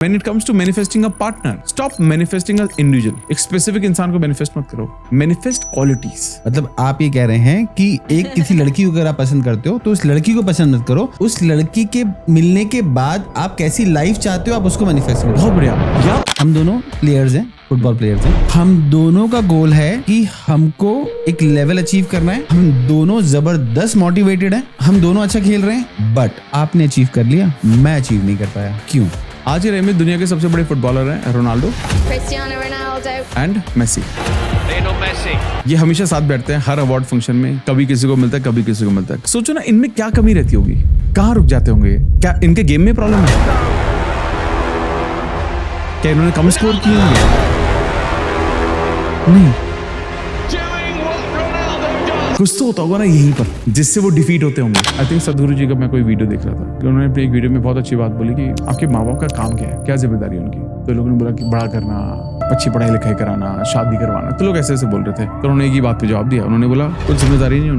When it comes to manifesting a partner, stop manifesting an individual. एक specific इंसान को manifest मत करो, मैनिफेस्ट क्वालिटीज। मतलब आप ये कह रहे हैं कि एक किसी लड़की को अगर आप पसंद करते हो तो उस लड़की को पसंद मत करो, उस लड़की के मिलने के बाद आप कैसी लाइफ चाहते हो आप उसको मैनिफेस्ट करो। बहुत बढ़िया। या हम दोनों प्लेयर्स हैं, फुटबॉल प्लेयर्स हैं, हम दोनों का गोल है कि हमको एक लेवल अचीव करना है, हम दोनों जबरदस्त मोटिवेटेड हैं, हम दोनों अच्छा खेल रहे हैं, बट आपने अचीव कर लिया, मैं अचीव नहीं कर पाया। क्यों? आज के टाइम में दुनिया के सबसे बड़े फुटबॉलर हैं Ronaldo, Cristiano Ronaldo and Messi. Lionel Messi. ये हमेशा साथ बैठते हैं हर अवार्ड फंक्शन में, कभी किसी को मिलता है कभी किसी को मिलता है। सोचो ना इनमें क्या कमी रहती होगी, कहाँ रुक जाते होंगे, क्या इनके गेम में प्रॉब्लम है, क्या इन्होंने कम स्कोर किए होंगे? नहीं, Doing what Ronaldo does. कुछ तो होता होगा ना यहीं पर जिससे वो डिफीट होते होंगे। आई थिंक सदगुरु जी का मैं कोई वीडियो देख रहा था, उन्होंने अपनी एक वीडियो में बहुत अच्छी बात बोली कि आपके माँ बाप का काम क्या है, क्या जिम्मेदारी है उनकी। तो लोगों ने बोला कि बड़ा करना, अच्छी पढ़ाई लिखाई कराना, शादी करवाना। तो लोग ऐसे ऐसे बोल रहे थे, तो उन्होंने एक ही बात पे जवाब दिया। उन्होंने बोला कुछ जिम्मेदारी नहीं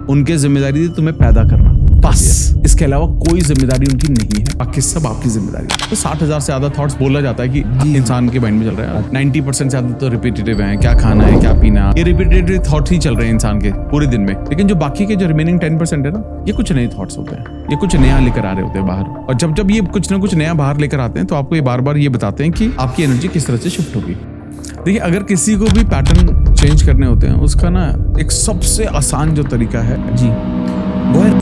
उनकी जिम्मेदारी थी तुम्हें पैदा करना, बस। इसके अलावा कोई जिम्मेदारी उनकी नहीं है, बाकी सब आपकी जिम्मेदारी है। तो 60,000 से ज्यादा थॉट्स बोला जाता है कि इंसान के माइंड में चल रहा है, 90% से ज्यादा तो रिपीटेटिव है, क्या खाना है, क्या पीना, ये रिपीटेटिव थॉट्स ही चल रहे हैं इंसान के पूरे दिन में। लेकिन जो बाकी के जो रिमेनिंग 10% है ना, ये कुछ नए थॉट्स होते हैं, ये कुछ नया लेकर आ रहे होते हैं बाहर। और जब ये कुछ ना कुछ नया बाहर लेकर आते हैं तो आपको ये बार बार ये बताते हैं कि आपकी एनर्जी किस तरह से शिफ्ट होगी। देखिए, अगर किसी को भी पैटर्न चेंज करने होते हैं, उसका ना एक सबसे आसान जो तरीका है जी वो है,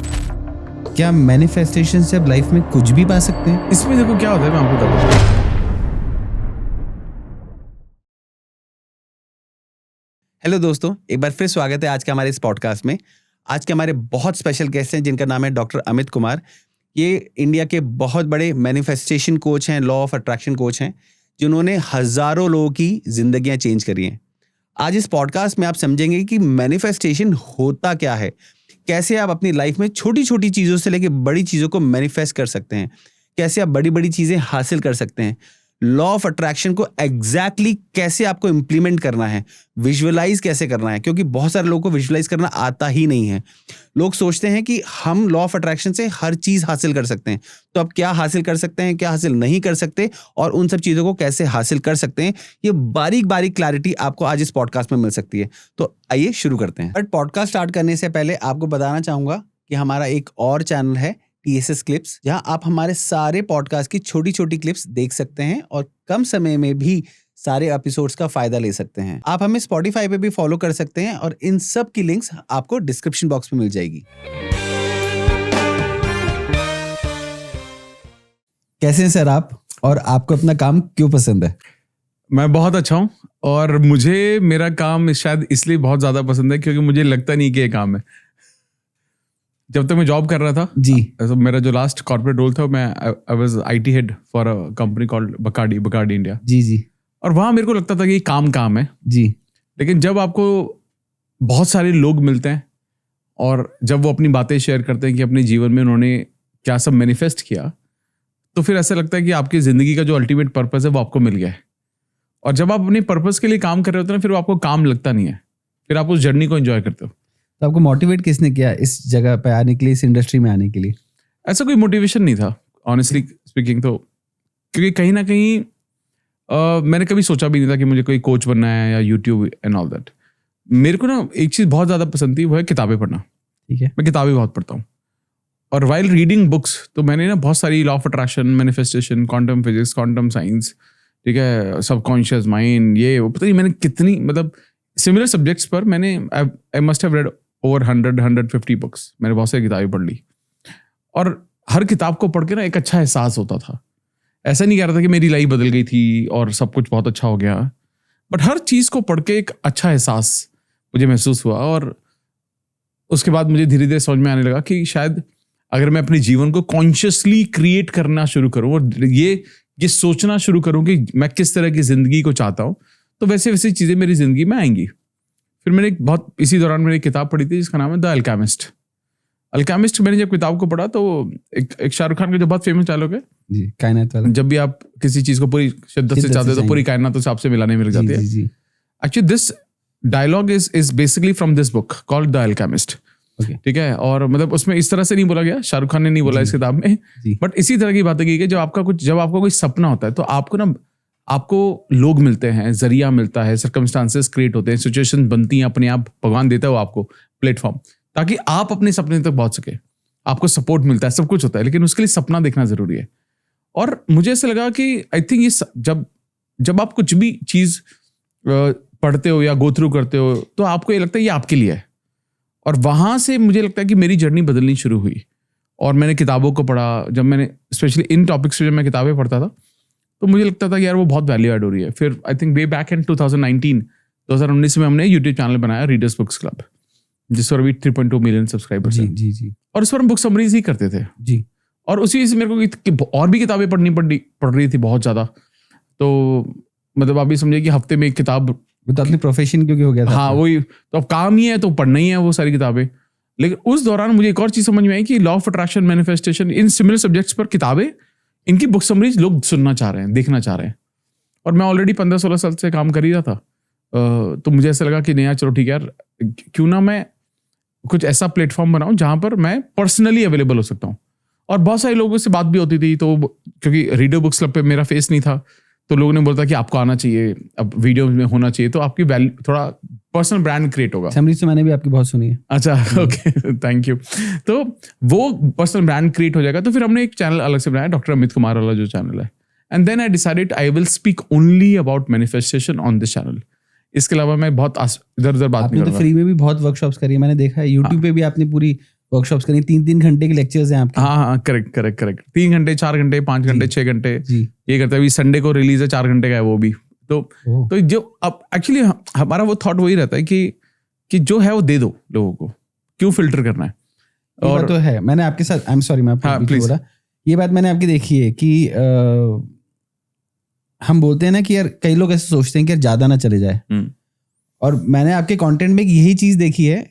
क्या मैनिफेस्टेशन से आप लाइफ में कुछ भी पा सकते हैं? इसमें देखो क्या होता है, मैं आपको बताता हूँ। हेलो दोस्तों, एक बार फिर स्वागत है आज के हमारे इस पॉडकास्ट में। आज के हमारे बहुत स्पेशल गेस्ट हैं जिनका नाम है डॉक्टर अमित कुमार। ये इंडिया के बहुत बड़े मैनिफेस्टेशन कोच हैं, लॉ ऑफ अट्रैक्शन कोच हैं, जिन्होंने हजारों लोगों की जिंदगियां चेंज करी हैं। आज इस पॉडकास्ट में आप समझेंगे कि मैनिफेस्टेशन होता क्या है, कैसे आप अपनी लाइफ में छोटी छोटी चीज़ों से लेकर बड़ी चीज़ों को मैनिफेस्ट कर सकते हैं, कैसे आप बड़ी बड़ी चीज़ें हासिल कर सकते हैं, लॉ ऑफ अट्रैक्शन को एग्जैक्टली कैसे आपको इम्प्लीमेंट करना है, विजुअलाइज कैसे करना है, क्योंकि बहुत सारे लोगों को विजुअलाइज करना आता ही नहीं है। लोग सोचते हैं कि हम लॉ ऑफ अट्रैक्शन से हर चीज़ हासिल कर सकते हैं, तो आप क्या हासिल कर सकते हैं, क्या हासिल नहीं कर सकते, और उन सब चीज़ों को कैसे हासिल कर सकते हैं, ये बारीक बारीक क्लैरिटी आपको आज इस पॉडकास्ट में मिल सकती है। तो आइए शुरू करते हैं। बट पॉडकास्ट स्टार्ट करने से पहले आपको बताना चाहूँगा कि हमारा एक और चैनल है TSS क्लिप्स, जहां आप हमारे सारे पॉडकास्ट की छोटी छोटी क्लिप्स देख सकते हैं और कम समय में भी सारे एपिसोड्स का फायदा ले सकते हैं। आप हमें Spotify पे भी फॉलो कर सकते हैं और इन सब की लिंक्स आपको डिस्क्रिप्शन बॉक्स में मिल जाएगी। कैसे हैं सर आप, और आपको अपना काम क्यों पसंद है? मैं बहुत अच्छा हूँ, और मुझे मेरा काम शायद इसलिए बहुत ज्यादा पसंद है क्योंकि मुझे लगता नहीं कि ये काम है। जब तक मैं जॉब कर रहा था जी, तो मेरा जो लास्ट कॉर्पोरेट रोल था, मैं I was IT head for a company called Bacardi India. जी जी और वहाँ मेरे को लगता था कि काम है जी। लेकिन जब आपको बहुत सारे लोग मिलते हैं और जब वो अपनी बातें शेयर करते हैं कि अपने जीवन में उन्होंने क्या सब मैनिफेस्ट किया, तो फिर ऐसा लगता है कि आपकी ज़िंदगी का जो अल्टीमेट पर्पस है वो आपको मिल गया है। और जब आप अपने पर्पस के लिए काम कर रहे होते हैं ना, फिर वो आपको काम लगता नहीं है, फिर आप उस जर्नी को एंजॉय करते हो। तो आपको मोटिवेट किसने किया इस जगह पे आने के लिए, इस इंडस्ट्री में आने के लिए? ऐसा कोई मोटिवेशन नहीं था ऑनेस्टली स्पीकिंग, तो क्योंकि कहीं ना कहीं मैंने कभी सोचा भी नहीं था कि मुझे कोई कोच बनना है या यूट्यूब एंड ऑल दैट। मेरे को ना एक चीज़ बहुत ज़्यादा पसंद थी, वो है किताबें पढ़ना। ठीक है। मैं किताबें बहुत पढ़ता हूँ, और वाइल रीडिंग बुक्स तो मैंने ना बहुत सारी law of attraction, manifestation, quantum physics, quantum science, ठीक है, सबकॉन्शियस माइंड, ये वो पता नहीं मैंने कितनी, मतलब सिमिलर सब्जेक्ट्स पर मैंने I must have read over 150 books. मैंने बहुत सारी किताबें पढ़ ली, और हर किताब को पढ़ के ना एक अच्छा एहसास होता था। ऐसा नहीं कह रहा था कि मेरी लाइफ बदल गई थी और सब कुछ बहुत अच्छा हो गया, बट हर चीज़ को पढ़ के एक अच्छा एहसास मुझे महसूस हुआ। और उसके बाद मुझे धीरे धीरे समझ में आने लगा कि शायद अगर मैं अपने जीवन को कॉन्शियसली क्रिएट करना शुरू करूँ और ये सोचना शुरू करूँ कि मैं किस तरह की ज़िंदगी को चाहता हूँ, तो वैसे वैसी चीज़ें मेरी ज़िंदगी में आएंगी। फिर मैंने इसी दौरान मैंने एक किताब पढ़ी थी जिसका नाम है द अल्केमिस्ट। मैंने जब किताब को पढ़ा तो एक शाहरुख खान का जो बहुत फेमस डायलॉग है जी, कायनात वाला, जब भी आप किसी चीज़ को पूरी शिद्दत से चाहते हो तो पूरी कायनात उसे आपसे मिलाने मिल जाती है। Actually this dialogue is basically from this book called the Alchemist. Okay. ठीक है, और मतलब उसमें इस तरह से नहीं बोला गया, शाहरुख खान ने नहीं बोला इस किताब में, जी। बट इसी तरह की बातें की कि जब आपका कोई सपना होता है तो आपको लोग मिलते हैं, जरिया मिलता है, सर्कमस्टांसेस क्रिएट होते हैं, सिचुएशन बनती हैं अपने आप, भगवान देता है वो आपको प्लेटफॉर्म ताकि आप अपने सपने तक पहुंच सके। आपको सपोर्ट मिलता है, सब कुछ होता है, लेकिन उसके लिए सपना देखना जरूरी है। और मुझे ऐसा लगा कि आई थिंक ये जब आप कुछ भी चीज पढ़ते हो या गो थ्रू करते हो तो आपको ये लगता है ये आपके लिए है। और वहां से मुझे लगता है कि मेरी जर्नी बदलनी शुरू हुई और मैंने किताबों को पढ़ा। जब मैंने स्पेशली इन टॉपिक्स पे जब मैं किताबें पढ़ता था तो मुझे लगता था कि यार वो बहुत वैल्यू ऐड हो रही है। फिर I think way back in 2019 में हमने यूट्यूब चैनल बनाया रीडर्स बुक्स क्लब, जिस पर अभी 3.2 मिलियन सब्सक्राइबर्स हैं। जी। और उस पर हम बुक समरीज ही करते थे जी। और उसी वजह से मेरे को और भी किताबें पढ़ रही थी बहुत ज़्यादा। तो मतलब आप भी समझिए कि हफ्ते में एक किताब, तो अपनी प्रोफेशन क्योंकि हो गया था। हाँ वही, तो अब काम ही है तो पढ़ना ही है वो सारी किताबें। लेकिन उस दौरान मुझे एक और चीज़ समझ में आई कि law of attraction, manifestation, in similar subjects पर किताबें, इनकी बुक समरीज लोग सुनना चाह रहे हैं, देखना चाह रहे हैं। और मैं ऑलरेडी 15-16 साल से काम कर ही रहा था, तो मुझे ऐसा लगा कि नहीं यार चलो ठीक है यार, क्यों ना मैं कुछ ऐसा प्लेटफॉर्म बनाऊं जहां पर मैं पर्सनली अवेलेबल हो सकता हूं। और बहुत सारे लोगों से बात भी होती थी, तो क्योंकि रीडर बुक्स क्लब पे मेरा फेस नहीं था तो लोगों ने बोला कि आपको आना चाहिए, अब वीडियो में होना चाहिए, तो आपकी वैल्यू, थोड़ा पर्सनल ब्रांड क्रिएट होगा। समरीज तो मैंने भी आपकी बहुत सुनी है। अच्छा, ओके, थैंक यू। तो वो पर्सनल ब्रांड क्रिएट हो जाएगा। तो फिर हमने एक चैनल अलग से बनाया, डॉक्टर अमित कुमार वाला जो चैनल है। And then I decided I will speak only about manifestation on this channel. इसके अलावा मैं बहुत इधर उधर बात नहीं आपने तो करूंगा। फ्री में भी बहुत वर्कशॉप्स करी है, मैंने देखा है यूट्यूब पे भी आपने पूरी वर्कशॉप्स करी, 3-3 घंटे के लेक्चर्स हैं आपके। हाँ, करेक्ट। 3 घंटे, 4 घंटे, 5 घंटे, 6 घंटे जी। ये करते हैं। अभी संडे को रिलीज है, 4 घंटे का है वो भी। तो जो अब एक्चुअली हमारा वो थॉट वही रहता है कि जो है वो दे दो लोगों को, क्यों फिल्टर करना है। और तो है, मैंने आपके साथ, आई एम सॉरी मैं आपको बीच बोला, ये बात मैंने आपकी देखी है कि हम बोलते हैं ना कि यार कई लोग ऐसे सोचते हैं कि यार ज्यादा ना चले जाए, और मैंने आपके कंटेंट में यही चीज देखी है,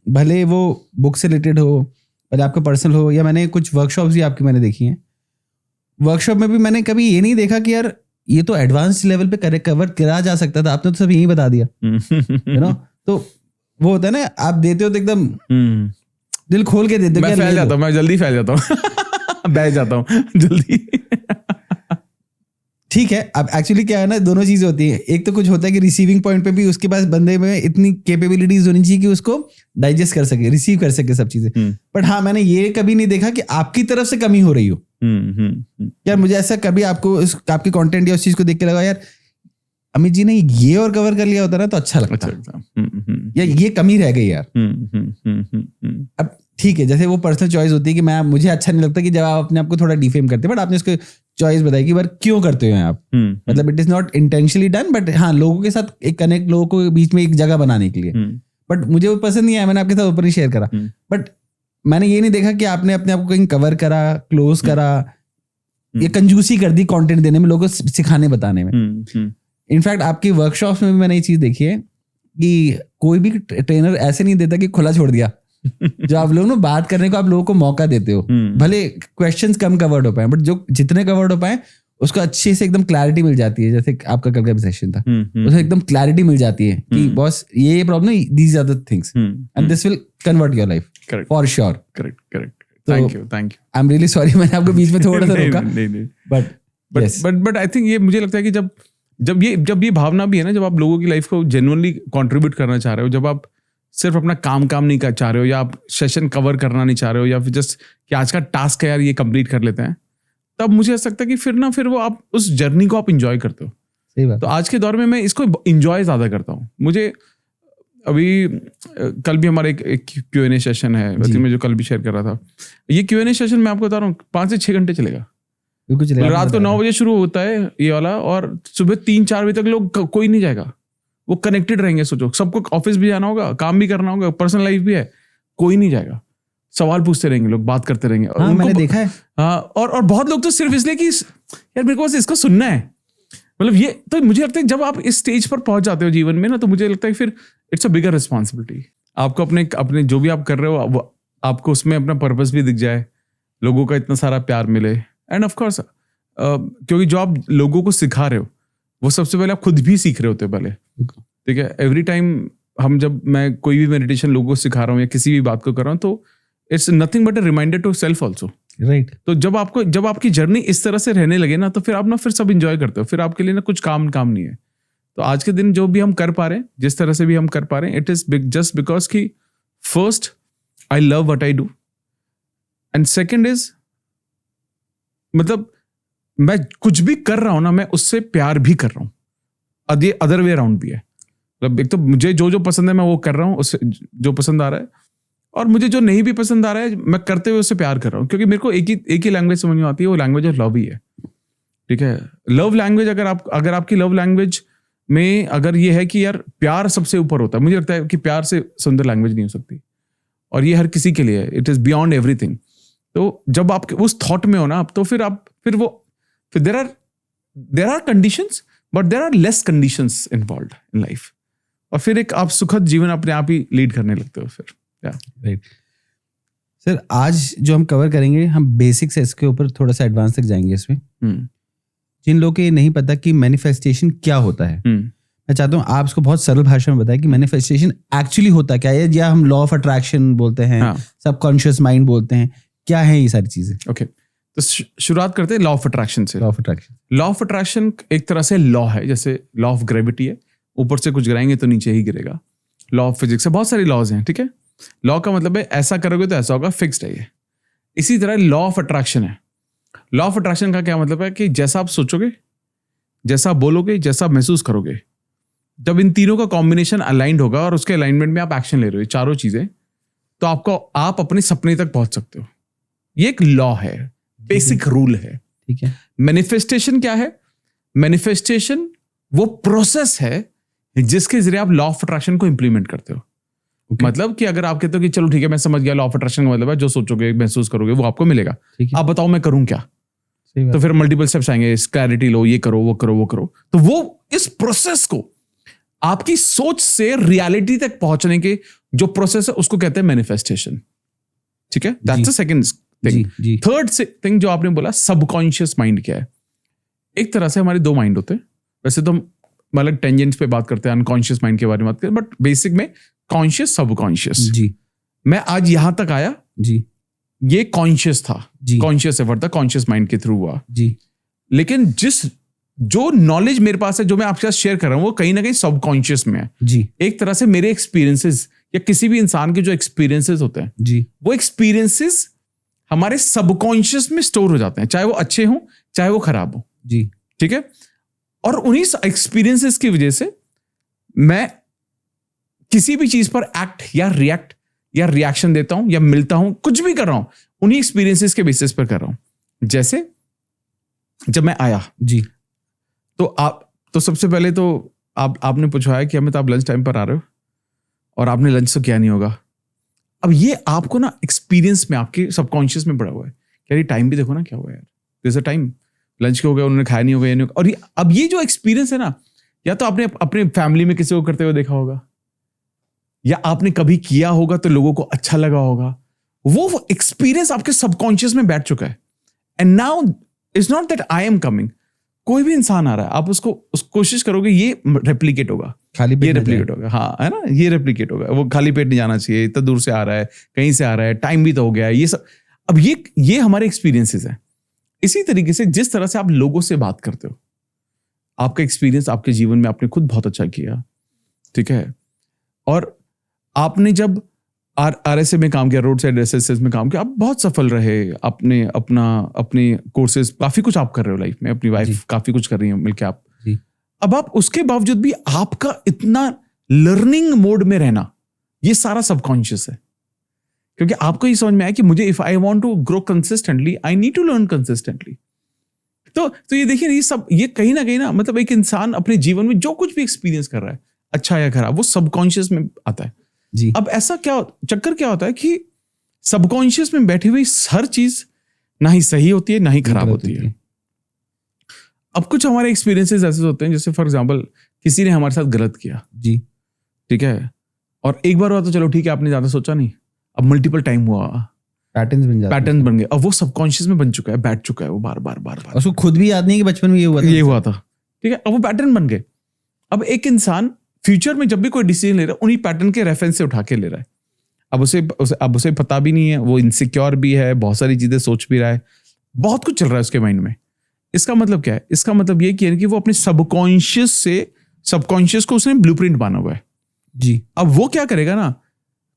भले वो बुक से रिलेटेड हो, भले आपका पर्सनल हो, या मैंने कुछ वर्कशॉप्स भी आपकी मैंने देखी हैं। वर्कशॉप में भी मैंने कभी ये नहीं देखा कि यार ये तो एडवांस लेवल पे कवर करा जा सकता था, आपने तो सब यही बता दिया, यू नो। तो वो होता है ना, आप देते हो तो एकदम दिल खोल के देते हो। मैं फैल जाता हूँ, मैं जल्दी फैल जाता हूँ बह जाता हूँ जल्दी। ठीक है, अब एक्चुअली क्या है ना, दोनों चीजें होती है। एक तो कुछ होता है कि रिसीविंग पॉइंट पे भी उसके पास बंदे में इतनी कैपेबिलिटीज होनी चाहिए कि उसको डाइजेस्ट कर सके, रिसीव कर सके सब चीजें। बट हाँ, मैंने ये कभी नहीं देखा कि आपकी तरफ से कमी हो रही हो। यार मुझे ऐसा कभी आपके कंटेंट या उस चीज को देख के लगा यार अमित जी ने ये और कवर कर लिया होता ना तो अच्छा लगता, या ये कमी रह गई यार। अब ठीक है, जैसे वो पर्सनल चॉइस होती है कि मुझे अच्छा नहीं लगता कि जब आप अपने आप को थोड़ा डिफेम करते हैं, बट आपने इसको चॉइस बताई कि बार क्यों करते हो आप, मतलब it is not intentionally done, but हाँ लोगों के साथ एक कनेक्ट, लोगों को बीच में एक जगह बनाने के लिए। बट मुझे वो पसंद नहीं आया, मैंने आपके साथ ऊपर ही शेयर करा। बट मैंने ये नहीं देखा कि आपने अपने आप को कहीं कवर करा, क्लोज करा, ये कंजूसी कर दी कंटेंट देने में, लोगों को सिखाने बताने में। इनफैक्ट आपकी वर्कशॉप्स में भी मैंने ये चीज देखी है कि कोई भी ट्रेनर ऐसे नहीं देता कि खुला छोड़ दिया। जो आप लोग ना बात करने को आप लोगों को मौका देते हो, भले क्वेश्चंस कम कवर्ड हो पाए, बट जो जितने कवर्ड हो पाए उसको अच्छे से एकदम क्लैरिटी मिल जाती है। जैसे आपका कल का सेशन था, उसमें एकदम क्लैरिटी मिल जाती है कि बॉस ये problem, these are the things and this will convert your life for sure. Correct. Thank you. I am really sorry, मैंने आपको बीच में थोड़ा सा रोका। बट आई थिंक ये मुझे लगता है कि जब ये भावना भी है ना, जब आप लोगों की लाइफ को जेन्युइनली कंट्रीब्यूट करना चाह रहे हो, जब आप सिर्फ अपना काम नहीं चाह रहे हो, या आप सेशन कवर करना नहीं चाह रहे हो, या फिर जस्ट कि आज का टास्क है यार ये कंप्लीट कर लेते हैं, तब मुझे ऐसा लगता है कि फिर वो आप उस जर्नी को आप इंजॉय करते हो। सही बात। तो आज के दौर में मैं इसको इंजॉय ज्यादा करता हूँ। मुझे अभी कल भी हमारा एक Q&A सेशन है, मैं जो कल भी शेयर कर रहा था। ये Q&A सेशन मैं आपको बता रहा हूँ 5 से 6 घंटे चलेगा। रात को 9 बजे शुरू होता है ये वाला, और सुबह 3-4 बजे तक लोग कोई नहीं जाएगा, वो कनेक्टेड रहेंगे। सोचो, सबको ऑफिस भी जाना होगा, काम भी करना होगा, पर्सनल लाइफ भी है, कोई नहीं जाएगा, सवाल पूछते रहेंगे लोग, बात करते रहेंगे। हाँ, मैंने देखा है। हाँ, और बहुत लोग तो सिर्फ इसलिए कि यार मेरे को बस इसको सुनना है, मतलब ये तो मुझे लगता है जब आप इस स्टेज पर पहुंच जाते हो जीवन में ना, तो मुझे लगता है फिर इट्स अ बिगर रिस्पॉन्सिबिलिटी। आपको अपने जो भी आप कर रहे हो, आपको उसमें अपना पर्पस भी दिख जाए, लोगों का इतना सारा प्यार मिले, एंड ऑफ कोर्स क्योंकि जो आप लोगों को सिखा रहे हो वो सबसे पहले आप खुद भी सीख रहे होते पहले, ठीक है। एवरी टाइम जब मैं कोई भी मेडिटेशन लोगों को सिखा रहा हूँ या किसी भी बात को कर रहा हूँ, तो it's nothing but a reminder to self also, right. तो जब आपकी जर्नी इस तरह से रहने लगे ना, तो फिर आप ना फिर सब इंजॉय करते हो, फिर आपके लिए ना कुछ काम नहीं है। तो आज के दिन जो भी हम कर पा रहे हैं, जिस तरह से भी हम कर पा रहे हैं, इट इज जस्ट बिकॉज कि first I love what I do, and second is मतलब मैं कुछ भी कर रहा हूं ना, मैं उससे प्यार भी कर रहा हूं। अदर वे अराउंड भी है, मतलब एक तो मुझे जो पसंद है मैं वो कर रहा हूँ, उससे जो पसंद आ रहा है, और मुझे जो नहीं भी पसंद आ रहा है मैं करते हुए उससे प्यार कर रहा हूँ, क्योंकि मेरे को एक ही लैंग्वेज समझ में आती है, वो लैंग्वेज ऑफ लव ही है। ठीक है, लव लैंग्वेज अगर आपकी लव लैंग्वेज में अगर ये है कि यार प्यार सबसे ऊपर होता है, मुझे लगता है कि प्यार से सुंदर लैंग्वेज नहीं हो सकती, और ये हर किसी के लिए है, इट इज बियॉन्ड एवरीथिंग। तो जब आप उस थॉट में हो ना, तो फिर there are conditions, but there are less conditions involved in life, और फिर एक आप सुखद जीवन अपने आप ही लीड करने लगते हो फिर। राइट सर, आज जो हम कवर करेंगे, हम बेसिक से इसके ऊपर थोड़ा सा एडवांस तक जाएंगे इसमें। जिन लोगों को ये नहीं पता कि मैनिफेस्टेशन क्या होता है, मैं चाहता हूँ आप इसको बहुत सरल भाषा में बताएं कि मैनिफेस्टेशन एक्चुअली होता क्या है, या हम लॉ ऑफ अट्रैक्शन बोलते हैं, सबकॉन्शियस माइंड बोलते हैं, क्या है ये सारी चीजें। ओके, तो शुरुआत करते हैं लॉ ऑफ अट्रैक्शन से। लॉ ऑफ अट्रैक्शन एक तरह से लॉ है, जैसे लॉ ऑफ ग्रेविटी है, ऊपर से कुछ गिराएंगे तो नीचे ही गिरेगा। लॉ ऑफ फिजिक्स है, बहुत सारी लॉज हैं। ठीक है, लॉ का मतलब है ऐसा करोगे तो ऐसा होगा, फिक्स्ड है ये। इसी तरह लॉ ऑफ अट्रैक्शन है। लॉ ऑफ अट्रैक्शन का क्या मतलब है कि जैसा आप सोचोगे, जैसा आप बोलोगे, जैसा आप महसूस करोगे, जब इन तीनों का कॉम्बिनेशन अलाइंड होगा और उसके अलाइनमेंट में आप एक्शन ले रहे हो, चारों चीजें, तो आप अपने सपने तक पहुंच सकते हो। ये एक लॉ है, बेसिक रूल है। ठीक है। मैनिफेस्टेशन क्या है? मैनिफेस्टेशन वो प्रोसेस है जिसके जरिए आप लॉ ऑफ अट्रैक्शन को इंप्लीमेंट करते हो। मतलब कि अगर आप कहते हो कि चलो ठीक है, मैं समझ गया, लॉ ऑफ अट्रैक्शन का मतलब है जो सोचोगे, महसूस करोगे, वो आपको मिलेगा। आप बताओ मैं करूं क्या? तो फिर मल्टीपल स्टेप्स आएंगे, क्लैरिटी लो, ये करो, वो करो, वो करो। तो वो इस प्रोसेस को, आपकी सोच से रियलिटी तक पहुंचने के जो प्रोसेस है, उसको कहते हैं मैनिफेस्टेशन। ठीक है, that's the second thing. Third thing जो आपने बोला, सबकॉन्शियस माइंड क्या है? एक तरह से हमारे दो माइंड होते हैं। वैसे तो मतलब टेंजेंट्स पे बात करते हैं, अनकॉन्शियस माइंड के बारे में बात करते हैं, बट बेसिक में कॉन्शियस, सबकॉन्शियस। जी, मैं आज यहां तक आया जी, ये कॉन्शियस था, कॉन्शियस एफर्ट था, कॉन्शियस माइंड के थ्रू हुआ जी। लेकिन जो नॉलेज मेरे पास है, जो मैं आपके साथ शेयर कर रहा हूं, वो कहीं ना कहीं सबकॉन्शियस में है जी। एक तरह से मेरे एक्सपीरियंसेस या किसी भी इंसान के जो एक्सपीरियंसेस होते हैं जी, वो एक्सपीरियंसेस हमारे सबकॉन्शियस में स्टोर हो जाते हैं, चाहे वो अच्छे हों, चाहे वो खराब हो जी। ठीक है, और उन्हीं एक्सपीरियंसेस की वजह से मैं किसी भी चीज पर एक्ट या रिएक्ट या रिएक्शन देता हूं या मिलता हूं, कुछ भी कर रहा हूं, उन्हीं एक्सपीरियंसेस के बेसिस पर कर रहा हूं। जैसे जब मैं आया जी, तो सबसे पहले तो आपने पूछा है कि अमित आप लंच टाइम पर आ रहे हो और आपने लंच तो किया नहीं होगा। अब ये आपको ना एक्सपीरियंस में, आपके सबकॉन्शियस में पड़ा हुआ है कि यार टाइम भी देखो ना क्या हुआ यार, there is a time, lunch के हो गया, उन्होंने खाया नहीं होगा, ये नहीं होगा। और अब ये जो एक्सपीरियंस है ना, या तो आपने अपने फैमिली में किसी को करते हुए देखा होगा, या आपने कभी किया होगा तो लोगों को अच्छा लगा होगा, वो एक्सपीरियंस आपके सबकॉन्शियस में बैठ चुका है। And now it's not that I am coming, कोई भी इंसान आ रहा है, आप उसको कोशिश करोगे ये रेप्लिकेट होगा, खाली पेट ये रेप्लिकेट होगा, हाँ है ना, ये रेप्लिकेट होगा, वो खाली पेट नहीं जाना चाहिए, इतना दूर से आ रहा है, कहीं से आ रहा है, टाइम भी तो हो गया है, ये सब। अब ये हमारे एक्सपीरियंसेस हैं। इसी तरीके से जिस तरह से आप लोगों से बात करते हो, आपका एक्सपीरियंस आपके जीवन में आपने खुद बहुत अच्छा किया, ठीक है, और आपने जब RSA में काम किया, रोड साइड एसेसिस में काम किया, आप बहुत सफल रहे, अपने कोर्सेज, काफी कुछ आप कर रहे हो लाइफ में, अपनी वाइफ काफी कुछ कर रही है मिलके आप। अब आप उसके बावजूद भी आपका इतना लर्निंग मोड में रहना, ये सारा सबकॉन्शियस है, क्योंकि आपको ये समझ में आया कि मुझे if I want to grow consistently, I need to learn consistently. तो ये देखिए, ये कहीं ना कहीं ना, मतलब एक इंसान अपने जीवन में जो कुछ भी एक्सपीरियंस कर रहा है, अच्छा या खराब, वो सबकॉन्शियस में आता है जी। अब ऐसा चक्कर क्या होता है कि सबकॉन्शियस में बैठी हुई हर चीज ना ही सही होती है, ना ही खराब होती है। अब कुछ हमारे एक्सपीरियंसेस ऐसे होते हैं, जैसे फॉर एग्जांपल किसी ने हमारे साथ गलत किया जी, ठीक है, और एक बार हुआ तो चलो ठीक है, आपने ज्यादा सोचा नहीं, अब मल्टीपल टाइम हुआ, पैटर्न बन गए, अब वो सबकॉन्शियस में बन चुका है, बैठ चुका है वो बार। उसको खुद भी याद नहीं कि बचपन में ये हुआ था, ठीक है, अब वो पैटर्न बन गए। अब एक इंसान फ्यूचर में जब भी कोई डिसीजन ले रहा है उन्हीं पैटर्न के रेफरेंस से उठा के ले रहा है। अब उसे पता भी नहीं है, वो इनसिक्योर भी है, बहुत सारी चीजें सोच भी रहा है, बहुत कुछ चल रहा है उसके माइंड में। इसका मतलब क्या है? इसका मतलब ये कि वो अपने सबकॉन्शियस को उसने ब्लूप्रिंट माना हुआ है जी। अब वो क्या करेगा ना,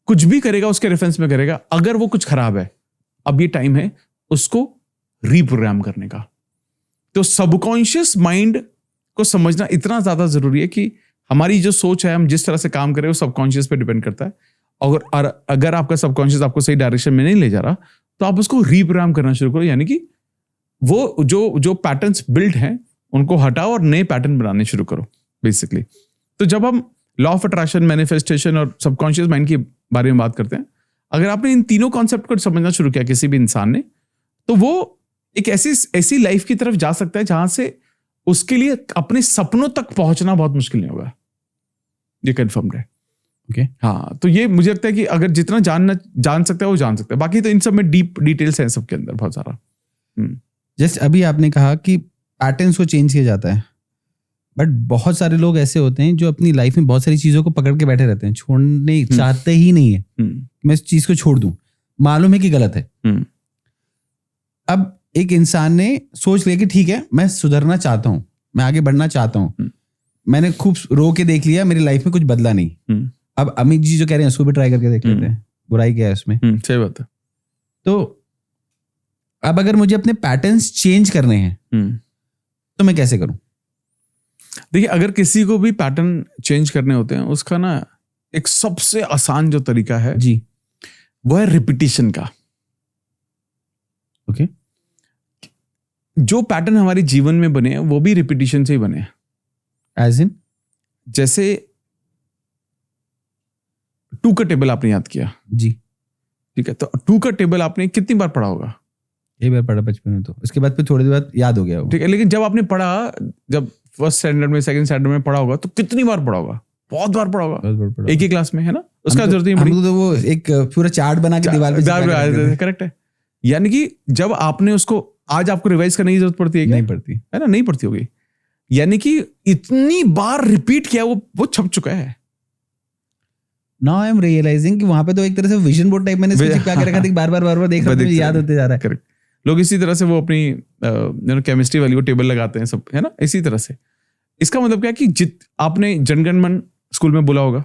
कुछ भी करेगा उसके रेफरेंस में करेगा। अगर वो कुछ खराब है, अब ये टाइम है उसको रीप्रोग्राम करने का। तो सबकॉन्शियस माइंड को समझना इतना ज्यादा जरूरी है कि हमारी जो सोच है, हम जिस तरह से काम करें, वो सबकॉन्शियस पे डिपेंड करता है। और अगर आपका सबकॉन्शियस आपको सही डायरेक्शन में नहीं ले जा रहा, तो आप उसको रीप्रोग्राम करना शुरू करो। यानी कि वो जो पैटर्न्स बिल्ड हैं उनको हटाओ और नए पैटर्न बनाने शुरू करो बेसिकली। तो जब हम लॉ ऑफ अट्रैक्शन, मैनिफेस्टेशन और सबकॉन्शियस माइंड के बारे में बात करते हैं, अगर आपने इन तीनों कॉन्सेप्ट को समझना शुरू किया किसी भी इंसान ने, तो वो एक ऐसी लाइफ की तरफ जा सकता है जहां से उसके लिए अपने सपनों तक पहुंचना बहुत मुश्किल नहीं होगा। ये कंफर्म्ड है। ओके हाँ, तो ये मुझे लगता है कि अगर जितना जान सकता है वो जान सकता है। बाकी तो इन सब में डीप डिटेल्स हैं सबके अंदर बहुत सारा। जस्ट अभी आपने कहा कि पैटर्न्स को चेंज किया जाता है, बट बहुत सारे लोग ऐसे होते हैं जो अपनी लाइफ में बहुत सारी चीजों को पकड़ के बैठे रहते हैं, छोड़ने चाहते ही नहीं है। मैं इस चीज को छोड़ दूं, मालूम है कि गलत है। अब एक इंसान ने सोच लिया कि ठीक है, मैं सुधरना चाहता हूं, मैं आगे बढ़ना चाहता हूं, मैंने खूब रो के देख लिया, मेरी लाइफ में कुछ बदला नहीं। अब अमित जी जो कह रहे हैं उसको भी ट्राई करके देख लेते हैं, बुराई क्या है उसमें? सही बात है। तो अब अगर मुझे अपने पैटर्न्स चेंज करने हैं तो मैं कैसे करूं? देखिए, अगर किसी को भी पैटर्न चेंज करने होते हैं, उसका ना एक सबसे आसान जो तरीका है जी, वो है रिपीटिशन का। ओके जो पैटर्न हमारे जीवन में बने हैं वो भी रिपीटिशन से ही बने हैं। एज इन जैसे 2 का टेबल आपने याद किया, जी, ठीक है, तो 2 का टेबल आपने कितनी बार पढ़ा होगा? एक बार पढ़ा बचपन में, तो उसके बाद फिर थोड़ी देर बाद याद हो गया वो। ठीक है, लेकिन जब आपने पढ़ा, जब फर्स्ट स्टैंडर्ड में, सेकंड स्टैंडर्ड में पढ़ा होगा, तो कितनी बार पढ़ा होगा? बहुत बार पढ़ा होगा, बहुत बार पढ़ा एक ही क्लास में, है ना? उसका जरूरत नहीं पड़ी। हमको तो वो एक पूरा चार्ट बना के दीवार पे चिपका के रख देते थे। करेक्ट है। यानी कि जब आपने उसको, आज आपको रिवाइज करने की जरूरत पड़ती है क्या? नहीं पड़ती है ना, नहीं पड़ती होगी। यानी कि इतनी बार रिपीट किया, वो छप चुका है। नाउ आई एम रियलाइजिंग कि वहां पे तो एक तरह से विजन बोर्ड टाइप मैंने इसको चिपका के रखा था, बार बार देख रहा हूं, मुझे याद होते जा रहा है। करेक्ट। लोग इसी तरह से वो अपनी केमिस्ट्री वाली वो टेबल लगाते हैं सब, है ना, इसी तरह से। इसका मतलब क्या है कि आपने जनगण मन स्कूल में बोला होगा,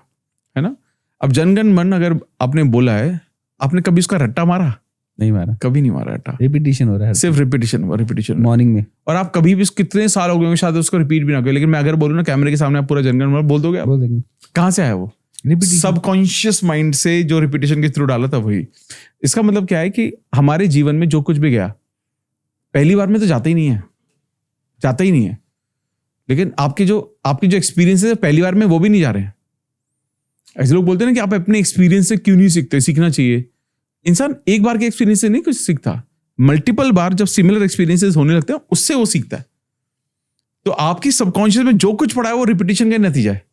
है ना? अब जनगण मन अगर आपने बोला है, आपने कभी उसका रट्टा मारा? नहीं मारा, कभी नहीं मारा रट्टा। रिपीटिशन हो रहा है, सिर्फ रिपीटिशन मॉर्निंग में। और आप कभी भी कितने साल हो गए शायद उसको रिपीट भी ना करें, लेकिन मैं अगर बोलूँ ना कैमरे के सामने, आप पूरा जनगण मन बोल दोगे आप? बोल देंगे। कहाँ से आया वो? सबकॉन्शियस माइंड से जो रिपीटिशन के थ्रू डाला था वही। इसका मतलब क्या है कि हमारे जीवन में जो कुछ भी गया, पहली बार में तो जाता ही नहीं है। लेकिन आपकी जो एक्सपीरियंस है पहली बार में, वो भी नहीं जा रहे हैं। ऐसे लोग बोलते हैं ना कि आप अपने एक्सपीरियंस से क्यों नहीं सीखते, सीखना चाहिए। इंसान एक बार के एक्सपीरियंस से नहीं कुछ सीखता, मल्टीपल बार जब सिमिलर एक्सपीरियंसेस होने लगते हैं, उससे वो सीखता है। तो आपकी सबकॉन्शियस में जो कुछ पड़ा है वो रिपीटिशन का नतीजा है।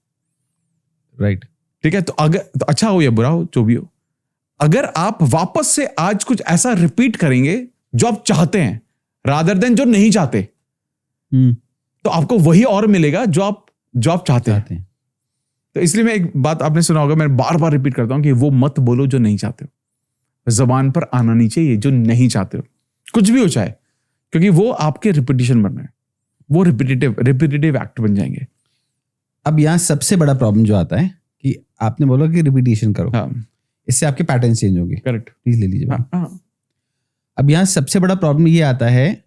राइट, ठीक है। तो अगर तो अच्छा हो या बुरा हो, जो भी हो, अगर आप वापस से आज कुछ ऐसा रिपीट करेंगे जो आप चाहते हैं रादर देन जो नहीं चाहते, तो आपको वही और मिलेगा जो आप चाहते हैं। तो इसलिए मैं एक बात आपने सुना होगा, मैं बार बार रिपीट करता हूं कि वो मत बोलो जो नहीं चाहते हो। जबान पर आना नहीं चाहिए जो नहीं चाहते हो, कुछ भी हो चाहे, क्योंकि वो आपके रिपीटिशन बन रहे हैं, वो रिपीटेटिव एक्ट बन जाएंगे। अब यहाँ सबसे बड़ा प्रॉब्लम जो आता है कि आपने बोला कि रिपीटिशन करो, हाँ, इससे आपके पैटर्न चेंज होंगे। करेक्ट, प्लीज ले लीजिए। हाँ। अब यहाँ सबसे बड़ा प्रॉब्लम ये आता है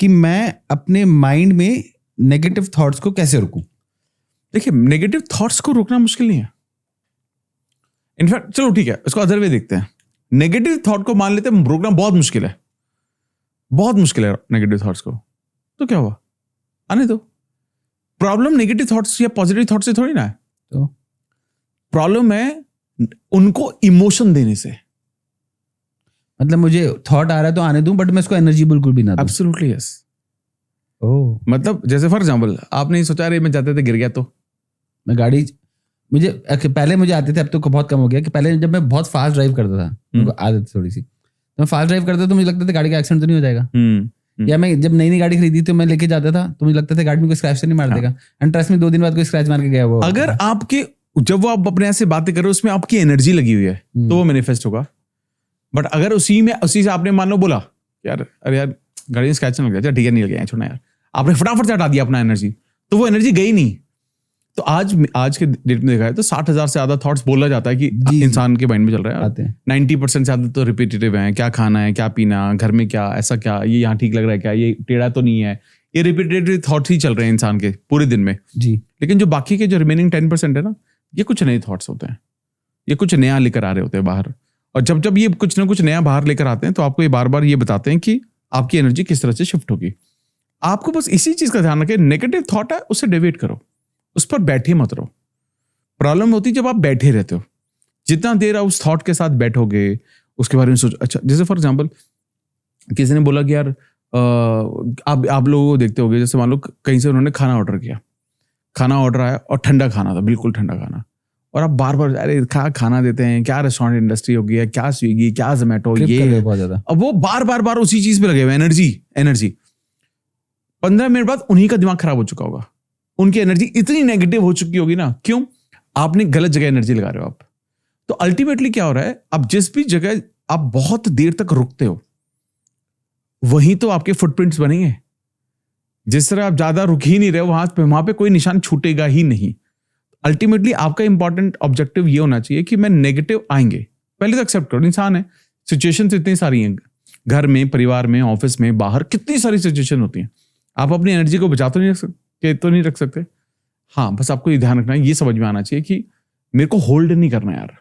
कि मैं अपने माइंड में नेगेटिव थॉट्स को कैसे रोकूं? देखिए, नेगेटिव थॉट्स को रोकना मुश्किल नहीं है। इनफैक्ट चलो ठीक है, इसको अदर वे देखते हैं। नेगेटिव थॉट को मान लेते हैं रोकना बहुत मुश्किल है, बहुत मुश्किल है नेगेटिव थॉट्स को। तो क्या हुआ, आने दो। प्रॉब्लम नेगेटिव थॉट्स या पॉजिटिव थॉट्स से थोड़ी ना है, तो प्रॉब्लम है उनको इमोशन देने से। मतलब मुझे थॉट आ रहा है तो आने दूं, बट मैं इसको एनर्जी बिल्कुल भी ना दूं। Absolutely yes. ओह, मतलब जैसे फॉर एग्जांपल, आपने सोचा अरे मैं जाते थे गिर गया, तो मैं गाड़ी, पहले मुझे आते थे, अब तो बहुत कम हो गया, कि पहले जब मैं बहुत फास्ट ड्राइव करता था, मेरे को आदत थोड़ी सी, तो मैं फास्ट ड्राइव करता था तो मुझे लगता था गाड़ी का एक्सीडेंट तो नहीं हो जाएगा। या मैं जब नई गाड़ी खरीदी तो मैं लेके जाता था तो मुझे लगता था गाड़ी में कोई स्क्रैच तो नहीं मार देगा, एंड ट्रस्ट में 2 दिन बाद कोई स्क्रैच मार के गया वो। अगर आपके जब वो आप अपने से बातें कर रहे हो उसमें आपकी एनर्जी लगी हुई है तो वो मैनिफेस्ट होगा। बट अगर उसी से आपने मान लो बोला यार अरे यार गाड़ी में स्क्रैच नहीं लग गया, ठीक है नहीं लग गया छोड़ना यार, आपने फटाफट से हटा दिया अपना एनर्जी, तो वो एनर्जी गई नहीं। तो आज के डेट में देखा है तो 60,000 से ज्यादा थॉट्स बोला जाता है कि इंसान के माइंड में चल रहा है। 90% से ज्यादा तो रिपीटेटिव है, क्या खाना है, क्या पीना, घर में क्या, ऐसा क्या, ये यहाँ ठीक लग रहा है क्या, ये टेढ़ा तो नहीं है, ये रिपीटेटिव थॉट्स ही चल रहे हैं इंसान के पूरे दिन में जी। लेकिन जो बाकी के जो रिमेनिंग 10% है ना, ये कुछ नए थॉट्स होते हैं, ये कुछ नया लेकर आ रहे होते हैं बाहर। और जब ये कुछ ना कुछ नया बाहर लेकर आते हैं तो आपको ये बार बार ये बताते हैं कि आपकी एनर्जी किस तरह से शिफ्ट होगी। आपको बस इसी चीज का ध्यान रखें, नेगेटिव थॉट है उससे डेविएट करो, उस पर बैठे मत रहो। प्रॉब्लम होती है जब आप बैठे रहते हो, जितना देर आप उस थॉट के साथ बैठोगे उसके बारे में सोचो। अच्छा जैसे फॉर एग्जांपल किसी ने बोला कि यार आप लोगों को देखते होगे, जैसे मान लो कहीं से उन्होंने खाना ऑर्डर किया, खाना ऑर्डर आया और ठंडा खाना था, बिल्कुल ठंडा खाना, और आप बार बार अरे खाना देते हैं, क्या रेस्टोरेंट इंडस्ट्री हो गया, क्या स्विगी, क्या जोमेटो, ये बहुत ज्यादा। अब वो बार उसी चीज पे लगे हुए, एनर्जी 15 मिनट बाद उन्हीं का दिमाग खराब हो चुका होगा, उनकी एनर्जी इतनी नेगेटिव हो चुकी होगी ना। क्यों? आपने गलत जगह एनर्जी लगा रहे हो आप। तो अल्टीमेटली क्या हो रहा है, आप जिस भी जगह आप बहुत देर तक रुकते हो वहीं तो आपके फुटप्रिंट्स बनेंगे। जिस तरह आप ज्यादा रुक ही नहीं रहे हो वहां पे कोई निशान छूटेगा ही नहीं। अल्टीमेटली आपका इंपॉर्टेंट ऑब्जेक्टिव ये होना चाहिए कि मैं नेगेटिव आएंगे, पहले तो एक्सेप्ट करो, इंसान है, सिचुएशन इतनी सारी हैं, घर में, परिवार में, ऑफिस में, बाहर कितनी सारी सिचुएशन होती हैं। आप अपनी एनर्जी को बचा तो नहीं रख सकते। हाँ, बस आपको ये ध्यान रखना है, ये समझ में आना चाहिए कि मेरे को होल्ड नहीं करना यार,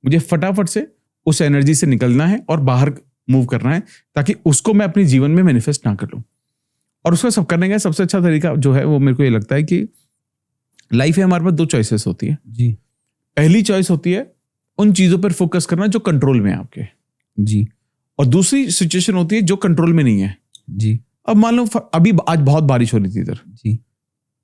मुझे फटाफट से उस एनर्जी से निकलना है और बाहर मूव करना है, ताकि उसको मैं अपने जीवन में मैनिफेस्ट ना कर लूं। और उसको सब करने का सबसे अच्छा तरीका जो है वो मेरे को ये लगता है कि लाइफ में हमारे पास 2 चॉइसेस होती है जी। पहली चॉइस होती है उन चीजों पर फोकस करना जो कंट्रोल में है आपके जी, और दूसरी सिचुएशन होती है जो कंट्रोल में नहीं है जी। अब मान लो अभी आज बहुत बारिश हो रही थी इधर जी,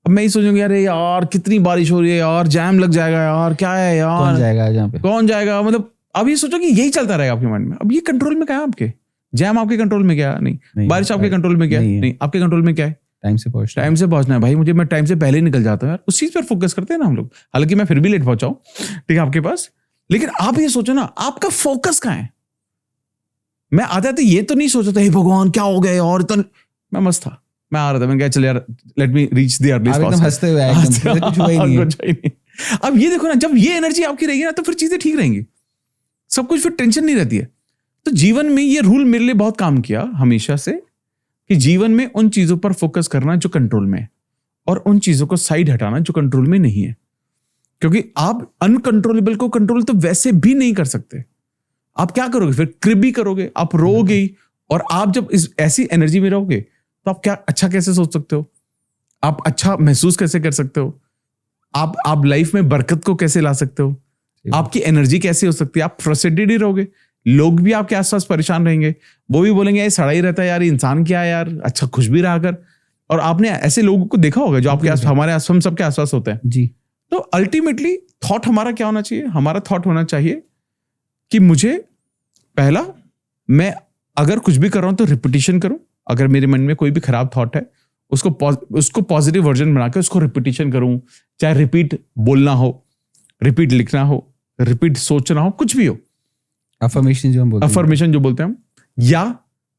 अब मैं ये सोचूंगा यार कितनी बारिश हो रही है यार, जैम लग जाएगा यार, क्या है यार, कौन जाएगा यहाँ पे, कौन जाएगा, मतलब अब ये सोचो कि यही चलता रहेगा आपके माइंड में। अब ये कंट्रोल में क्या है आपके, जैम आपके कंट्रोल में क्या नहीं, बारिश आपके कंट्रोल में क्या नहीं, आपके कंट्रोल में क्या है, टाइम से पहुंचना है भाई, मैं टाइम से पहले निकल जाता हूँ यार, उस चीज पर फोकस करते हैं ना हम लोग। हालांकि मैं फिर भी लेट पहुंचाऊं, ठीक है आपके पास, लेकिन आप ये सोचो ना आपका फोकस कहाँ है। मैं आता था ये तो नहीं सोचा था हे भगवान क्या हो गया और इतना, मैं मस्त था, मैं आ रहा था, मैं क्या चल यार let me reach the earliest possible, हंसते हुए एकदम कुछ हुआ ही नहीं। अब ये देखो ना, जब ये एनर्जी आपकी रहेगी ना तो फिर चीजें ठीक रहेंगी, सब कुछ फिर टेंशन नहीं रहती है। तो जीवन में ये रूल मेरे लिए बहुत काम किया हमेशा से कि जीवन में उन चीजों पर फोकस करना जो कंट्रोल में है और उन चीजों को साइड हटाना जो कंट्रोल में नहीं है। क्योंकि आप अनकंट्रोलेबल को कंट्रोल तो वैसे भी नहीं कर सकते। आप क्या करोगे फिर, क्रिप भी करोगे, आप रोओगे ही। और आप जब इस ऐसी एनर्जी में रहोगे तो आप क्या अच्छा कैसे सोच सकते हो, आप अच्छा महसूस कैसे कर सकते हो, आप लाइफ में बरकत को कैसे ला सकते हो, आपकी एनर्जी कैसे हो सकती है। आप फ्रस्ट्रेटेड ही रहोगे, लोग भी आपके आसपास परेशान रहेंगे, वो भी बोलेंगे ये सड़ा ही रहता है यार, इंसान क्या है यार, अच्छा खुश भी रहा कर। और आपने ऐसे लोगों को देखा होगा जो आपके आस, हमारे आस, हम सबके आसपास होते हैं जी। तो अल्टीमेटली थॉट हमारा क्या होना चाहिए, हमारा थॉट होना चाहिए कि मुझे पहला, मैं अगर कुछ भी कर रहा हूं तो रिपीटिशन करूं। अगर मेरे मन में कोई भी खराब थॉट है उसको पॉजिटिव वर्जन बना के उसको रिपीटिशन करूं, चाहे रिपीट बोलना हो, रिपीट लिखना हो, रिपीट सोचना हो, कुछ भी हो, अफर्मेशन जो बोलते हैं हम। या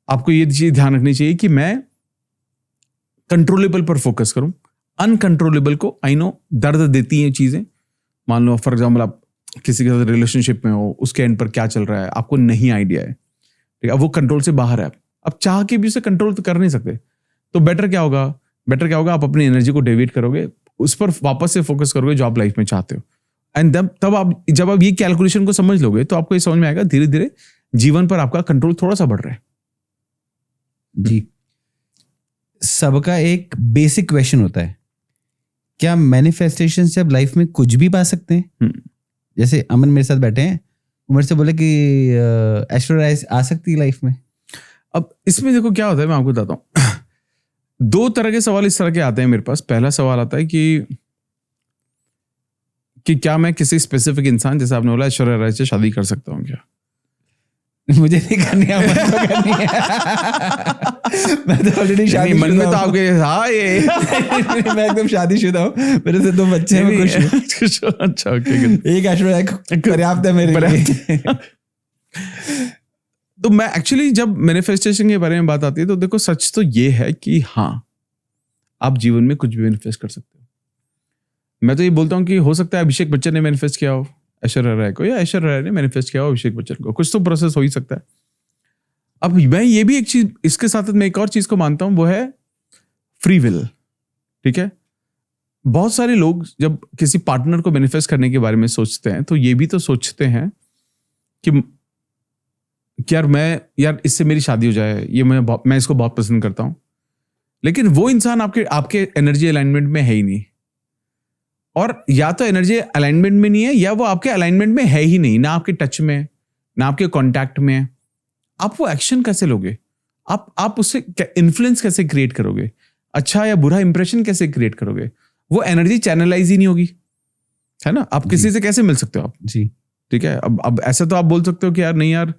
आपको ये चीज ध्यान रखनी चाहिए कि मैं कंट्रोलेबल पर फोकस करूं, अनकंट्रोलेबल को, आई नो दर्द देती हैं चीजें। मान लो फॉर एग्जाम्पल आप किसी के साथ रिलेशनशिप में हो, उसके एंड पर क्या चल रहा है आपको नहीं आइडिया है, ठीक है, अब वो कंट्रोल से बाहर है, अब चाह के भी उसे कंट्रोल तो कर नहीं सकते। तो बेटर क्या होगा आप अपनी एनर्जी को डेविएट करोगे, उस पर वापस से फोकस करोगे जो आप लाइफ में चाहते हो। एंड तब आप जब आप ये कैलकुलेशन को समझ लोगे तो आपको ये समझ में आएगा धीरे धीरे जीवन पर आपका कंट्रोल थोड़ा सा बढ़ रहा है जी। सबका एक बेसिक क्वेश्चन होता है, क्या मैनिफेस्टेशन से आप लाइफ में कुछ भी पा सकते हैं? जैसे अमन मेरे साथ बैठे हैं, वो मेरे से बोले कि ऐश्वर्या आ सकती है लाइफ में। अब इसमें देखो क्या होता है, मैं आपको बताता हूँ। 2 तरह के सवाल इस तरह के आते हैं मेरे पास। पहला सवाल आता है कि क्या मैं किसी स्पेसिफिक इंसान, जैसे आपने बोला ऐश्वर्या राय से शादी कर सकता हूँ क्या? मुझे नहीं करनी है, मन तो करनी है। मैं तो ऑलरेडी शादी मन में तो आपके हाँ ये मैं एकदम शादीशुदा हूँ, मेरे से 2 बच्चे हैं, मैं खुश हूँ। अच्छा ओके एक ऐश्वर्या पर्याप्त है मेरे लिए। तो मैं एक्चुअली जब मैनिफेस्टेशन के बारे में बात आती है तो देखो सच तो ये है कि हाँ आप जीवन में कुछ भी मैनिफेस्ट कर सकते हो। मैं तो ये बोलता हूँ कि हो सकता है अभिषेक बच्चन ने मैनिफेस्ट किया हो ऐश्वर्या राय को, या ऐश्वर्या राय ने मैनिफेस्ट किया हो अभिषेक बच्चन को, कुछ तो प्रोसेस हो ही सकता है। अब मैं ये भी एक चीज इसके साथ मैं एक और चीज को मानता हूं, वो है फ्री विल। ठीक है, बहुत सारे लोग जब किसी पार्टनर को मैनिफेस्ट करने के बारे में सोचते हैं तो ये भी तो सोचते हैं कि यार इससे मेरी शादी हो जाए, ये मैं इसको बहुत पसंद करता हूं, लेकिन वो इंसान आपके एनर्जी अलाइनमेंट में है ही नहीं, और या तो एनर्जी अलाइनमेंट में नहीं है या वो आपके अलाइनमेंट में है ही नहीं, ना आपके टच में ना आपके कांटेक्ट में। आप वो एक्शन कैसे लोगे? आप उससे इन्फ्लुएंस कैसे क्रिएट करोगे? अच्छा या बुरा इंप्रेशन कैसे क्रिएट करोगे? वो एनर्जी चैनलाइज ही नहीं होगी, है ना? आप किसी से कैसे मिल सकते हो आप जी? ठीक है, अब ऐसा तो आप बोल सकते हो कि यार नहीं यार,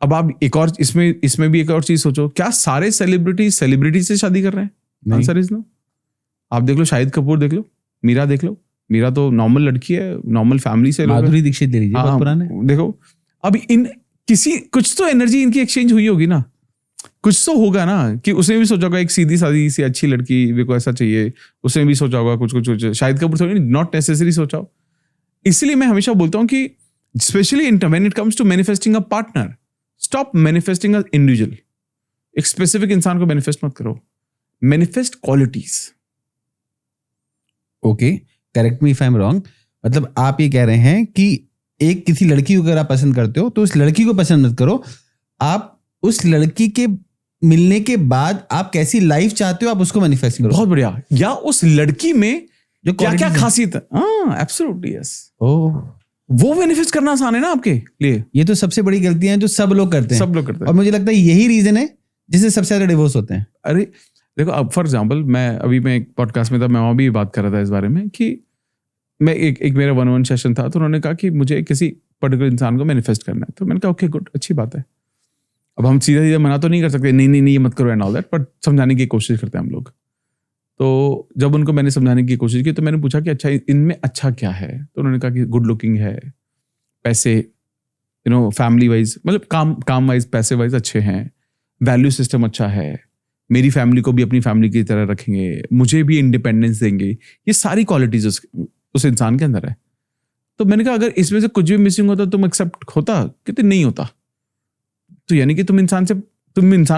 अब आप एक और इसमें भी एक और चीज सोचो, क्या सारे सेलिब्रिटी से शादी कर रहे हैं? Answer is no. आप देख लो, शाहिद कपूर देख लो, मीरा देख लो, मीरा तो नॉर्मल लड़की है, नॉर्मल फैमिली से, माधुरी दीक्षित ले लीजिए, बहुत पुराने। देखो अब कुछ तो एनर्जी इनकी एक्सचेंज हुई होगी ना, कुछ तो होगा ना, कि उसने भी सोचा होगा एक सीधी सादी सी अच्छी लड़की मेरे को ऐसा चाहिए, उसने भी सोचा होगा कुछ शाहिद कपूर थोड़ी नॉट नेसेसरी सोचा हो। इसलिए मैं हमेशा बोलता हूँ कि specially when it comes to manifesting a partner, stop manifesting a individual. एक स्पेसिफिक इंसान को मैनिफेस्ट मत करो, manifest qualities. Okay, correct me if I am wrong, मतलब आप ये कह रहे हैं कि एक किसी लड़की को अगर आप पसंद करते हो तो उस लड़की को पसंद मत करो, आप उस लड़की के मिलने के बाद आप कैसी लाइफ चाहते हो आप उसको मैनिफेस्ट करो। बहुत बढ़िया। या उस लड़की में जो क्या क्या खासियत है, हाँ एब्सोल्युटली यस, ओह वो मैनिफेस्ट करना आसान है ना आपके लिए। ये तो सबसे बड़ी गलती है जो सब लोग करते हैं, और मुझे लगता है यही रीजन है जिससे सबसे ज्यादा डिवोर्स होते हैं। अरे देखो, अब फॉर एग्जाम्पल मैं एक पॉडकास्ट में था, मैं वहां भी बात कर रहा था इस बारे में कि मैं एक मेरा 1-on-1 सेशन था, तो उन्होंने कहा कि मुझे किसी पर्टिकुलर इंसान को मैनिफेस्ट करना है। तो मैंने कहा ओके गुड, अच्छी बात है। अब हम सीधा मना तो नहीं कर सकते, नहीं ये मत करो एंड ऑल दैट, बट समझाने की कोशिश करते हैं हम लोग। तो जब उनको मैंने समझाने की कोशिश की तो मैंने पूछा कि अच्छा इनमें अच्छा क्या है? तो उन्होंने कहा कि गुड लुकिंग है, पैसे फैमिली वाइज, मतलब काम वाइज, पैसे वाइज अच्छे हैं, वैल्यू सिस्टम अच्छा है, मेरी फैमिली को भी अपनी फैमिली की तरह रखेंगे, मुझे भी इंडिपेंडेंस देंगे, ये सारी क्वालिटीज उस इंसान के अंदर है। तो मैंने कहा अगर इसमें से कुछ भी मिसिंग होता तुम एक्सेप्ट होता? कहते नहीं होता। तो यानी कि तुम इंसान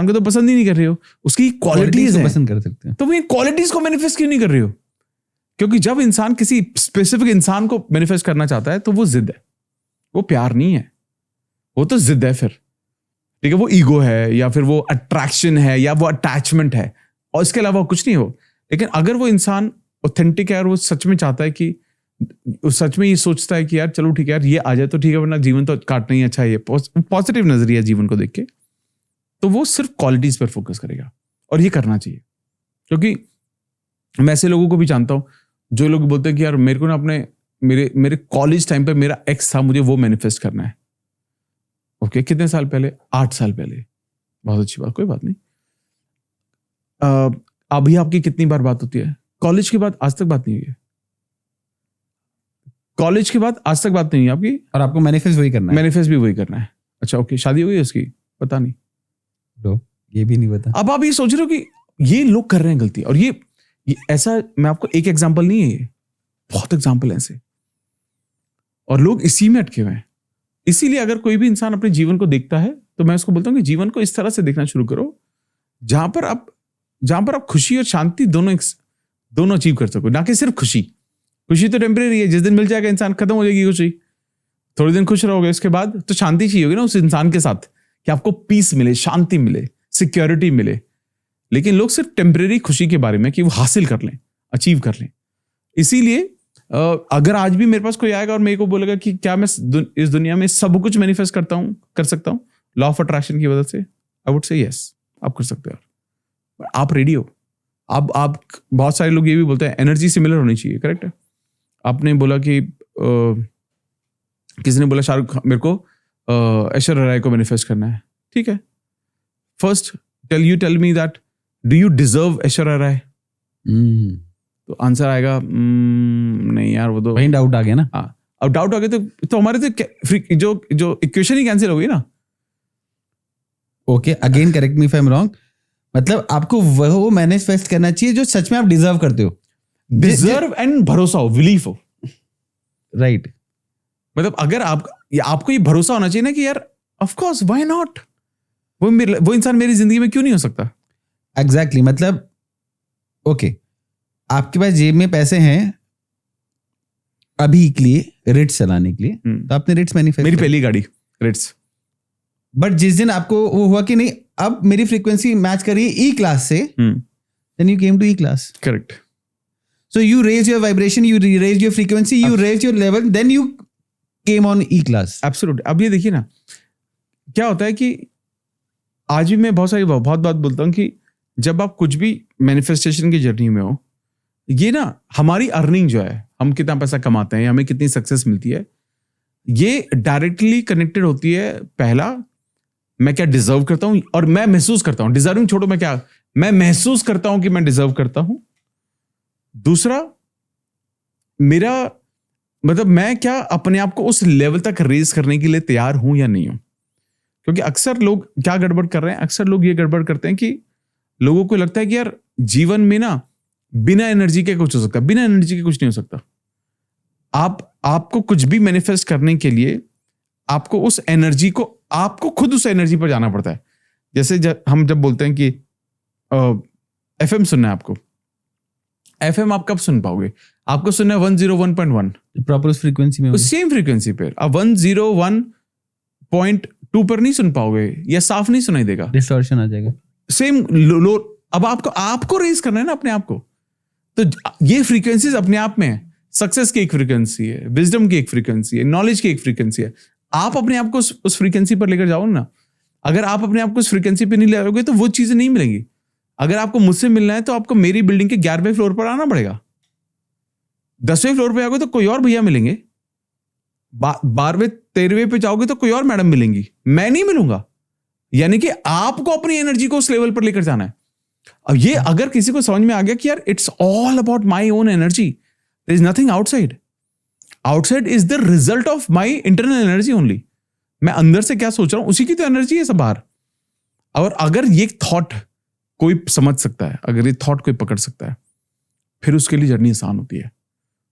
को तो पसंद ही नहीं कर रहे हो, उसकी क्वालिटीज पसंद कर सकते हैं, तो वो क्वालिटीज को मैनिफेस्ट क्यों नहीं कर रहे हो? क्योंकि जब इंसान किसी स्पेसिफिक इंसान को मैनिफेस्ट करना चाहता है तो वो जिद है, वो प्यार नहीं है, वो तो जिद है फिर। ठीक है, वो ईगो है या फिर वो अट्रैक्शन है या वो अटैचमेंट है, और इसके अलावा कुछ नहीं हो। लेकिन अगर वो इंसान ऑथेंटिक है और वो सच में चाहता है कि सच में ये सोचता है कि यार चलो ठीक है यार ये आ जाए तो ठीक है, वरना जीवन तो काटना ही अच्छा है, ये पॉजिटिव नजरिया जीवन को देख के, तो वो सिर्फ क्वालिटीज पर फोकस करेगा। और ये करना चाहिए, क्योंकि मैं ऐसे लोगों को भी जानता हूं जो लोग बोलते हैं कि यार मेरे को ना अपने मेरे कॉलेज टाइम पे मेरा एक्स था, मुझे वो मैनिफेस्ट करना है। ओके, कितने साल पहले? 8 साल पहले। बहुत अच्छी बात, कोई बात नहीं। अभी आपकी कितनी बार बात होती है? कॉलेज के बाद आज तक बात नहीं हुई है, कॉलेज के बाद आज तक बात नहीं हुई आपकी, और आपको मैनिफेस्ट वही करना है। मैनिफेस्ट भी वही करना है। अच्छा ओके, शादी हुई है उसकी? पता नहीं, तो ये भी नहीं पता। अब आप ये सोच रहे हो कि ये लोग कर रहे हैं गलती, और ये ऐसा, मैं आपको एक एग्जांपल नहीं है, ये बहुत एग्जांपल है ऐसे, और लोग इसी में अटके हुए हैं। इसीलिए अगर कोई भी इंसान अपने जीवन को देखता है तो मैं उसको बोलता हूं कि जीवन को इस तरह से देखना शुरू करो जहां पर आप खुशी और शांति दोनों अचीव कर सको, ना कि सिर्फ खुशी तो टेम्परेरी है, जिस दिन मिल जाएगा इंसान खत्म हो जाएगी खुशी, थोड़े दिन खुश रहोगे, उसके बाद तो शांति चाहिए होगी ना उस इंसान के साथ, कि आपको पीस मिले, शांति मिले, सिक्योरिटी मिले। लेकिन लोग सिर्फ टेम्परेरी खुशी के बारे में कि वो हासिल कर लें, अचीव कर लें। इसीलिए अगर आज भी मेरे पास कोई आएगा और मेरे को बोलेगा कि क्या मैं इस दुनिया में सब कुछ मैनिफेस्ट कर सकता हूं लॉ ऑफ अट्रैक्शन की वजह से, आई वुड से यस, आप कर सकते हो। आप रेडी हो? आप बहुत सारे लोग ये भी बोलते हैं एनर्जी सिमिलर होनी चाहिए, करेक्ट है। आपने बोला कि किसी ने बोला शाहरुख, मेरे को ऐश्वर्या राय को मैनिफेस्ट करना है, ठीक है, first tell me that do you deserve Aishwarya Rai? तो आंसर आएगा नहीं यार, वो तो वहीं डाउट आ गया ना। हाँ, अब डाउट आ गया तो हमारे तो जो इक्वेशन ही कैंसिल हो गई ना। Okay, again correct me if I am wrong, मतलब आपको वो मैनिफेस्ट करना चाहिए जो सच में आप डिजर्व करते हो। डिजर्व एंड भरोसा हो, बिलीफ हो, राइट। मतलब अगर आपको ये भरोसा होना चाहिए ना कि यार ऑफ कोर्स व्हाई नॉट, वो इंसान मेरी जिंदगी में क्यों नहीं हो सकता। एग्जैक्टली, मतलब ओके, आपके पास जेब में पैसे हैं अभी के लिए रिट्स चलाने के लिए, तो आपने रिट्स मैनिफेस्ट, मेरी पहली गाड़ी रिट्स, बट जिस दिन आपको वो हुआ कि नहीं अब मेरी फ्रीक्वेंसी मैच करिए ई क्लास से, then you came to E class. Correct. So you raise your vibration, you raise your frequency, you raise your level, then you came on E class. Absolute. अब ये देखिए ना, क्या होता है कि आज भी मैं बहुत बात बोलता हूँ कि जब आप कुछ भी मैनिफेस्टेशन की जर्नी में हो, ये ना हमारी अर्निंग जो है, हम कितना पैसा कमाते हैं, हमें कितनी सक्सेस मिलती है, ये डायरेक्टली कनेक्टेड होती है। पहला, मैं क्या डिजर्व करता हूँ, और मैं महसूस करता हूँ, डिजर्विंग छोड़ो, मैं महसूस करता हूँ कि मैं डिजर्व करता हूँ। दूसरा, मेरा मतलब मैं क्या अपने आप को उस लेवल तक रेज करने के लिए तैयार हूं या नहीं हूं। क्योंकि अक्सर लोग क्या गड़बड़ कर रहे हैं, अक्सर लोग ये गड़बड़ करते हैं कि लोगों को लगता है कि यार जीवन में ना बिना एनर्जी के कुछ हो सकता है, बिना एनर्जी के कुछ नहीं हो सकता। आपको कुछ भी मैनिफेस्ट करने के लिए आपको उस एनर्जी को, आपको खुद उस एनर्जी पर जाना पड़ता है। जैसे हम जब बोलते हैं कि एफएम सुनना है आपको, एफएम आप कब सुन पाओगे? आपको सुनना है 101.1, प्रॉपर उस फ्रीक्वेंसी में, उस सेम फ्रीक्वेंसी पे। आप 101.2 पर नहीं सुन पाओगे, या साफ नहीं सुनाई देगा, डिस्टॉर्शन आ जाएगा, सेम लो। अब आपको रेज करना है ना अपने आप को, तो ये फ्रीक्वेंसीज अपने आप में है। सक्सेस की एक फ्रीक्वेंसी है, विजडम की एक फ्रीक्वेंसी है, नॉलेज की एक फ्रीक्वेंसी है। आप अपने आप को उस फ्रीक्वेंसी पर लेकर जाओ ना। अगर आप अपने आप को उस फ्रीक्वेंसी पे नहीं ले आओगे तो वो चीजें नहीं मिलेंगी। अगर आपको मुझसे मिलना है तो आपको मेरी बिल्डिंग के 11वें फ्लोर पर आना पड़ेगा। 10वें फ्लोर पे आओगे तो कोई और भैया मिलेंगे, 12वें 13वें पे जाओगे तो कोई और मैडम मिलेंगी, मैं नहीं मिलूंगा। यानी कि आपको अपनी एनर्जी को उस लेवल पर लेकर जाना है। अब ये अगर किसी को समझ में आ गया कि यार it's all about my own energy, there is nothing outside, outside is the result of my internal energy only. मैं अंदर से क्या सोच रहा हूं उसी की तो एनर्जी है सब बाहर। और अगर ये थॉट कोई समझ सकता है, अगर ये थॉट कोई पकड़ सकता है, फिर उसके लिए जर्नी आसान होती है।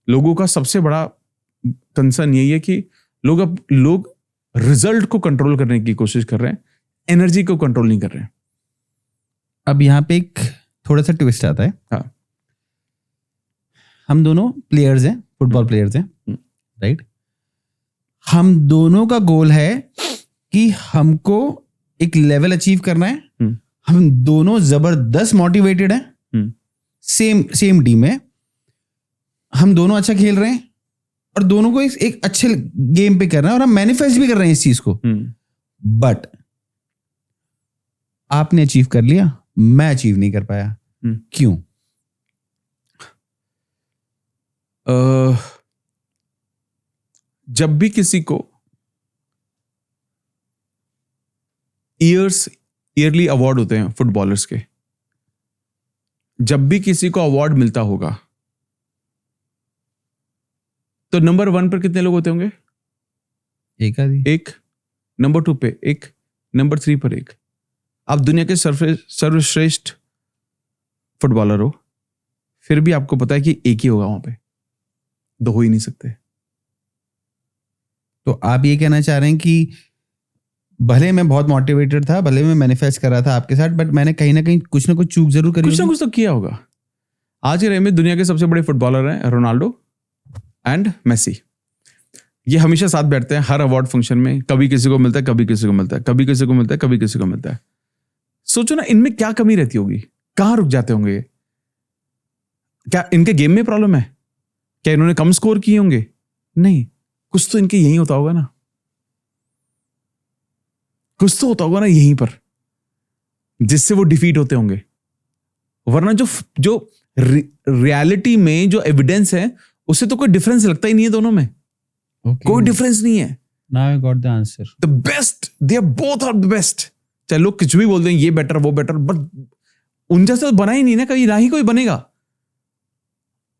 लोगों का सबसे बड़ा कंसर्न यही है कि लोग रिजल्ट को कंट्रोल करने की कोशिश कर रहे हैं, एनर्जी को कंट्रोल नहीं कर रहे हैं। अब यहाँ पे एक थोड़ा सा ट्विस्ट आता है। हाँ, हम दोनों प्लेयर्स हैं, फुटबॉल प्लेयर्स हैं, राइट? हम दोनों का गोल है कि हमको एक लेवल अचीव करना है। हम दोनों जबरदस्त मोटिवेटेड हैं, सेम टीम है, हम दोनों अच्छा खेल रहे हैं और दोनों को एक अच्छे गेम पे करना है और हम मैनिफेस्ट भी कर रहे हैं इस चीज को। बट आपने अचीव कर लिया, मैं अचीव नहीं कर पाया, क्यों? जब भी किसी को ईयरली अवार्ड होते हैं फुटबॉलर्स के, जब भी किसी को अवार्ड मिलता होगा तो नंबर 1 पर कितने लोग होते होंगे? एक। नंबर 2 पे एक, नंबर 3 पर एक। आप दुनिया के सर्वश्रेष्ठ फुटबॉलर हो, फिर भी आपको पता है कि एक ही होगा वहां पे, 2 हो ही नहीं सकते। तो आप ये कहना चाह रहे हैं कि भले मैं बहुत मोटिवेटेड था, भले मैं मैनिफेस्ट कर रहा था आपके साथ, बट मैंने कहीं ना कहीं कुछ ना कुछ चूक जरूर करी, कुछ ना कुछ तो किया होगा। आज के टाइम में दुनिया के सबसे बड़े फुटबॉलर हैं रोनाल्डो एंड मेसी। ये हमेशा साथ बैठते हैं हर अवार्ड फंक्शन में, कभी किसी को मिलता है, कभी किसी को मिलता है, कभी किसी को मिलता है, कभी किसी को मिलता है। सोचो ना, इनमें क्या कमी रहती होगी, कहां रुक जाते होंगे? क्या इनके गेम में प्रॉब्लम है? क्या इन्होंने कम स्कोर किए होंगे? नहीं, कुछ तो इनके यही होता होगा ना, कुछ तो होता होगा ना यहीं पर, जिससे वो डिफीट होते होंगे। वरना जो रियलिटी में जो एविडेंस है उससे तो कोई डिफरेंस लगता ही नहीं है दोनों में। कोई डिफरेंस नहीं है। Now I got the answer. The best, they are both are the best. चाहे लोग कुछ भी बोल दें ये बेटर वो बेटर, बट उन जैसा तो बना ही नहीं ना कभी, ना ही कोई बनेगा.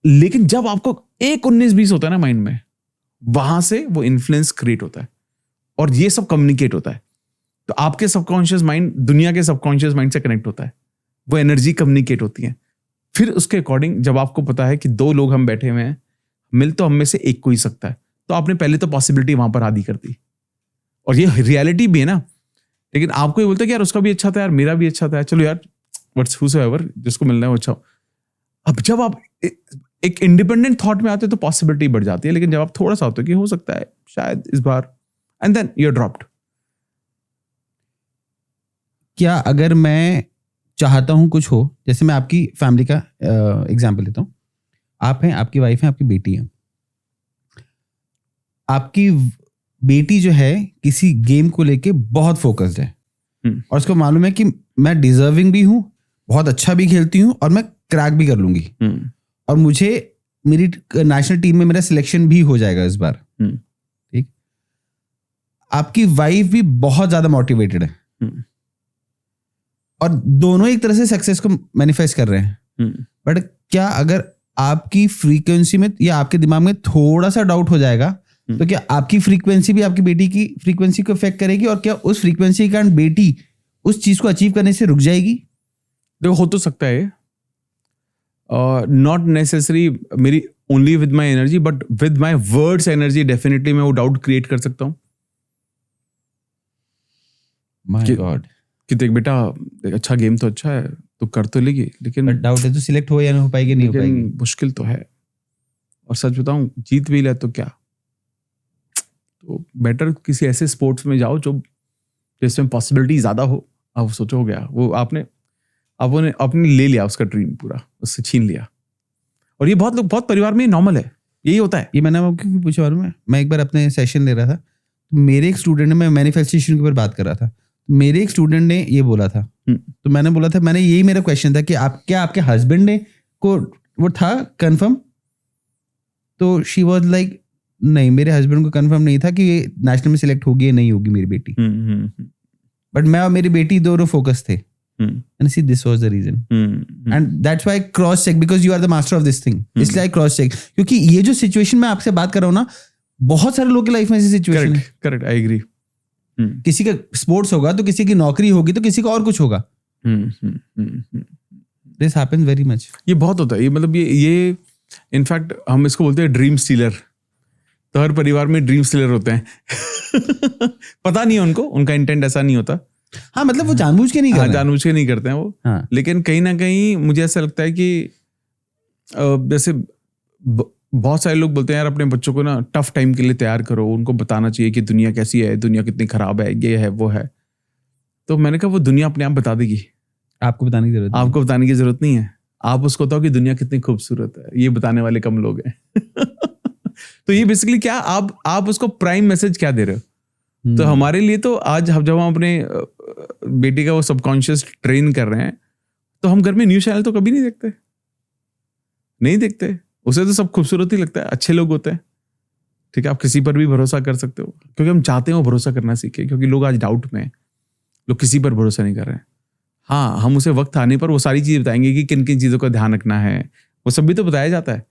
लेकिन जब आपको एक 19-20 होता है ना माइंड में, वहां से वो इन्फ्लुएंस क्रिएट होता है और ये सब कम्युनिकेट होता है. तो आपके सबकॉन्शियस माइंड दुनिया के सबकॉन्शियस माइंड से कनेक्ट होता है, वो एनर्जी कम्युनिकेट होती है. फिर उसके अकॉर्डिंग जब आपको पता है कि 2 लोग हम बैठे हुए हैं, मिल तो हम में से एक को ही सकता है, तो आपने पहले तो पॉसिबिलिटी वहां पर आधी कर दी. और ये रियलिटी भी है ना. लेकिन आपको ये बोलते हैं कि यार उसका भी अच्छा था, यार मेरा भी अच्छा था, चलो यार व्हाट्स हूसोएवर, जिसको मिलना है वो अच्छा हो. अब जब आप एक इंडिपेंडेंट थॉट में आते हो तो पॉसिबिलिटी बढ़ जाती है. लेकिन जब आप थोड़ा सा होते हो कि हो सकता है शायद इस बार, and then you are dropped. क्या अगर मैं चाहता हूं कुछ हो, जैसे मैं आपकी फैमिली का एग्जांपल लेता हूं, आप हैं, आपकी वाइफ है, आपकी बेटी है. आपकी बेटी जो है किसी गेम को लेके बहुत फोकस्ड है और उसको मालूम है कि मैं डिजर्विंग भी हूं, बहुत अच्छा भी खेलती हूं और मैं क्रैक भी कर लूंगी और मुझे मेरी नेशनल टीम में मेरा सिलेक्शन भी हो जाएगा इस बार. ठीक. आपकी वाइफ भी बहुत ज्यादा मोटिवेटेड है और दोनों एक तरह से सक्सेस को मैनिफेस्ट कर रहे हैं. बट क्या अगर आपकी फ्रीक्वेंसी में या आपके दिमाग में थोड़ा सा डाउट हो जाएगा, तो क्या आपकी फ्रीक्वेंसी भी आपकी बेटी की फ्रीक्वेंसी को इफेक्ट करेगी और क्या उस फ्रीक्वेंसी के कारण बेटी उस चीज को अचीव करने से रुक जाएगी? देखो हो तो सकता है, नॉट नेसेसरी मेरी only with my energy, but with my words energy definitely मैं वो डाउट क्रिएट कर सकता हूँ. My God. कि देख बेटा, अच्छा गेम तो अच्छा है, तो कर तो लेगी, लेकिन डाउट है तो सिलेक्ट हो या नहीं हो पाएगी, नहीं हो लेकिन पाएगी. मुश्किल तो है. और सच बताऊं, जीत भी ले तो क्या, तो बेटर किसी ऐसे स्पोर्ट्स में जाओ जो जिसमें पॉसिबिलिटी ज्यादा हो. अब सोचो हो गया वो, आपने अपने ले लिया उसका ड्रीम पूरा, उससे छीन लिया. और ये बहुत परिवार में नॉर्मल है, यही होता है. ये मैंने आपको क्यों पूछा मालूम है? मैं एक बार अपने सेशन ले रहा था, तो मेरे एक स्टूडेंट ने, मैं मैनिफेस्टेशन के ऊपर बात कर रहा था, मेरे एक स्टूडेंट ने ये बोला था, तो मैंने बोला था, मैंने यही मेरा क्वेश्चन था कि आप क्या आपके हस्बैंड ने को वो था कंफर्म? तो शी वाज लाइक नहीं, मेरे हस्बैंड को कंफर्म नहीं था कि ये नेशनल में सिलेक्ट होगी या नहीं होगी मेरी बेटी. बट मैं और मेरी बेटी दोनों फोकस थे. And see, this was the reason. And that's why I cross check, because you are the master of this thing. इसलिए I cross check, क्योंकि ये जो सिचुएशन मैं आपसे बात कर रहा हूँ ना, बहुत सारे लोगों की लाइफ में ऐसी सिचुएशन है. Correct, I agree. किसी का स्पोर्ट्स होगा तो किसी की नौकरी होगी तो किसी का और कुछ होगा. This happens very much. ये बहुत होता है. ये मतलब ये इनफैक्ट हम इसको बोलते हैं ड्रीम स्टीलर. तो हर परिवार में ड्रीम स्टीलर होते हैं. पता नहीं है उनको, उनका इंटेंट ऐसा नहीं होता. हाँ, मतलब वो जानबूझ के नहीं करते. जानबूझ के नहीं करते हैं वो. हाँ. लेकिन कहीं ना कहीं मुझे ऐसा लगता है कि जैसे बहुत सारे लोग बोलते हैं यार अपने बच्चों को ना टफ टाइम के लिए तैयार करो, उनको बताना चाहिए कि दुनिया कैसी है, दुनिया कितनी खराब है, ये है वो है. तो मैंने कहा वो दुनिया अपने आप बता देगी, आपको बताने की जरूरत नहीं. आपको बताने की जरूरत नहीं है. आप उसको बताओ कि दुनिया कितनी खूबसूरत है, ये बताने वाले कम लोग हैं. तो ये बेसिकली क्या, आप उसको प्राइम मैसेज क्या दे रहे हो? तो हमारे लिए तो आज जब हम अपने बेटी का वो सबकॉन्शियस ट्रेन कर रहे हैं, तो हम घर में न्यूज़ चैनल तो कभी नहीं देखते. उसे तो सब खूबसूरत ही लगता है, अच्छे लोग होते हैं. ठीक है, आप किसी पर भी भरोसा कर सकते हो, क्योंकि हम चाहते हैं वो भरोसा करना सीखे. क्योंकि लोग आज डाउट में हैं, लोग किसी पर भरोसा नहीं कर रहे हैं. हाँ, हम उसे वक्त आने पर वो सारी चीज़ बताएंगे कि किन किन चीज़ों का ध्यान रखना है, वो सब भी तो बताया जाता है.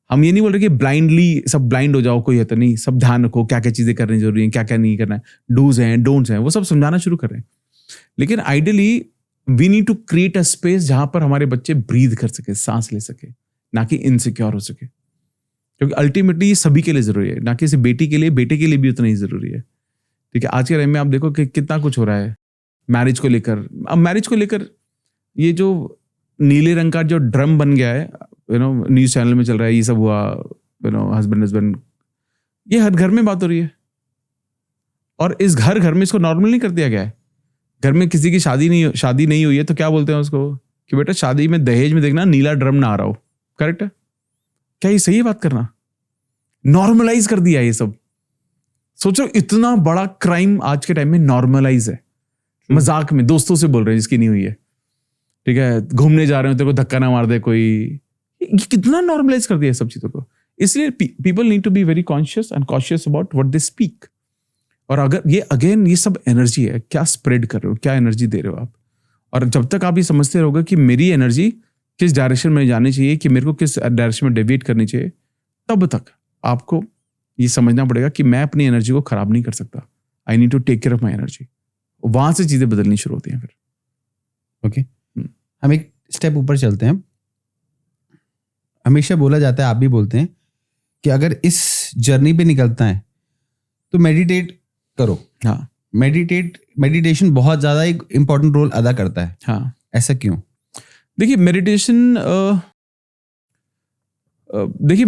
हम ये नहीं बोल रहे कि ब्लाइंडली सब ब्लाइंड हो जाओ, कोई है तो नहीं. सब ध्यान रखो, क्या क्या चीज़ें करनी जरूरी है, क्या क्या नहीं करना है, डूज हैं डोंट्स हैं, वो सब समझाना शुरू कर रहे हैं. लेकिन ideally we need to create a space जहां पर हमारे बच्चे ब्रीथ कर सके, सांस ले सके, ना कि इनसिक्योर हो सके. क्योंकि अल्टीमेटली ये सभी के लिए जरूरी है, ना कि सिर्फ बेटी के लिए, बेटे के लिए भी उतना ही जरूरी है. ठीक है, आज के टाइम में आप देखो कि कितना कुछ हो रहा है मैरिज को लेकर. अब मैरिज को लेकर ये जो नीले रंग का जो ड्रम बन गया है, न्यूज़ चैनल में चल रहा है, ये सब हुआ, हस्बैंड, ये हर घर में बात हो रही है. और इस घर में इसको नॉर्मल नहीं कर दिया गया है. घर में किसी की शादी नहीं हुई है तो क्या बोलते हैं उसको कि बेटा शादी में दहेज में देखना नीला ड्रम ना आ रहा हो. करेक्ट है? क्या ये सही है बात करना? नॉर्मलाइज कर दिया ये सब. सोचो इतना बड़ा क्राइम आज के टाइम में नॉर्मलाइज है. मजाक में दोस्तों से बोल रहे हैं जिसकी नहीं हुई है, ठीक है, घूमने जा रहे हो, तेरे को धक्का ना मार दे कोई. ये कितना नॉर्मलाइज कर दिया सब चीजों को. इसलिए people need to be very conscious and cautious about what they speak. और अगर ये अगेन ये सब एनर्जी है, क्या स्प्रेड कर रहे हो, क्या एनर्जी दे रहे हो आप। और जब तक आप ये समझते रहोगे कि मेरी एनर्जी किस डायरेक्शन में जानी चाहिए, कि मेरे को किस डायरेक्शन में डेविएट करनी चाहिए, तब तक आपको ये समझना पड़ेगा कि मैं अपनी एनर्जी को खराब नहीं कर सकता। I need to take care of my energy. वहां से चीजें बदलनी शुरू होती हैं फिर। ओके, हम एक स्टेप ऊपर चलते हैं। हमेशा बोला जाता है, आप भी बोलते हैं, कि अगर इस जर्नी पे निकलता है तो मेडिटेट करो। हाँ मेडिटेशन बहुत ज्यादा एक इंपॉर्टेंट रोल अदा करता है। हाँ, ऐसा क्यों? देखिए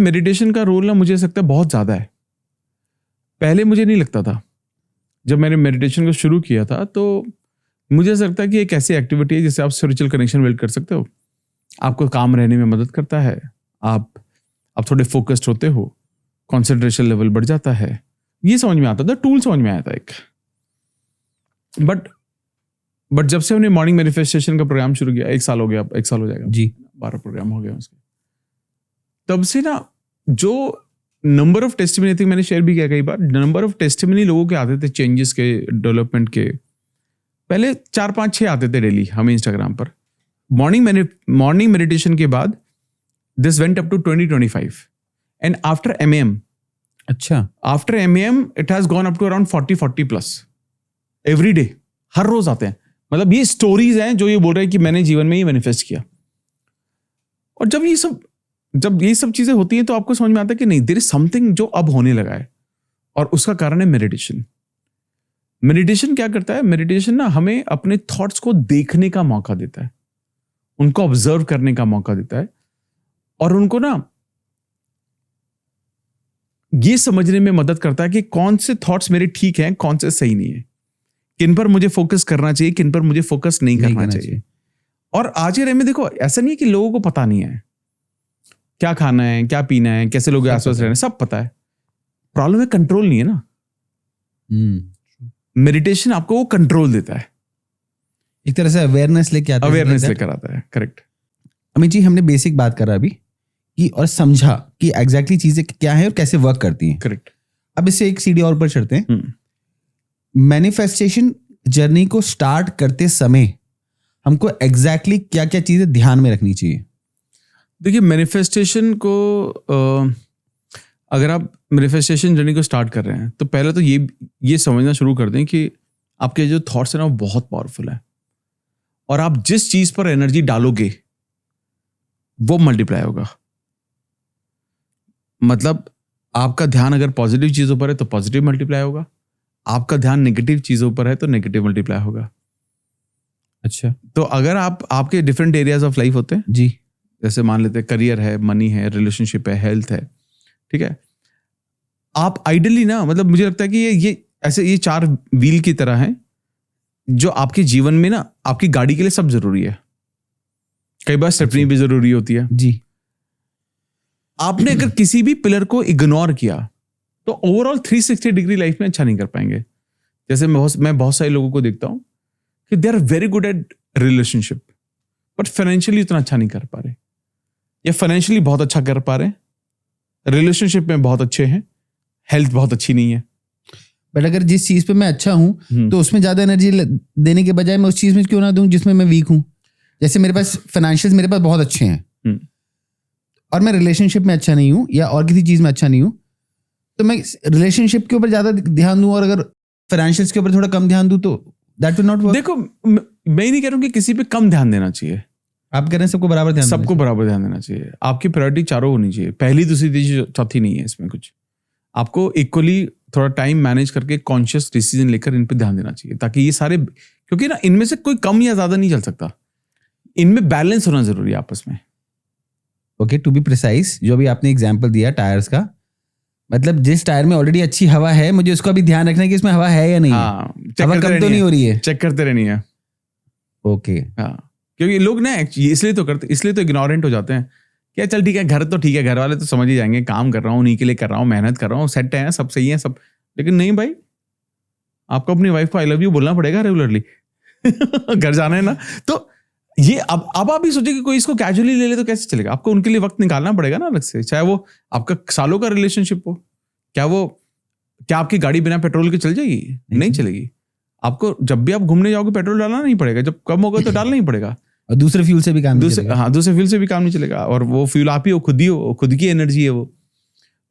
मेडिटेशन का रोल ना मुझे लगता है बहुत ज़्यादा है। पहले मुझे नहीं लगता था। जब मैंने मेडिटेशन को शुरू किया था तो मुझे ऐसा लगता है कि एक ऐसी एक्टिविटी है जिससे आप स्पिरिचुअल कनेक्शन बिल्ड कर सकते हो, आपको काम रहने में मदद करता है, आप थोड़े फोकस्ड होते हो, कॉन्सेंट्रेशन लेवल बढ़ जाता है, ये समझ में आता था, टूल समझ में आया था एक। बट जब से हमने मॉर्निंग मैनिफेस्टेशन का प्रोग्राम शुरू किया, 1 साल हो गया, 1 साल हो जाएगा जी, 12 प्रोग्राम हो गए उसके, तब से ना जो नंबर ऑफ टेस्टिमनी थी, मैंने शेयर भी किया कई बार, नंबर ऑफ टेस्टिमनी लोगों के आते थे चेंजेस के, डेवलपमेंट के। पहले 4-5-6 आते थे डेली हमें इंस्टाग्राम पर। मॉर्निंग मेडिटेशन के बाद this went up to 20-25 and after MAM, अच्छा, after MAM it has gone up to around 40 plus every day. हर रोज आते हैं। मतलब ये स्टोरीज हैं जो ये बोल रहे हैं कि मैंने जीवन में ये मैनिफेस्ट किया। और जब ये सब चीजें होती हैं तो आपको समझ में आता है कि नहीं, देयर इज समथिंग जो अब होने लगा है, और उसका कारण है मेडिटेशन। मेडिटेशन क्या करता है? मेडिटेशन ना हमें अपने थॉट्स को देखने का मौका देता है, उनको ऑब्जर्व करने का मौका देता है, और उनको ना ये समझने में मदद करता है कि कौन से थॉट्स मेरे ठीक हैं, कौन से सही नहीं है, किन पर मुझे फोकस करना चाहिए, किन पर मुझे फोकस नहीं करना चाहिए। और आज के टाइम में देखो, ऐसा नहीं है कि लोगों को पता नहीं है क्या खाना है, क्या पीना है, कैसे लोग आसपास रहना है, सब पता है। प्रॉब्लम है कंट्रोल नहीं है ना। मेडिटेशन आपको वो कंट्रोल देता है, एक तरह से अवेयरनेस लेके आता है, अवेयरनेस लेकर आता है। करेक्ट। अमित जी, हमने बेसिक बात करा अभी कि और समझा कि एग्जैक्टली चीजें क्या है और कैसे वर्क करती हैं। करेक्ट। अब इससे एक सीढ़ी और ऊपर चढ़ते हैं। मैनिफेस्टेशन जर्नी को स्टार्ट करते समय हमको एग्जैक्टली क्या क्या चीजें ध्यान में रखनी चाहिए? देखिए, मैनिफेस्टेशन को अगर आप मैनिफेस्टेशन जर्नी को स्टार्ट कर रहे हैं तो पहले तो ये समझना शुरू कर दें कि आपके जो थॉट्स हैं ना वो बहुत पावरफुल है, और आप जिस चीज पर एनर्जी डालोगे वो मल्टीप्लाई होगा। मतलब आपका ध्यान अगर पॉजिटिव चीजों पर है तो पॉजिटिव मल्टीप्लाई होगा, आपका ध्यान नेगेटिव चीजों पर है तो नेगेटिव मल्टीप्लाई होगा। अच्छा, तो अगर आपके डिफरेंट एरियाज ऑफ लाइफ होते हैं जी, जैसे मान लेते हैं करियर है, मनी है, रिलेशनशिप है, हेल्थ है, ठीक है, आप आइडियली ना, मतलब मुझे लगता है कि ये 4 व्हील की तरह हैं जो आपके जीवन में ना, आपकी गाड़ी के लिए सब जरूरी है। कई बार स्टेपनी भी जरूरी होती है जी। आपने अगर किसी भी पिलर को इग्नोर किया तो ओवरऑल 360 डिग्री लाइफ में अच्छा नहीं कर पाएंगे। जैसे मैं बहुत सारे लोगों को देखता हूं कि they are very good at relationship but financially उतना अच्छा नहीं कर पा रहे, या फाइनेंशियली बहुत अच्छा कर पा रहे हैं, रिलेशनशिप में बहुत अच्छे हैं, हेल्थ बहुत अच्छी नहीं है। बट अगर जिस चीज पे मैं अच्छा हूं तो उसमें ज्यादा एनर्जी देने के बजाय मैं उस चीज में क्यों ना दूं जिसमें मैं वीक हूं। जैसे मेरे पास फाइनेंशियल्स मेरे पास बहुत अच्छे हैं और मैं रिलेशनशिप में अच्छा नहीं हूं या और किसी चीज में अच्छा नहीं हूं, तो मैं रिलेशनशिप के ऊपर ज्यादा ध्यान दूं और अगर फाइनेंशियल्स के ऊपर थोड़ा कम ध्यान दूं तो दैट विल नॉट वर्क। देखो, मैं नहीं कह रहा हूं कि किसी पे कम ध्यान देना चाहिए, आप कह रहे हैं सबको बराबर ध्यान देना सबको बराबर ध्यान देना चाहिए। आपकी प्रायोरिटी चारों होनी चाहिए, पहली, दूसरी, तीसरी, चौथी नहीं है इसमें कुछ। आपको इक्वली थोड़ा टाइम मैनेज करके कॉन्शियस डिसीजन लेकर इन पे ध्यान देना चाहिए, ताकि ये सारे, क्योंकि ना इनमें से कोई कम या ज्यादा नहीं चल सकता, इनमें बैलेंस होना जरूरी है आपस में। ओके, टू बी प्रिसाइज, जो भी आपने एग्जांपल दिया टायर्स का, मतलब जिस टायर में ऑलरेडी अच्छी हवा है मुझे उसका भी ध्यान रखना है कि इसमें हवा है या नहीं है, हवा कम तो नहीं हो रही है, चेक करते रहनी है। ओके, हाँ, क्योंकि लोग ना इसलिए तो इग्नोरेंट हो जाते हैं क्या, चल ठीक है, घर तो ठीक है, घर वाले तो समझ ही जाएंगे, काम कर रहा हूँ, उन्हीं के लिए कर रहा हूँ, मेहनत कर रहा हूँ, सेट है, सब सही है सब। लेकिन नहीं भाई, आपको अपनी वाइफ को आई लव यू बोलना पड़ेगा रेगुलरली। घर जाना है ना, तो ये अब आप ही सोचिए कि कोई इसको कैजुअली ले ले तो कैसे चलेगा। आपको उनके लिए वक्त निकालना पड़ेगा ना अलग से, चाहे वो आपका सालों का रिलेशनशिप हो, क्या वो क्या आपकी गाड़ी बिना पेट्रोल के चल जाएगी? नहीं चलेगी। आपको जब भी आप घूमने जाओगे पेट्रोल डालना नहीं पड़ेगा, जब कम होगा तो डालना ही पड़ेगा। और दूसरे फ्यूल से भी काम नहीं चलेगा। हाँ, दूसरे फ्यूल से भी काम नहीं चलेगा, और वो फ्यूल आप ही हो, खुद ही हो, खुद की एनर्जी है वो।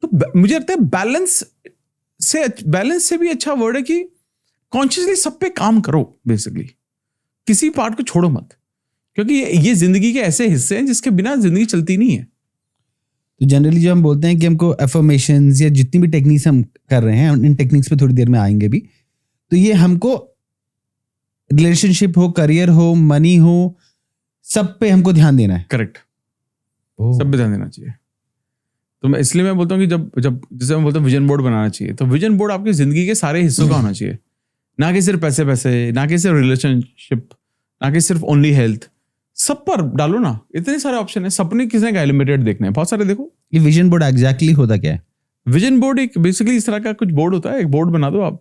तो मुझे लगता है बैलेंस से भी अच्छा वर्ड है कि कॉन्शियसली सब पे काम करो बेसिकली, किसी पार्ट को छोड़ो मत, क्योंकि ये जिंदगी के ऐसे हिस्से हैं जिसके बिना जिंदगी चलती नहीं है। तो जनरली जो हम बोलते हैं कि हमको अफर्मेशंस या जितनी भी टेक्निक्स हम कर रहे हैं, इन टेक्निक्स पे थोड़ी देर में आएंगे भी, तो ये हमको रिलेशनशिप हो, करियर हो, मनी हो, सब पे हमको ध्यान देना है। करेक्ट, सब पे ध्यान देना चाहिए। तो मैं इसलिए बोलता हूँ कि जब जैसे मैं बोलता हूँ विजन बोर्ड बनाना चाहिए, तो विजन बोर्ड आपकी जिंदगी के सारे हिस्सों का होना चाहिए, ना कि सिर्फ पैसे, ना कि सिर्फ रिलेशनशिप, ना कि सिर्फ ओनली हेल्थ, सब पर डालो ना। इतने सारे ऑप्शन है, सपने किसने का लिमिटेड देखने हैं, बहुत सारे देखो। ये विजन बोर्ड एग्जैक्टली होता क्या है? विजन बोर्ड एक बेसिकली इस तरह का कुछ बोर्ड होता है, एक बोर्ड बना दो आप,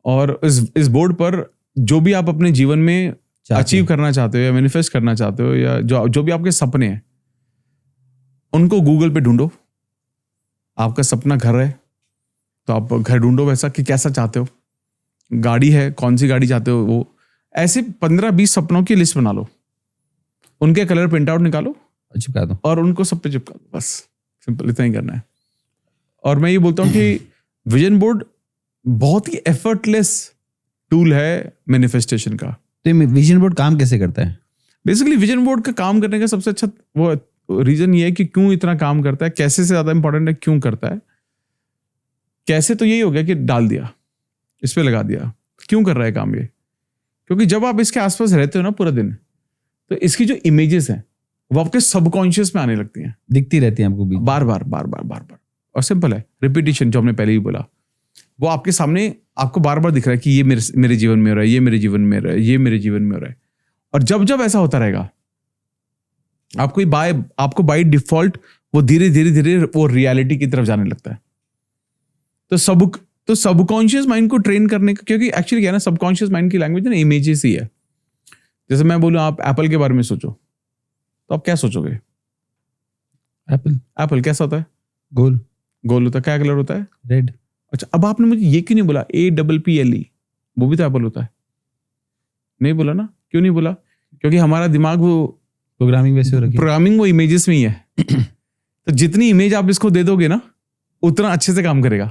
और इस बोर्ड पर जो भी आप अपने जीवन में अचीव करना चाहते हो या मैनिफेस्ट करना चाहते हो, या जो भी आपके सपने हैं, उनको गूगल पे ढूंढो। आपका सपना घर है तो आप घर ढूंढो वैसा कि कैसा चाहते हो, गाड़ी है कौन सी गाड़ी चाहते हो, वो ऐसे 15-20 सपनों की लिस्ट बना लो, उनके कलर प्रिंट आउट निकालो, चिपका दो, और उनको सब पे चिपका दो, बस सिंपल इतना ही करना है। और मैं ये बोलता हूँ कि विजन बोर्ड बहुत ही एफर्टलेस टूल है मैनिफेस्टेशन का। तो विजन बोर्ड काम कैसे करता है? बेसिकली विजन बोर्ड का काम करने का सबसे अच्छा वो रीजन ये है कि क्यों इतना काम करता है, कैसे से ज्यादा इंपॉर्टेंट है क्यों करता है। कैसे तो यही हो गया कि डाल दिया, इस पे लगा दिया। क्यों कर रहा है काम ये? क्योंकि जब आप इसके आसपास रहते हो ना पूरा दिन, तो इसकी जो इमेजेस हैं वो आपके सबकॉन्शियस में आने लगती हैं, दिखती रहती हैं आपको भी बार बार। और सिंपल है, रिपीटिशन, जो हमने पहले ही बोला, वो आपके सामने आपको बार बार दिख रहा है कि ये मेरे जीवन में हो रहा है, ये मेरे जीवन में हो रहा है, ये मेरे जीवन में हो रहा है। और जब ऐसा होता रहेगा, आपको बाय डिफॉल्ट वो धीरे वो रियलिटी की तरफ जाने लगता है। तो सबकॉन्शियस माइंड को ट्रेन करने का, क्योंकि एक्चुअली क्या है ना, सबकॉन्शियस माइंड की लैंग्वेज ना इमेजेस ही है। जैसे मैं बोलूं आप एप्पल के बारे में सोचो, तो आप क्या सोचोगे? एप्पल कैसा होता है? गोल होता है। क्या कलर होता है? रेड। अच्छा, अब आपने मुझे ये क्यों नहीं बोला APPLE? वो भी तो एप्पल होता है। नहीं बोला ना? क्यों नहीं बोला? क्योंकि हमारा दिमाग वो प्रोग्रामिंग वैसे हो रखी है, प्रोग्रामिंग वो इमेजेस में ही है। तो जितनी इमेज आप इसको दे दोगे ना, उतना अच्छे से काम करेगा।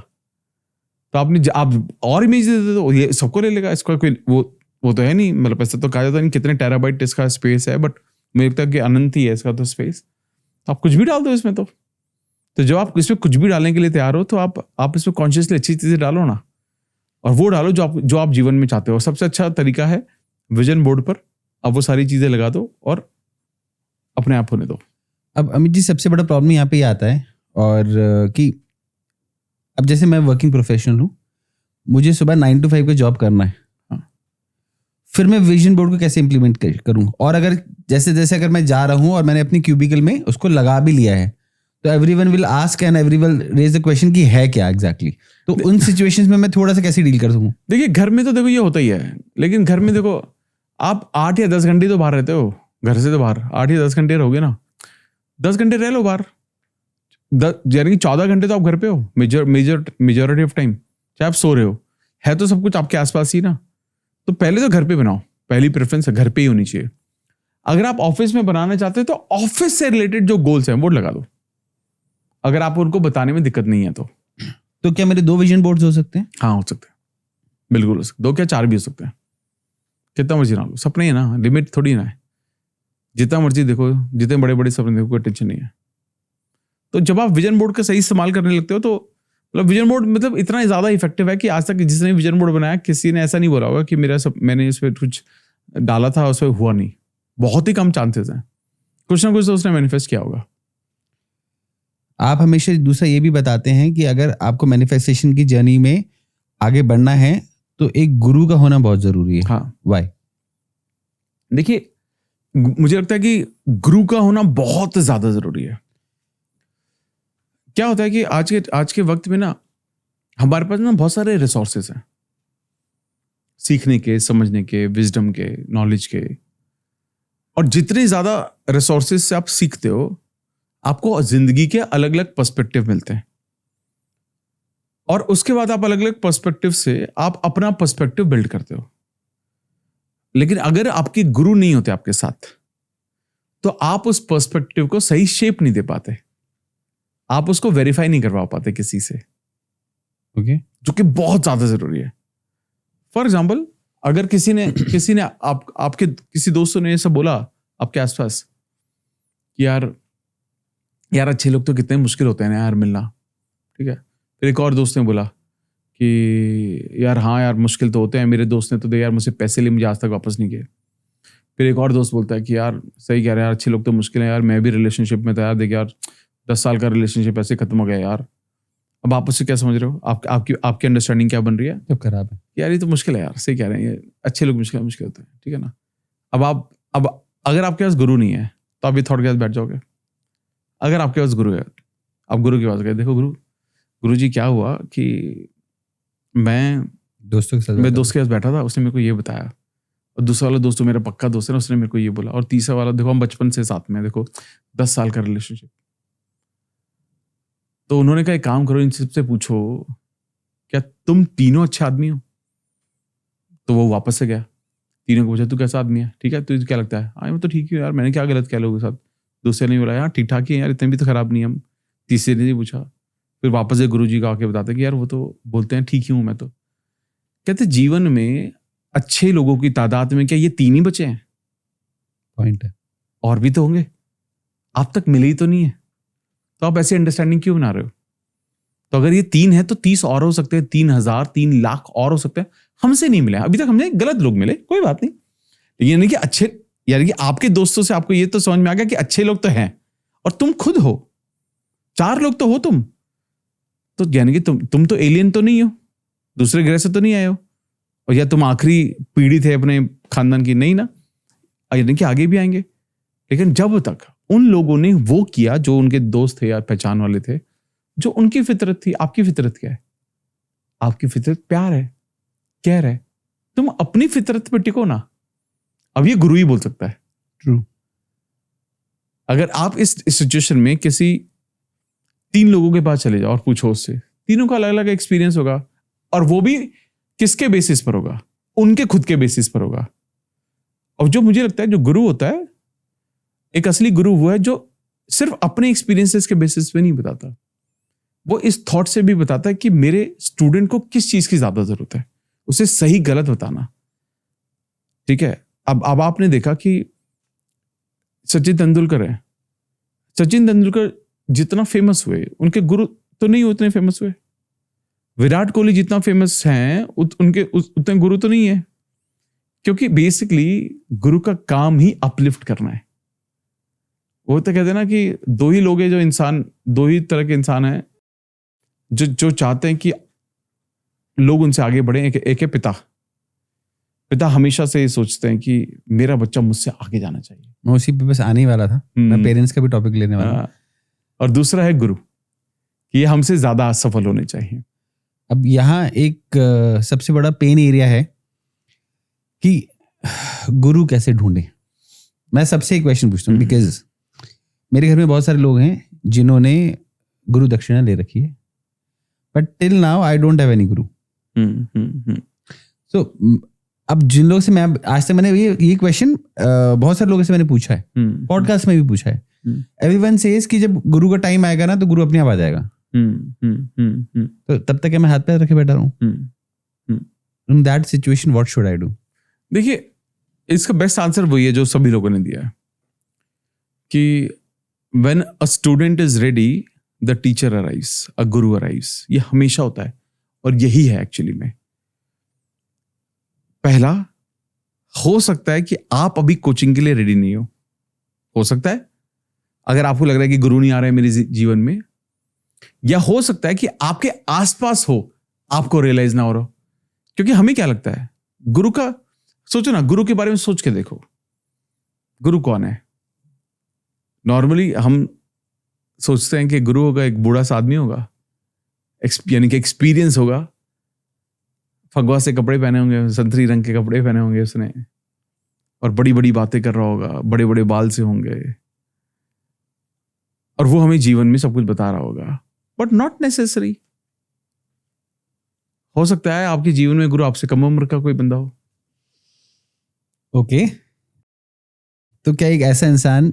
तो आप और इमेज दे दो, ये सबको ले लेगा। इसका कोई वो तो है नहीं, मतलब ऐसा तो कहा जाता नहीं कितने टेराबाइट इसका स्पेस है, बट मेरे तक अनंत ही है इसका तो स्पेस। तो आप कुछ भी डाल दो इसमें। तो जब आप इसमें कुछ भी डालने के लिए तैयार हो, तो आप इसमें कॉन्शियसली अच्छी चीजें डालो ना, और वो डालो जो आप जीवन में चाहते हो। सबसे अच्छा तरीका है विजन बोर्ड पर आप वो सारी चीजें लगा दो और अपने आप होने दो। अब अमित जी, सबसे बड़ा प्रॉब्लम यहाँ पे ही आता है, और कि अब जैसे मैं वर्किंग प्रोफेशनल हूँ, मुझे सुबह 9 to 5 का जॉब करना है। हाँ। फिर मैं विजन बोर्ड को कैसे इंप्लीमेंट करूँ? और अगर जैसे अगर मैं जा रहा हूँ और मैंने अपनी क्यूबिकल में उसको लगा भी लिया है, तो everyone will ask and everyone raise the question कि है क्या एग्जैक्टली। तो उन सिचुएशंस में मैं थोड़ा सा कैसे डील कर सकूँ? देखिए, घर में तो देखो ये होता ही है, लेकिन घर में देखो आप 8 या 10 घंटे तो बाहर रहते हो, घर से तो बाहर 8 या 10 घंटे रहोगे ना, 10 घंटे रह लो बाहर, यानी कि 14 घंटे तो आप घर पे हो मेजॉरिटी ऑफ टाइम, चाहे आप सो रहे हो, है तो सब कुछ आपके आसपास ही ना। तो पहले तो घर पे बनाओ, पहली प्रेफरेंस है घर पे ही होनी चाहिए। अगर आप ऑफिस में बनाना चाहते हो तो ऑफिस से रिलेटेड जो गोल्स हैं वो लगा दो, अगर आप उनको बताने में दिक्कत नहीं है तो क्या मेरे 2 विजन बोर्ड्स हो सकते हैं? हाँ, हो सकते हैं, बिल्कुल हो सकते, 2 क्या 4 भी हो सकते हैं, कितना मर्जी ना लो, सपने है ना, लिमिट थोड़ी ना है, जितना मर्जी देखो, जितने बड़े बड़े सपने देखो, कोई टेंशन नहीं है। तो जब आप विजन बोर्ड का सही इस्तेमाल करने लगते हो, तो मतलब विजन बोर्ड मतलब इतना ज्यादा इफेक्टिव है कि आज तक जिसने विजन बोर्ड बनाया किसी ने ऐसा नहीं बोला होगा कि मैंने इसमें कुछ डाला था उसमें हुआ नहीं। बहुत ही कम चांसेस हैं, कुछ ना कुछ तो उसने मैनिफेस्ट किया होगा। आप हमेशा दूसरा ये भी बताते हैं कि अगर आपको मैनिफेस्टेशन की जर्नी में आगे बढ़ना है तो एक गुरु का होना बहुत जरूरी है। हाँ, वाई? देखिए, मुझे लगता है कि गुरु का होना बहुत ज्यादा जरूरी है। क्या होता है कि आज के वक्त में ना हमारे पास ना बहुत सारे रिसोर्सेज हैं, सीखने के, समझने के, विजडम के, नॉलेज के, और जितने ज्यादा रिसोर्सेज से आप सीखते हो, आपको जिंदगी के अलग अलग पर्सपेक्टिव मिलते हैं। और उसके बाद आप अलग अलग पर्सपेक्टिव से आप अपना पर्सपेक्टिव बिल्ड करते हो। लेकिन अगर आपके गुरु नहीं होते आपके साथ, तो आप उस पर्सपेक्टिव को सही शेप नहीं दे पाते, आप उसको वेरीफाई नहीं करवा पाते किसी से, ओके, जो कि बहुत ज्यादा जरूरी है। फॉर एग्जाम्पल, अगर किसी ने आपके किसी दोस्तों ने ऐसा बोला आपके आसपास कि यार अच्छे लोग तो कितने मुश्किल होते हैं ना यार मिलना, ठीक है। फिर एक और दोस्त ने बोला कि यार हाँ यार मुश्किल तो होते हैं, मेरे दोस्त ने तो दे यार मुझसे पैसे लिए, मुझे आज तक वापस नहीं किए। फिर एक और दोस्त बोलता है कि यार सही कह रहे हैं यार, अच्छे लोग तो मुश्किल है यार, मैं भी रिलेशनशिप में था यार, देख यार 10 साल का रिलेशनशिप ऐसे खत्म हो गया यार। अब आप उससे क्या समझ रहे हो, आपकी अंडरस्टैंडिंग क्या बन रही है? जब खराब है यार ये तो मुश्किल है यार, सही कह रहे हैं, ये अच्छे लोग मुश्किल होते हैं, ठीक है ना। अब अगर आपके पास गुरु नहीं है तो आप ये थॉट के साथ बैठ जाओगे। अगर आपके पास गुरु है, आप गुरु के पास गए, देखो गुरु जी क्या हुआ कि मैं दोस्त के पास बैठा था, उसने मेरे को ये बताया, और दूसरा वाला दोस्त मेरा पक्का दोस्त है ना, उसने मेरे को ये बोला, और तीसरा वाला देखो हम बचपन से साथ में, देखो 10 साल का रिलेशनशिप। तो उन्होंने कहा एक काम करो, इन सबसे पूछो क्या तुम तीनों अच्छे आदमी हो? तो वो वापस से गया, तीनों को पूछा तू कैसा आदमी है, ठीक है, तुझे क्या लगता है? हाँ मैं तो ठीक ही हूँ यार, मैंने क्या गलत किया लोगों के साथ? दूसरे ने बोला यार ठीक ठाक ही है यार, इतने भी तो खराब नहीं हम। तीसरे ने पूछा, फिर वापस से गुरु जी का आके बताते कि यार वो तो बोलते हैं ठीक ही हूँ मैं तो। कहते जीवन में अच्छे लोगों की तादाद में क्या ये 3 ही बचे हैं? पॉइंट है, और भी तो होंगे, आप तक मिले ही तो नहीं है, तो आप ऐसी अंडरस्टैंडिंग क्यों बना रहे हो? तो अगर ये 3 है तो 30 और हो सकते हैं, 3000 3 लाख और हो सकते हैं, हमसे नहीं मिले अभी तक, हमने गलत लोग मिले, कोई बात नहीं। यानी कि अच्छे, यानी कि आपके दोस्तों से आपको ये तो समझ में आ गया कि अच्छे लोग तो हैं, और तुम खुद हो, 4 लोग तो हो तुम, तो यानी कि तुम तो एलियन तो नहीं हो, दूसरे ग्रह से तो नहीं आए हो, और या तुम आखिरी पीढ़ी थे अपने खानदान की, नहीं ना, यानी कि आगे भी आएंगे। लेकिन जब तक उन लोगों ने वो किया जो उनके दोस्त थे या पहचान वाले थे, जो उनकी फितरत थी। आपकी फितरत क्या है? आपकी फितरत प्यार है, केयर है, तुम अपनी फितरत पे टिको ना। अब ये गुरु ही बोल सकता है। ट्रू। अगर आप इस सिचुएशन में किसी 3 लोगों के पास चले जाओ और पूछो उससे, तीनों का अलग अलग एक्सपीरियंस होगा, और वो भी किसके बेसिस पर होगा? उनके खुद के बेसिस पर होगा। और जो मुझे लगता है जो गुरु होता है, एक असली गुरु वो है जो सिर्फ अपने एक्सपीरियंसेस के बेसिस पे नहीं बताता, वो इस थॉट से भी बताता है कि मेरे स्टूडेंट को किस चीज की ज्यादा जरूरत है, उसे सही गलत बताना, ठीक है। अब आपने देखा कि सचिन तेंदुलकर है, सचिन तेंदुलकर जितना फेमस हुए, उनके गुरु तो नहीं उतने फेमस हुए। विराट कोहली जितना फेमस हैं, उनके उतने गुरु तो नहीं है, क्योंकि बेसिकली गुरु का काम ही अपलिफ्ट करना है। वो तो कहते हैं ना कि 2 ही लोग हैं जो इंसान, 2 ही तरह के इंसान हैं जो चाहते हैं कि लोग उनसे आगे बढ़े। एक है पिता हमेशा से ये सोचते हैं कि मेरा बच्चा मुझसे आगे जाना चाहिए। मैं उसी पे बस आने ही वाला था, मैं पेरेंट्स का भी टॉपिक लेने वाला हूं। और दूसरा है गुरु, कि ये हमसे ज्यादा सफल होने चाहिए। अब यहाँ एक सबसे बड़ा पेन एरिया है कि गुरु कैसे ढूंढे। मैं सबसे एक क्वेश्चन पूछता हूँ, बिकॉज मेरे घर में बहुत सारे लोग हैं जिन्होंने गुरु दक्षिणा ले रखी है, but till now I don't have any गुरु। सो अब जिन लोगों से मैं आज तक मैंने ये क्वेश्चन बहुत सारे लोगों से मैंने पूछा है, पॉडकास्ट में भी पूछा है। एवरीवन सेज कि जब गुरु का टाइम आएगा ना तो गुरु अपने आप आ जाएगा। तो तब तक मैं हाथ पैर रखे बैठा रहूं? In that situation what should I do? देखिए, इसका बेस्ट आंसर वही है जो सभी लोगों ने दिया है, कि when a student is ready the teacher arrives, a guru arrives. ये हमेशा होता है, और यही है एक्चुअली में। पहला, हो सकता है कि आप अभी कोचिंग के लिए रेडी नहीं हो सकता है, अगर आपको लग रहा है कि गुरु नहीं आ रहा है मेरे जीवन में, या हो सकता है कि आपके आसपास हो, आपको रियलाइज ना हो रहा हो। क्योंकि हमें क्या लगता है गुरु का, सोचो ना, गुरु के बारे में सोच के देखो, गुरु कौन है? नॉर्मली हम सोचते हैं कि गुरु होगा एक बूढ़ा सा आदमी होगा, यानी कि एक्सपीरियंस होगा, फगवा से कपड़े पहने होंगे, संतरी रंग के कपड़े पहने होंगे उसने, और बड़ी बड़ी बातें कर रहा होगा, बड़े बड़े बाल से होंगे, और वो हमें जीवन में सब कुछ बता रहा होगा। But not necessary. हो सकता है आपके जीवन में गुरु आपसे कम उम्र का कोई बंदा हो। ओके, तो क्या एक ऐसा इंसान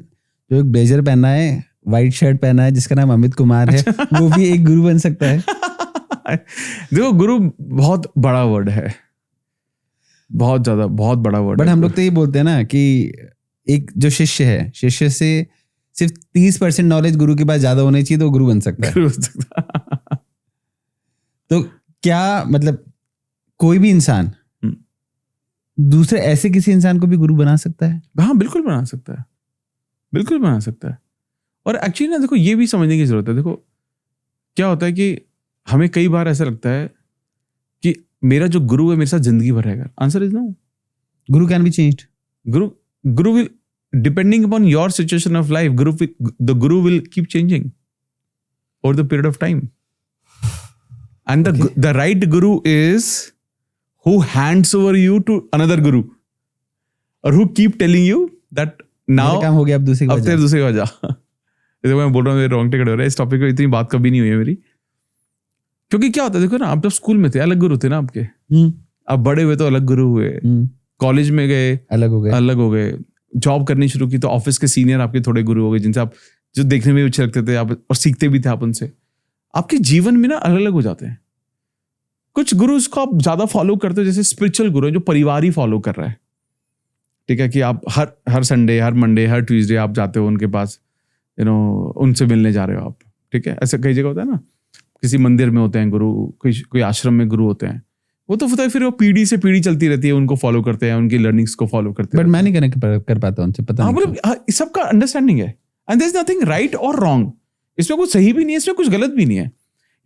जो एक ब्लेजर पहना है, वाइट शर्ट पहना है, जिसका नाम अमित कुमार है, वो भी एक गुरु बन सकता है? देखो, गुरु बहुत बड़ा वर्ड है, बहुत ज्यादा, बहुत बड़ा वर्ड। बट हम लोग तो ये बोलते हैं ना कि एक जो शिष्य है, शिष्य से सिर्फ 30% नॉलेज गुरु के पास ज्यादा होनी चाहिए तो गुरु बन सकता है। गुरु बन सकता। तो क्या मतलब कोई भी इंसान दूसरे ऐसे किसी इंसान को भी गुरु बना सकता है? हाँ, बिल्कुल बना सकता है, बिल्कुल बना सकता है। और एक्चुअली ना देखो, ये भी समझने की जरूरत है। देखो क्या होता है कि हमें कई बार ऐसा लगता है कि मेरा जो गुरु है मेरे साथ जिंदगी भर रहेगा। Answer is no. Guru can be changed. Guru will, depending upon your situation of life, the guru will keep changing over the period of time. And the right guru is who hands over you to another guru or who keep telling you that now काम हो गया, अब दूसरे अब तेरे दूसरे का जा। देखो मैं बोल रहा हूँ, रोंगटे खड़े हो रहे हैं। इस टॉपिक पे इतनी बात कभी नहीं हुई है मेरी, क्योंकि क्या होता है देखो ना, आप जब स्कूल में थे अलग गुरु थे ना आपके, अब बड़े हुए तो अलग गुरु हुए, कॉलेज में गए अलग हो गए, जॉब करनी शुरू की तो ऑफिस के सीनियर आपके थोड़े गुरु हो गए, जिनसे आप जो देखने में अच्छे लगते थे आप और सीखते भी थे आप उनसे। आपके जीवन में ना अलग अलग हो जाते हैं। कुछ गुरु को आप ज्यादा फॉलो करते हो, जैसे स्पिरिचुअल गुरु जो परिवार ही फॉलो कर रहा है, ठीक है, कि आप हर संडे, हर मंडे, हर ट्यूसडे आप जाते हो उनके पास, उनसे मिलने जा रहे हो आप, ठीक है। ऐसा कई जगह होता है ना, किसी मंदिर में होते हैं गुरु, कोई आश्रम में गुरु होते हैं, वो तो होता है, फिर वो पीढ़ी से पीढ़ी चलती रहती है, उनको फॉलो करते हैं, उनकी लर्निंग्स को फॉलो करते हैं। बट मैं नहीं कनेक्ट कर पाता उनसे, पता नहीं। सबका अंडरस्टैंडिंग है, and there is nothing right और रॉन्ग। इसमें कुछ सही भी नहीं है, इसमें कुछ गलत भी नहीं है।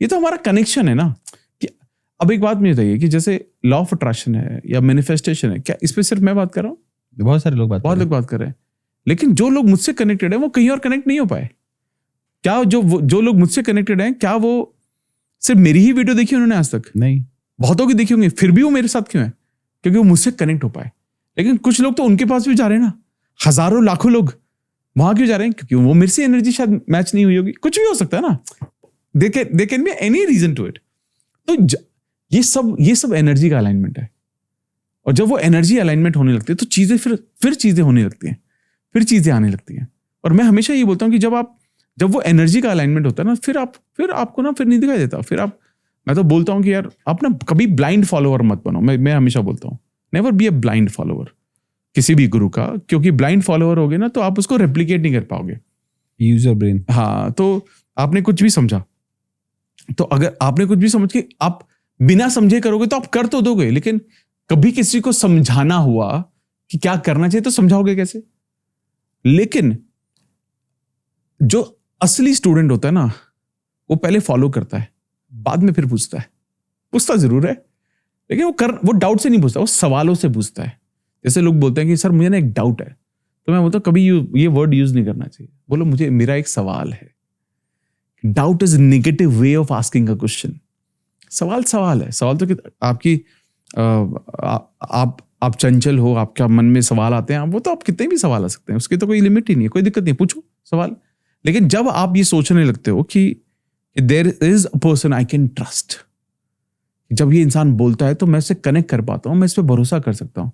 ये तो हमारा कनेक्शन है ना। अब एक बात मुझे बताइए कि जैसे लॉ ऑफ अट्रैक्शन है या मैनिफेस्टेशन है, क्या इस पे सिर्फ मैं बात कर रहा हूँ? बहुत सारे लोग बात कर रहे हैं, लेकिन जो लोग मुझसे कनेक्टेड है वो कहीं और कनेक्ट नहीं हो पाए। क्या जो लोग मुझसे कनेक्टेड हैं, क्या वो सिर्फ मेरी ही वीडियो देखी उन्होंने आज तक? नहीं, बहुतों की देखी होंगी, फिर भी वो मेरे साथ क्यों है? क्योंकि वो मुझसे कनेक्ट हो पाए। लेकिन कुछ लोग तो उनके पास भी जा रहे हैं ना, हजारों लाखों लोग वहां क्यों जा रहे हैं? क्योंकि वो मेरे से एनर्जी शायद मैच नहीं हुई होगी, कुछ भी हो सकता है ना। They can be any reason to it. तो ये सब एनर्जी का अलाइनमेंट है, और जब वो एनर्जी अलाइनमेंट होने लगती है तो चीजें फिर चीजें होने लगती हैं, फिर चीजें आने लगती हैं। और मैं हमेशा ये बोलता हूँ कि जब वो एनर्जी का अलाइनमेंट होता है ना, फिर आपको ना फिर नहीं दिखाई देता। मैं तो बोलता हूँ कि यार आप ना कभी ब्लाइंड फॉलोअर मत बनो। मैं हमेशा बोलता हूँ, never be a blind follower किसी भी गुरु का, क्योंकि ब्लाइंड फॉलोअर होगे ना तो आप उसको रेप्लिकेट नहीं कर पाओगे। Use your brain. हाँ, तो आपने कुछ भी समझा, तो अगर आपने कुछ भी समझ के आप बिना समझे करोगे तो आप कर तो दोगे, लेकिन कभी किसी को समझाना हुआ कि क्या करना चाहिए तो समझाओगे कैसे? लेकिन जो असली स्टूडेंट होता है ना, वो पहले फॉलो करता है, बाद में फिर पूछता जरूर है, लेकिन वो डाउट से नहीं पूछता, वो सवालों से पूछता है। जैसे लोग बोलते हैं कि सर मुझे ना एक डाउट है, तो मैं बोलता हूँ कभी ये वर्ड यूज नहीं करना चाहिए। बोलो मेरा एक सवाल है। Doubt is negative way of asking a question. सवाल है। सवाल तो आपकी आप चंचल हो, आपका मन में सवाल आते हैं, वो तो आप कितने भी सवाल आ सकते हैं, उसकी तो कोई लिमिट ही नहीं है, कोई दिक्कत नहीं, पूछो सवाल। लेकिन जब आप ये सोचने लगते हो कि there is a person I can trust, जब ये इंसान बोलता है तो मैं इससे कनेक्ट कर पाता हूँ, मैं इस पर भरोसा कर सकता हूँ।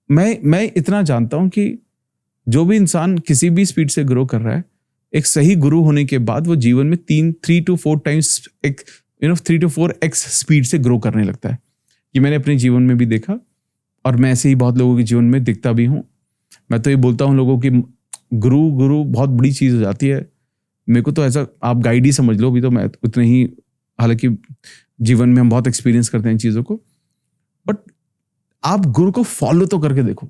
मैं इतना जानता हूँ कि जो भी इंसान किसी भी स्पीड से ग्रो कर रहा है, एक सही गुरु होने के बाद वो जीवन में 3 to 4 times 3 to 4x speed से ग्रो करने लगता है। ये मैंने अपने जीवन में भी देखा, और मैं ऐसे ही बहुत लोगों के जीवन में दिखता भी हूँ। मैं तो ये बोलता हूँ लोगों की गुरु बहुत बड़ी चीज़ हो जाती है। मेरे को तो ऐसा आप गाइड ही समझ लो, भी तो मैं उतने ही, हालांकि जीवन में हम बहुत एक्सपीरियंस करते हैं इन चीज़ों को, बट आप गुरु को फॉलो तो करके देखो।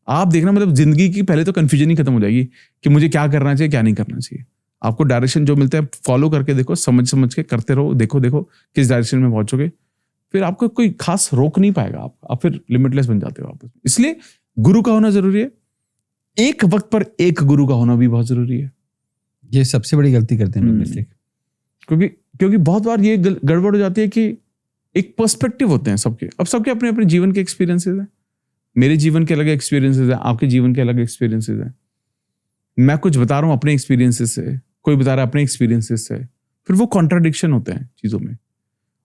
आप देखना, मतलब जिंदगी की पहले तो कन्फ्यूजन ही खत्म हो जाएगी कि मुझे क्या करना चाहिए क्या नहीं करना चाहिए। आपको डायरेक्शन जो मिलता है फॉलो करके देखो, समझ के करते रहो, देखो किस डायरेक्शन में पहुंचोगे, फिर आपको कोई खास रोक नहीं पाएगा। आप फिर लिमिटलेस बन जाते हो आप। इसलिए गुरु का होना जरूरी है, एक वक्त पर एक गुरु का होना भी बहुत जरूरी है। ये सबसे बड़ी गलती करते हैं लोग, मिस्टेक। क्योंकि बहुत बार ये गड़बड़ हो जाती है कि एक पर्सपेक्टिव होते हैं सबके। अब सबके अपने अपने जीवन के एक्सपीरियंसेस हैं, मेरे जीवन के अलग एक्सपीरियंसेस हैं, आपके जीवन के अलग एक्सपीरियंसेस हैं। मैं कुछ बता रहा हूँ अपने एक्सपीरियंसेस से, कोई बता रहा है अपने एक्सपीरियंसेस से, फिर वो कॉन्ट्राडिक्शन होते हैं चीज़ों में।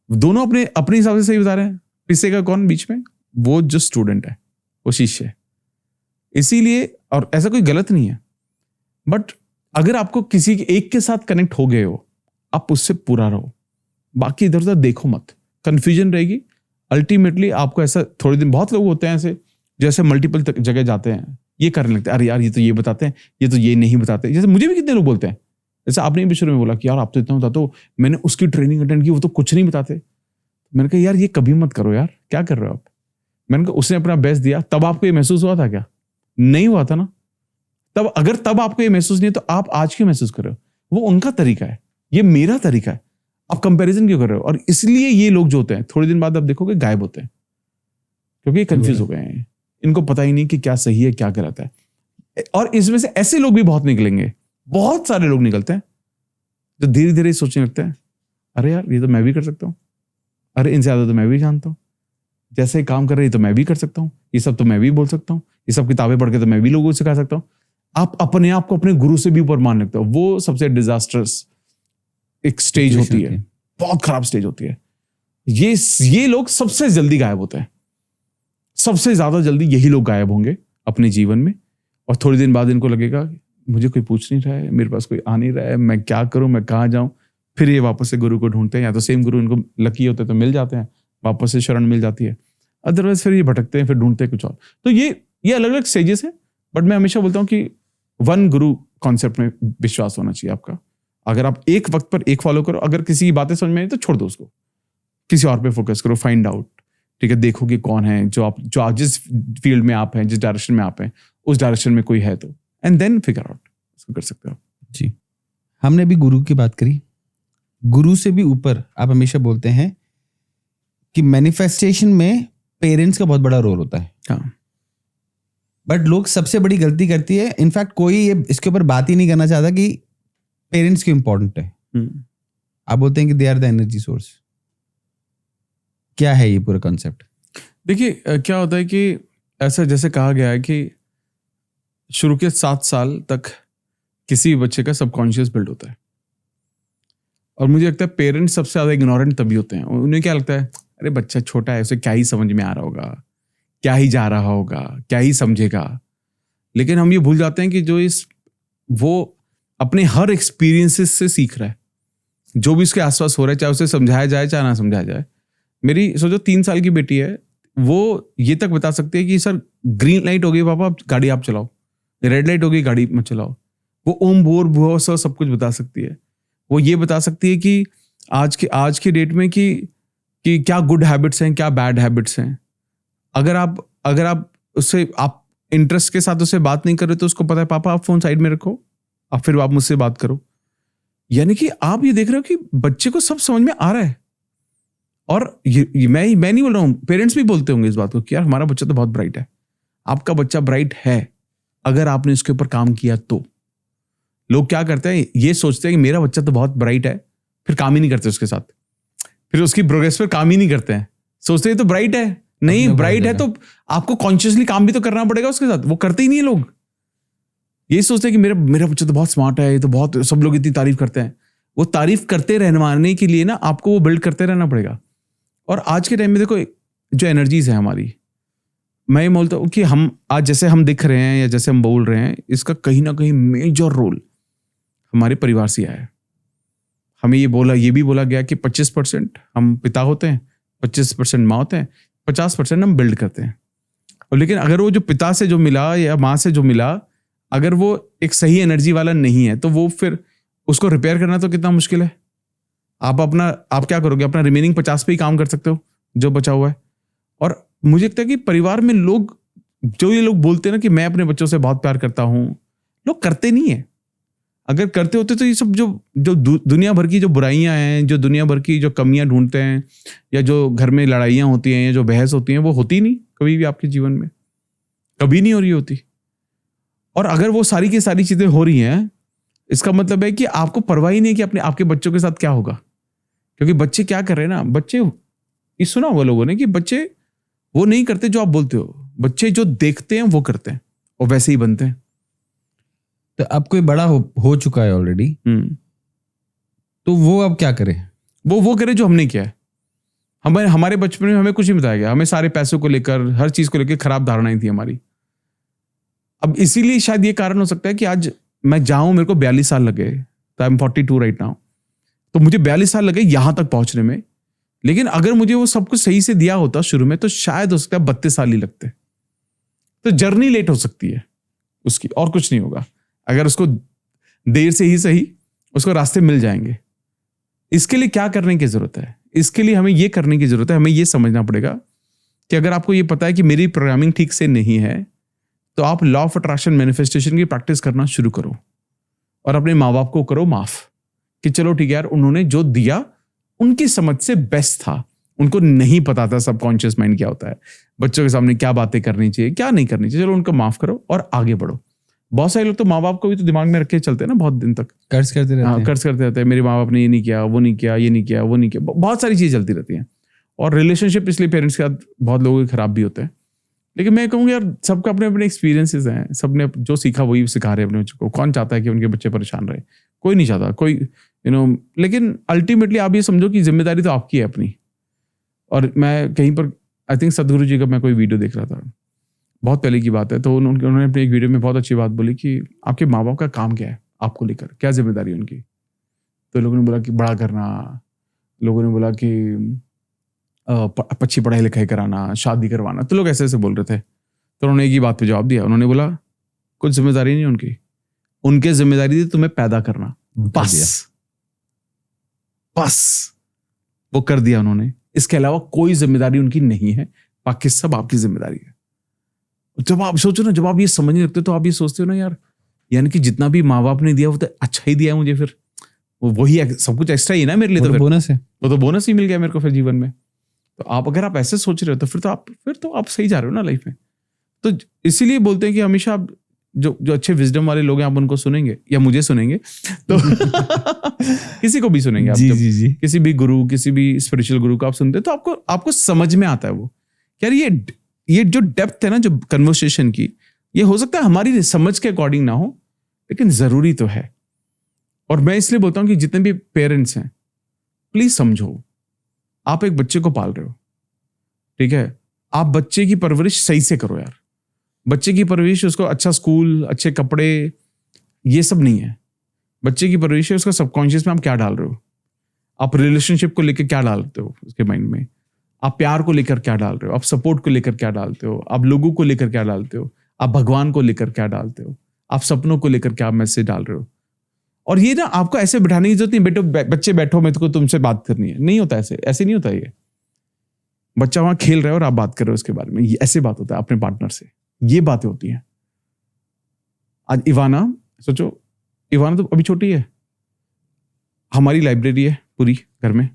दोनों अपने अपने हिसाब से सही बता रहे हैं। पिसेगा कौन बीच में? वो जो स्टूडेंट है, वो शिष्य है। इसीलिए, और ऐसा कोई गलत नहीं है, बट अगर आपको किसी एक के साथ कनेक्ट हो गए हो, आप उससे पूरा रहो, बाकी इधर उधर देखो मत, कंफ्यूजन रहेगी। अल्टीमेटली आपको ऐसा थोड़े दिन, बहुत लोग होते हैं ऐसे जैसे मल्टीपल जगह जाते हैं, ये करने लगते हैं, अरे यार ये तो ये बताते हैं, ये तो ये नहीं बताते। जैसे मुझे भी कितने लोग बोलते हैं, जैसे आपने भी शुरू में बोला कि यार आप तो इतना बताते हो, मैंने उसकी ट्रेनिंग अटेंड की, वो तो कुछ नहीं बताते। मैंने कहा यार ये कभी मत करो यार, क्या कर रहे हो आप? मैंने कहा उसने अपना बेस्ट दिया, तब आपको ये महसूस हुआ था क्या? नहीं हुआ था ना। तब अगर तब आपको ये महसूस नहीं है तो आप आज क्यों महसूस कर रहे हो? वो उनका तरीका है, ये मेरा तरीका है, आप कंपैरिजन क्यों कर रहे हो? और इसलिए ये लोग जो होते हैं थोड़े दिन बाद आप देखोगे गायब होते हैं, क्योंकि कंफ्यूज हो गए हैं, इनको पता ही नहीं कि क्या सही है क्या गलत है। और इसमें से ऐसे लोग भी बहुत निकलेंगे, बहुत सारे लोग निकलते हैं जो धीरे धीरे सोचने लगते हैं, अरे यार ये तो मैं भी कर सकता हूँ, अरे इनसे ज्यादा तो मैं भी जानता हूँ, जैसे काम कर रही तो मैं भी कर सकता हूँ, ये सब तो मैं भी बोल सकता हूँ, ये सब किताबें पढ़ के तो मैं भी लोगों को सिखा सकता हूँ। आप अपने आप को अपने गुरु से भी ऊपर मान लगते हो। वो सबसे डिजास्टर्स एक स्टेज होती है, बहुत खराब स्टेज होती है। ये लोग सबसे जल्दी गायब होते हैं, सबसे ज्यादा जल्दी यही लोग गायब होंगे अपने जीवन में। और थोड़ी दिन बाद इनको लगेगा मुझे कोई पूछ नहीं रहा है, मेरे पास कोई आ नहीं रहा है, मैं क्या करूं, मैं कहाँ जाऊं। फिर ये वापस से गुरु को ढूंढते हैं, या तो सेम गुरु इनको लकी होते तो मिल जाते हैं, वापस से शरण मिल जाती है, अदरवाइज फिर ये भटकते हैं, फिर ढूंढते हैं कुछ और। तो ये अलग अलग स्टेजेस हैं, बट मैं हमेशा बोलता हूँ कि वन गुरु कॉन्सेप्ट में विश्वास होना चाहिए आपका। अगर आप एक वक्त पर एक फॉलो करो, अगर किसी की बातें समझ में आई तो छोड़ दो उसको, किसी और पे फोकस करो, फाइंड आउट, ठीक है, देखो कि कौन है जो आप जिस फील्ड में आप हैं, जिस डायरेक्शन में आप हैं, उस डायरेक्शन में कोई है तो, एंड देन फिगर आउट, इसको कर सकते हो जी। हमने भी गुरु की बात करी, गुरु से भी ऊपर आप हमेशा बोलते हैं कि मैनिफेस्टेशन में पेरेंट्स का बहुत बड़ा रोल होता है। हाँ, बट लोग सबसे बड़ी गलती करती है, इनफैक्ट कोई ये इसके ऊपर बात ही नहीं करना चाहता कि पेरेंट्स क्यों इंपॉर्टेंट है। आप बोलते हैं कि they are the energy source. क्या है ये पूरा कॉन्सेप्ट? देखिए क्या होता है कि ऐसा जैसे कहा गया है कि शुरू के 7 साल तक किसी भी बच्चे का सबकॉन्शियस बिल्ड होता है, और मुझे लगता है पेरेंट्स सबसे ज्यादा इग्नोरेंट तभी होते हैं। उन्हें क्या लगता है, अरे बच्चा छोटा है, उसे क्या ही समझ में आ रहा होगा, क्या ही जा रहा होगा, क्या ही समझेगा। लेकिन हम ये भूल जाते हैं कि वो अपने हर एक्सपीरियंसेस से सीख रहा है, जो भी उसके आसपास हो रहा है, चाहे उसे समझाया जाए चाहे ना समझाया जाए। मेरी सोचो 3 साल की बेटी है, वो ये तक बता सकती है कि सर ग्रीन लाइट हो गई पापा, अब गाड़ी आप चलाओ, रेड लाइट हो गई गाड़ी मत चलाओ। वो ओम भूर भुवः स्वः सब कुछ बता सकती है। वो ये बता सकती है कि आज के डेट में कि क्या गुड हैबिट्स हैं, क्या बैड हैबिट्स हैं। अगर आप उससे आप इंटरेस्ट के साथ उससे बात नहीं कर रहे तो उसको पता है पापा आप फोन साइड में रखो, अब फिर आप मुझसे बात करो। यानी कि आप ये देख रहे हो कि बच्चे को सब समझ में आ रहा है। और ये मैं नहीं बोल रहा हूँ, पेरेंट्स भी बोलते होंगे इस बात को कि यार हमारा बच्चा तो बहुत ब्राइट है। आपका बच्चा ब्राइट है अगर आपने इसके ऊपर काम किया तो। लोग क्या करते हैं, ये सोचते हैं कि मेरा बच्चा तो बहुत ब्राइट है, फिर काम ही नहीं करते उसके साथ, फिर उसकी प्रोग्रेस पर काम ही नहीं करते हैं, सोचते हैं तो ब्राइट है। नहीं, ब्राइट है तो आपको कॉन्शियसली काम भी तो करना पड़ेगा उसके साथ। वो करते ही नहीं है लोग। ये सोचते हैं कि मेरा बच्चा तो बहुत स्मार्ट है, ये तो बहुत, सब लोग इतनी तारीफ करते हैं। वो तारीफ करते रहने के लिए ना आपको वो बिल्ड करते रहना पड़ेगा। और आज के टाइम में देखो जो एनर्जीज है हमारी, मैं ये बोलता हूँ कि हम आज जैसे हम दिख रहे हैं या जैसे हम बोल रहे हैं, इसका कहीं ना कहीं मेजर रोल हमारे परिवार से आया है। हमें ये भी बोला गया कि 25% हम पिता होते हैं, 25% माँ होते हैं, 50% हम बिल्ड करते हैं। और लेकिन अगर वो जो पिता से जो मिला या माँ से जो मिला, अगर वो एक सही एनर्जी वाला नहीं है तो वो फिर उसको रिपेयर करना तो कितना मुश्किल है। आप क्या करोगे, अपना रिमेनिंग 50 पे ही काम कर सकते हो जो बचा हुआ है। और मुझे लगता है कि परिवार में लोग ये लोग बोलते हैं ना कि मैं अपने बच्चों से बहुत प्यार करता हूं, लोग करते नहीं है। अगर करते होते तो ये सब जो दुनिया भर की जो बुराइयां हैं, जो दुनिया भर की जो कमियां ढूंढते हैं, या जो घर में लड़ाइयां होती हैं या जो बहस होती हैं, वो होती नहीं कभी भी आपके जीवन में, कभी नहीं हो रही होती। और अगर वो सारी की सारी चीजें हो रही हैं, इसका मतलब है कि आपको परवाह ही नहीं कि आपके बच्चों के साथ क्या होगा। क्योंकि बच्चे क्या कर रहे हैं ना, बच्चे ये सुना होगा लोगों ने कि बच्चे वो नहीं करते जो आप बोलते हो, बच्चे जो देखते हैं वो करते हैं और वैसे ही बनते हैं। तो अब कोई बड़ा हो चुका है ऑलरेडी, तो वो अब क्या करे? वो करे जो हमने किया है। हमारे बचपन में हमें कुछ नहीं बताया गया, हमें सारे पैसों को लेकर, हर चीज को लेकर खराब धारणाएं थी हमारी। अब इसीलिए शायद ये कारण हो सकता है कि आज मैं जाऊं, मेरे को 42 साल लगे, तो आई एम 42 राइट नाउ, तो मुझे 42 साल लगे यहां तक पहुंचने में। लेकिन अगर मुझे वो सब कुछ सही से दिया होता शुरू में, तो शायद हो सकता है 32 साल ही लगते। तो जर्नी लेट हो सकती है उसकी, और कुछ नहीं होगा। अगर उसको देर से ही सही उसको रास्ते मिल जाएंगे। इसके लिए क्या करने की जरूरत है? इसके लिए हमें ये करने की जरूरत है, हमें ये समझना पड़ेगा कि अगर आपको ये पता है कि मेरी प्रोग्रामिंग ठीक से नहीं है, तो आप लॉ ऑफ अट्रैक्शन मैनिफेस्टेशन की प्रैक्टिस करना शुरू करो और अपने माँ बाप को करो माफ कि चलो ठीक है यार, उन्होंने जो दिया उनकी समझ से बेस्ट था, उनको नहीं पता था सबकॉन्शियस माइंड क्या होता है, बच्चों के सामने क्या बातें करनी चाहिए क्या नहीं करनी चाहिए, चलो उनको माफ करो और आगे बढ़ो। बहुत सारे लोग तो माँ बाप को भी तो दिमाग में रख के चलते हैं ना बहुत दिन तक, कर्ज करते रहते हैं। कर्ज करते रहते हैं, मेरे माँ बाप ने ये नहीं किया, वो नहीं किया, ये नहीं किया, वो नहीं किया, बहुत सारी चीजें चलती रहती हैं। और रिलेशनशिप इसलिए पेरेंट्स के साथ बहुत लोगों के खराब भी होते हैं। लेकिन मैं कहूँगा यार, सबका अपने अपने एक्सपीरियंसेस हैं, सबने जो सीखा वही सिखा रहे हैं अपने बच्चों को। कौन चाहता है कि उनके बच्चे परेशान रहे? कोई नहीं चाहता, कोई लेकिन अल्टीमेटली आप ये समझो कि जिम्मेदारी तो आपकी है अपनी। और मैं कहीं पर आई थिंक सदगुरु जी का मैं कोई वीडियो देख रहा था, बहुत पहले की बात है, तो उन्होंने अपने एक वीडियो में बहुत अच्छी बात बोली कि आपके माँ बाप का काम क्या है, आपको लेकर क्या जिम्मेदारी है उनकी। तो लोगों ने बोला कि बड़ा करना, लोगों ने बोला कि अच्छी पढ़ाई लिखाई कराना, शादी करवाना, तो लोग ऐसे ऐसे बोल रहे थे। तो उन्होंने एक ही बात पे जवाब दिया, उन्होंने बोला कुछ जिम्मेदारी नहीं उनकी, उनके जिम्मेदारी थी तुम्हें पैदा करना, बस वो कर दिया उन्होंने। इसके अलावा कोई जिम्मेदारी उनकी नहीं है, बाकी सब आपकी जिम्मेदारी है। जब आप सोचो ना, जब आप ये समझने लगते हो तो आप ये सोचते हो ना यार, यानी कि जितना भी माँ बाप ने दिया वो तो अच्छा ही दिया है मुझे, फिर वही सब कुछ एक्स्ट्रा ही ना मेरे लिए, तो बोनस है, वो तो बोनस ही मिल गया मेरे को फिर जीवन में। तो आप अगर आप ऐसे सोच रहे हो तो फिर तो आप सही जा रहे हो ना लाइफ में। तो इसीलिए बोलते हैं कि हमेशा आप जो अच्छे विजडम वाले लोग हैं आप उनको सुनेंगे या मुझे सुनेंगे तो किसी को भी सुनेंगे आप, जी। किसी भी गुरु, किसी भी स्पिरिचुअल गुरु को आप सुनते हैं तो आपको समझ में आता है वो यार, ये जो डेप्थ है ना जो कन्वर्सेशन की, ये हो सकता है हमारी समझ के अकॉर्डिंग ना हो, लेकिन जरूरी तो है। और मैं इसलिए बोलता हूं कि जितने भी पेरेंट्स हैं, प्लीज समझो, आप एक बच्चे को पाल रहे हो, ठीक है, आप बच्चे की परवरिश सही से करो यार। बच्चे की परवरिश उसको अच्छा स्कूल, अच्छे कपड़े, ये सब नहीं है। बच्चे की परवरिश है उसका सबकॉन्शियस में आप क्या डाल रहे हो, आप रिलेशनशिप को लेकर क्या डालते हो उसके माइंड में, आप प्यार को लेकर क्या डाल रहे हो, आप सपोर्ट को लेकर क्या डालते हो, आप लोगों को लेकर क्या डालते हो, आप भगवान को लेकर क्या डालते हो, आप सपनों को लेकर क्या मैसेज डाल रहे हो। और ये ना आपको ऐसे बिठाने की जरूरत नहीं, बेटो बच्चे बैठो मैं तुमसे बात करनी है, नहीं होता ऐसे नहीं होता। ये बच्चा वहां खेल रहा है और आप बात कर रहे हो उसके बारे में, ये ऐसे बात होता है अपने पार्टनर से, ये बातें होती हैं। आज इवाना, सोचो इवाना तो अभी छोटी है, हमारी लाइब्रेरी है पूरी घर में,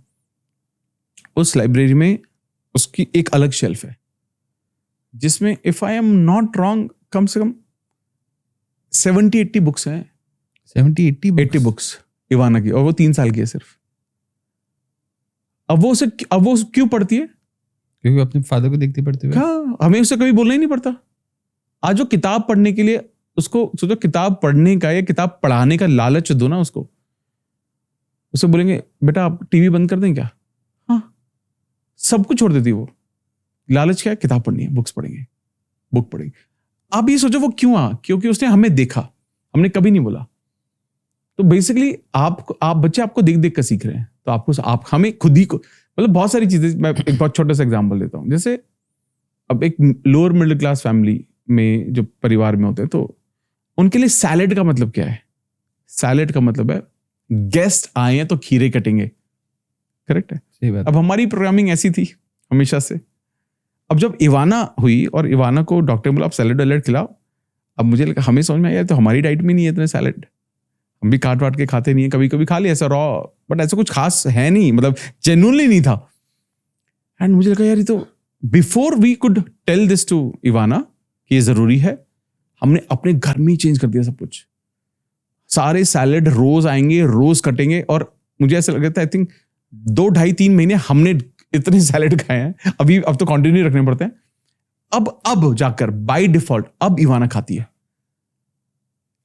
उस लाइब्रेरी में उसकी एक अलग शेल्फ है जिसमें if I am not wrong कम से कम 70-80 बुक्स हैं। 70-80 बुक्स इवाना की, और वो 3 साल की है सिर्फ। अब वो क्यों पढ़ती है? क्योंकि अपने फादर को देखते पढ़ते हुए। हाँ, हमें उससे कभी बोलना ही नहीं पड़ता। आज जो किताब पढ़ने के लिए उसको सोचो, किताब पढ़ने का या किताब पढ़ाने का लालच दो ना उसको, उससे बोलेंगे बेटा आप टीवी बंद कर दें क्या, हाँ, सब कुछ छोड़ देती वो। लालच क्या है? किताब पढ़नी है, बुक पढ़ेगी। आप ये सोचो वो क्यों क्योंकि उसने हमें देखा, हमने कभी नहीं बोला। तो बेसिकली आप बच्चे आपको देख देख कर सीख रहे हैं, तो आप हमें खुद ही को, मतलब बहुत सारी चीजें। मैं एक बहुत छोटा सा एग्जांपल देता हूं, जैसे अब एक लोअर मिडिल क्लास फैमिली में जो परिवार में होते हैं, तो उनके लिए सैलेड का मतलब क्या है? सैलेड का मतलब है गेस्ट आए हैं तो खीरे कटेंगे, करेक्ट है? सही बात। अब हमारी प्रोग्रामिंग ऐसी थी हमेशा से। अब जब इवाना हुई और इवाना को डॉक्टर बोला आप सैलेड वैलेड खिलाओ, अब मुझे लगा, हमें समझ में आया तो हमारी डाइट में नहीं है इतने सैलेड, हम भी काट वाट के खाते नहीं है, कभी कभी खा लिया ऐसा रॉ, बट ऐसा कुछ खास है नहीं, मतलब जेन्युइनली नहीं था। एंड मुझे लगा यार ये तो before we could tell this to Ivana कि ये जरूरी है, हमने अपने घर में ही चेंज कर दिया सब कुछ। सारे सैलेड रोज आएंगे, रोज कटेंगे, और मुझे ऐसा लग रहा था आई थिंक 2, 2.5, 3 महीने हमने इतने सैलेड खाए हैं। अब तो कंटिन्यू रखने पड़ते हैं। अब जाकर बाय डिफॉल्ट अब इवाना खाती है,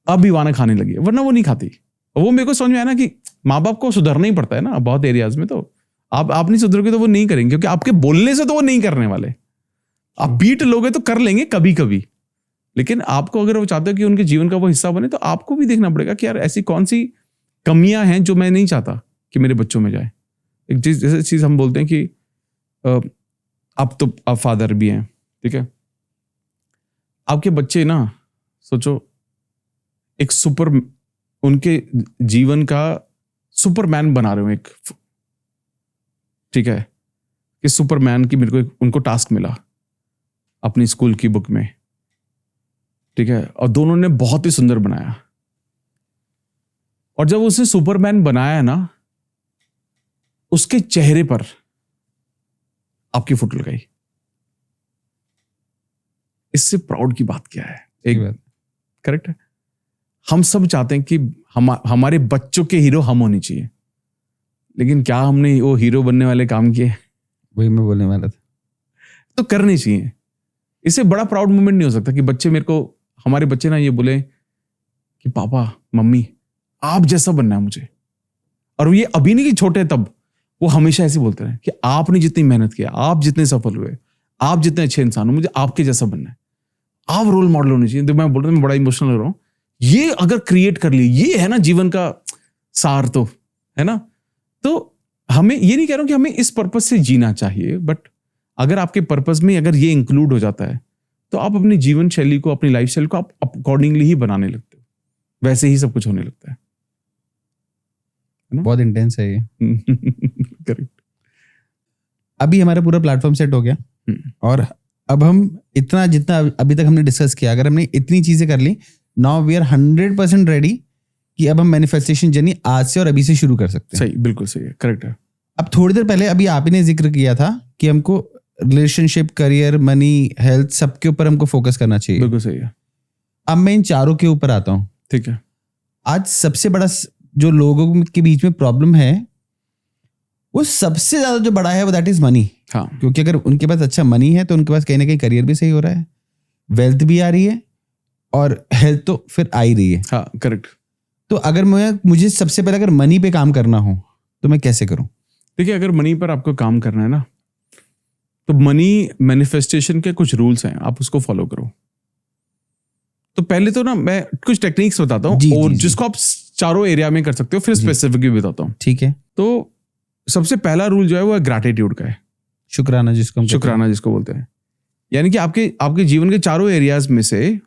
अब इवाना खाने लगी है, वरना वो नहीं खाती। वो मेरे को समझ में आया ना कि माँ बाप को सुधरना ही पड़ता है ना बहुत एरियाज में। तो आप नहीं सुधरोगे तो वो नहीं करेंगे, क्योंकि आपके बोलने से तो वो नहीं करने वाले। आप बीट लोगे तो कर लेंगे कभी कभी, लेकिन आपको अगर वो चाहते हो कि उनके जीवन का वो हिस्सा बने, तो आपको भी देखना पड़ेगा कि यार ऐसी कौन सी कमियां हैं जो मैं नहीं चाहता कि मेरे बच्चों में जाए। एक जैसे चीज हम बोलते हैं कि आप फादर भी हैं, ठीक है, आपके बच्चे ना सोचो एक उनके जीवन का सुपरमैन बना रहे हो एक, ठीक है, कि सुपरमैन की मेरे को उनको टास्क मिला अपनी स्कूल की बुक में, ठीक है, और दोनों ने बहुत ही सुंदर बनाया। और जब उसने सुपरमैन बनाया ना, उसके चेहरे पर आपकी फोटो लगाई। इससे प्राउड की बात क्या है? एक बात करेक्ट है। हम सब चाहते हैं कि हमारे बच्चों के हीरो हम होने चाहिए, लेकिन क्या हमने वो हीरो बनने वाले काम किए? वही मैं बोलने वाला था। तो करने चाहिए। इससे बड़ा प्राउड मोमेंट नहीं हो सकता कि बच्चे हमारे बच्चे ना ये बोले कि पापा मम्मी आप जैसा बनना है मुझे। और ये अभी नहीं कि छोटे, तब वो हमेशा ऐसे बोलते रहे कि आपने जितनी मेहनत किया, आप जितने सफल हुए, आप जितने अच्छे इंसान हो, मुझे आपके जैसा बनना है, आप रोल मॉडल होने चाहिए। तो मैं बोल रहा हूँ, मैं बड़ा इमोशनल हो रहा हूँ। ये अगर क्रिएट कर लिए, ये है ना जीवन का सार, तो है ना। तो हमें ये नहीं कह रहा हूं कि हमें इस पर्पस से जीना चाहिए, बट अगर आपके पर्पस में अगर ये इंक्लूड हो जाता है, तो आप अपनी जीवन शैली को, अपनी लाइफ स्टाइल को आप अकॉर्डिंगली ही बनाने लगते हो, वैसे ही सब कुछ होने लगता है। बहुत इंटेंस है ये। करेक्ट। अभी हमारा पूरा प्लेटफॉर्म सेट हो गया, और अब हम जितना अभी तक हमने डिस्कस किया, अगर हमने इतनी चीजें कर ली, नाउ वी आर 100% रेडी कि अब हम मैनिफेस्टेशन जर्नी आज से और अभी से शुरू कर सकते हैं। सही, बिल्कुल सही है, करेक्ट है। अब थोड़ी देर पहले अभी आप ही ने जिक्र किया था कि हमको रिलेशनशिप, करियर, मनी, हेल्थ, सबके ऊपर हमको फोकस करना चाहिए। बिल्कुल सही है। अब मैं इन चारों के ऊपर आता हूँ। ठीक है। आज सबसे बड़ा जो लोगों के बीच में प्रॉब्लम है, वो सबसे ज्यादा जो बड़ा है वो दैट इज मनी। हाँ, क्योंकि अगर उनके पास अच्छा मनी है तो उनके पास कहीं ना कहीं करियर भी सही हो रहा है, वेल्थ भी आ रही है, और हेल्थ तो फिर आ ही रही है। हाँ, करेक्ट। तो अगर मुझे सबसे पहले अगर मनी पे काम करना हो तो मैं कैसे करूं? देखिए, अगर मनी पर आपको काम करना है ना, तो मनी मैनिफेस्टेशन के कुछ रूल्स हैं, आप उसको फॉलो करो। तो पहले तो ना मैं कुछ टेक्निक्स बताता हूँ, और जिसको आप चारों एरिया में कर सकते हो, फिर स्पेसिफिक भी बताता हूँ। ठीक है। तो सबसे पहला रूल जो है वो ग्रैटिट्यूड का है, शुक्राना जिसको बोलते हैं। यानी कि आपके जीवन के चारों एरियाज में से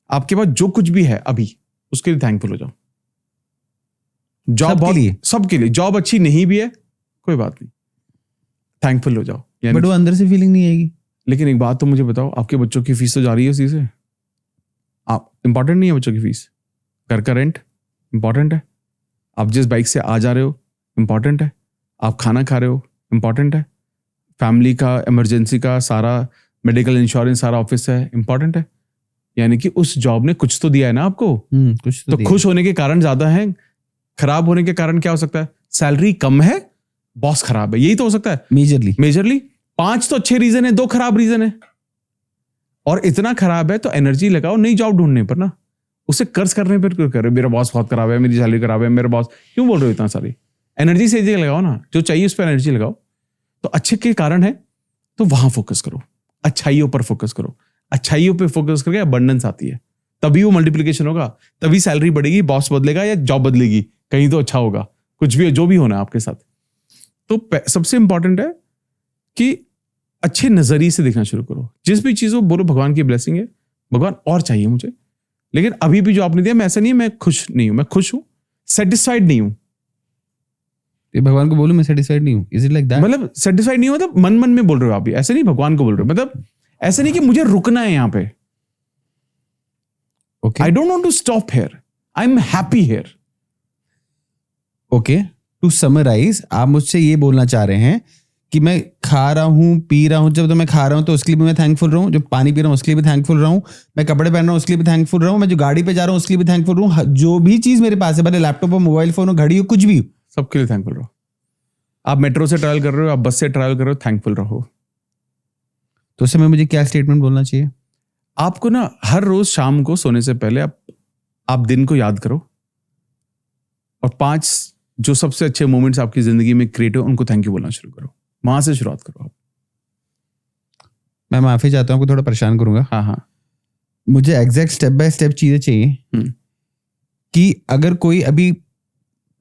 आपके पास जो कुछ भी है अभी, उसके लिए थैंकफुल हो जाओ। जॉब सबके लिए जॉब अच्छी नहीं भी है, कोई बात नहीं, थैंकफुल हो जाओ। बट वो अंदर से फीलिंग नहीं आएगी। लेकिन एक बात तो मुझे बताओ, आपके बच्चों की फीस तो जा रही है उसी से। आप इंपॉर्टेंट नहीं है बच्चों की फीस, घर का रेंट इंपॉर्टेंट है, आप जिस बाइक से आ जा रहे हो इंपॉर्टेंट है, आप खाना खा रहे हो इंपॉर्टेंट है, फैमिली का, इमरजेंसी का सारा मेडिकल इंश्योरेंस, सारा ऑफिस है, इंपॉर्टेंट है। यानी कि उस जॉब ने कुछ तो दिया है ना आपको। कुछ तो खुश होने के कारण ज्यादा है, खराब होने के कारण क्या हो सकता है? सैलरी कम है, बॉस खराब है, यही तो हो सकता है मेजरली। 5 तो अच्छे रीजन है, 2 खराब रीजन है। और इतना खराब है तो एनर्जी लगाओ नई जॉब ढूंढने पर ना, उसे कर्ज करने पर क्यों कर रहे हो? मेरा बॉस बहुत खराब है, मेरी सैलरी खराब है, मेरा बॉस, क्यों बोल रहे हो इतना सारी? एनर्जी से जगह लगाओ ना, जो चाहिए उस पर एनर्जी लगाओ। तो अच्छे के कारण है तो वहां फोकस करो, अच्छाइयों पर फोकस करो। अच्छाइयों पे फोकस करके अबंडेंस आती है, तभी वो मल्टीप्लिकेशन होगा, तभी सैलरी बढ़ेगी, बॉस बदलेगा या जॉब बदलेगी, कहीं तो अच्छा होगा, कुछ भी जो भी होना है आपके साथ। तो सबसे इंपॉर्टेंट है कि अच्छे नजरिए से देखना शुरू करो। जिस भी चीज को बोलो भगवान की ब्लेसिंग है, भगवान और चाहिए मुझे, लेकिन अभी भी जो आपने दिया मैं ऐसा नहीं है, मैं खुश नहीं हूं, मैं खुश हूं, सेटिस्फाइड नहीं हूं। भगवान को बोलूं मैं सेटिस्फाइड नहीं हूं, इज इट लाइक दैट? मतलब सेटिस्फाइड नहीं हो, मतलब मन में बोल रहे हो आप भी, ऐसे नहीं भगवान को बोल रहे हो, मतलब ऐसे नहीं कि मुझे रुकना है यहां पे। Okay, I don't want to stop here, I am happy here. Okay, to summarise, आप मुझसे ये बोलना चाह रहे हैं कि मैं खा रहा हूं, पी रहा हूं, जब तो मैं खा रहा हूं तो उसके लिए भी मैं थैंकफुल रहूं, जो पानी पी रहा हूं उसके लिए भी थैंकफुल रहूं, मैं कपड़े पहन रहा हूं उसके लिए भी थैंकफुल रहूं, मैं जो गाड़ी पे जा रहा हूं उसके लिए भी थैंकफुल रहूं, जो भी चीज मेरे पास है, भले लैपटॉप हो, मोबाइल फोन हो, घड़ी हो, कुछ भी हो, सबके लिए थैंकफुल रहो। आप मेट्रो से ट्रैवल कर रहे हो, आप बस से ट्रैवल कर रहे हो, थैंकफुल रहो। तो उस समय मुझे क्या स्टेटमेंट बोलना चाहिए? आपको ना हर रोज शाम को सोने से पहले आप दिन को याद करो और 5 जो सबसे अच्छे मोमेंट्स आपकी जिंदगी में क्रिएट हो उनको थैंक यू बोलना शुरू करो, वहां से शुरुआत करो आप। मैं माफी चाहता हूँ, आपको थोड़ा परेशान करूंगा। हाँ, मुझे एग्जैक्ट स्टेप बाय स्टेप चीजें चाहिए कि अगर कोई अभी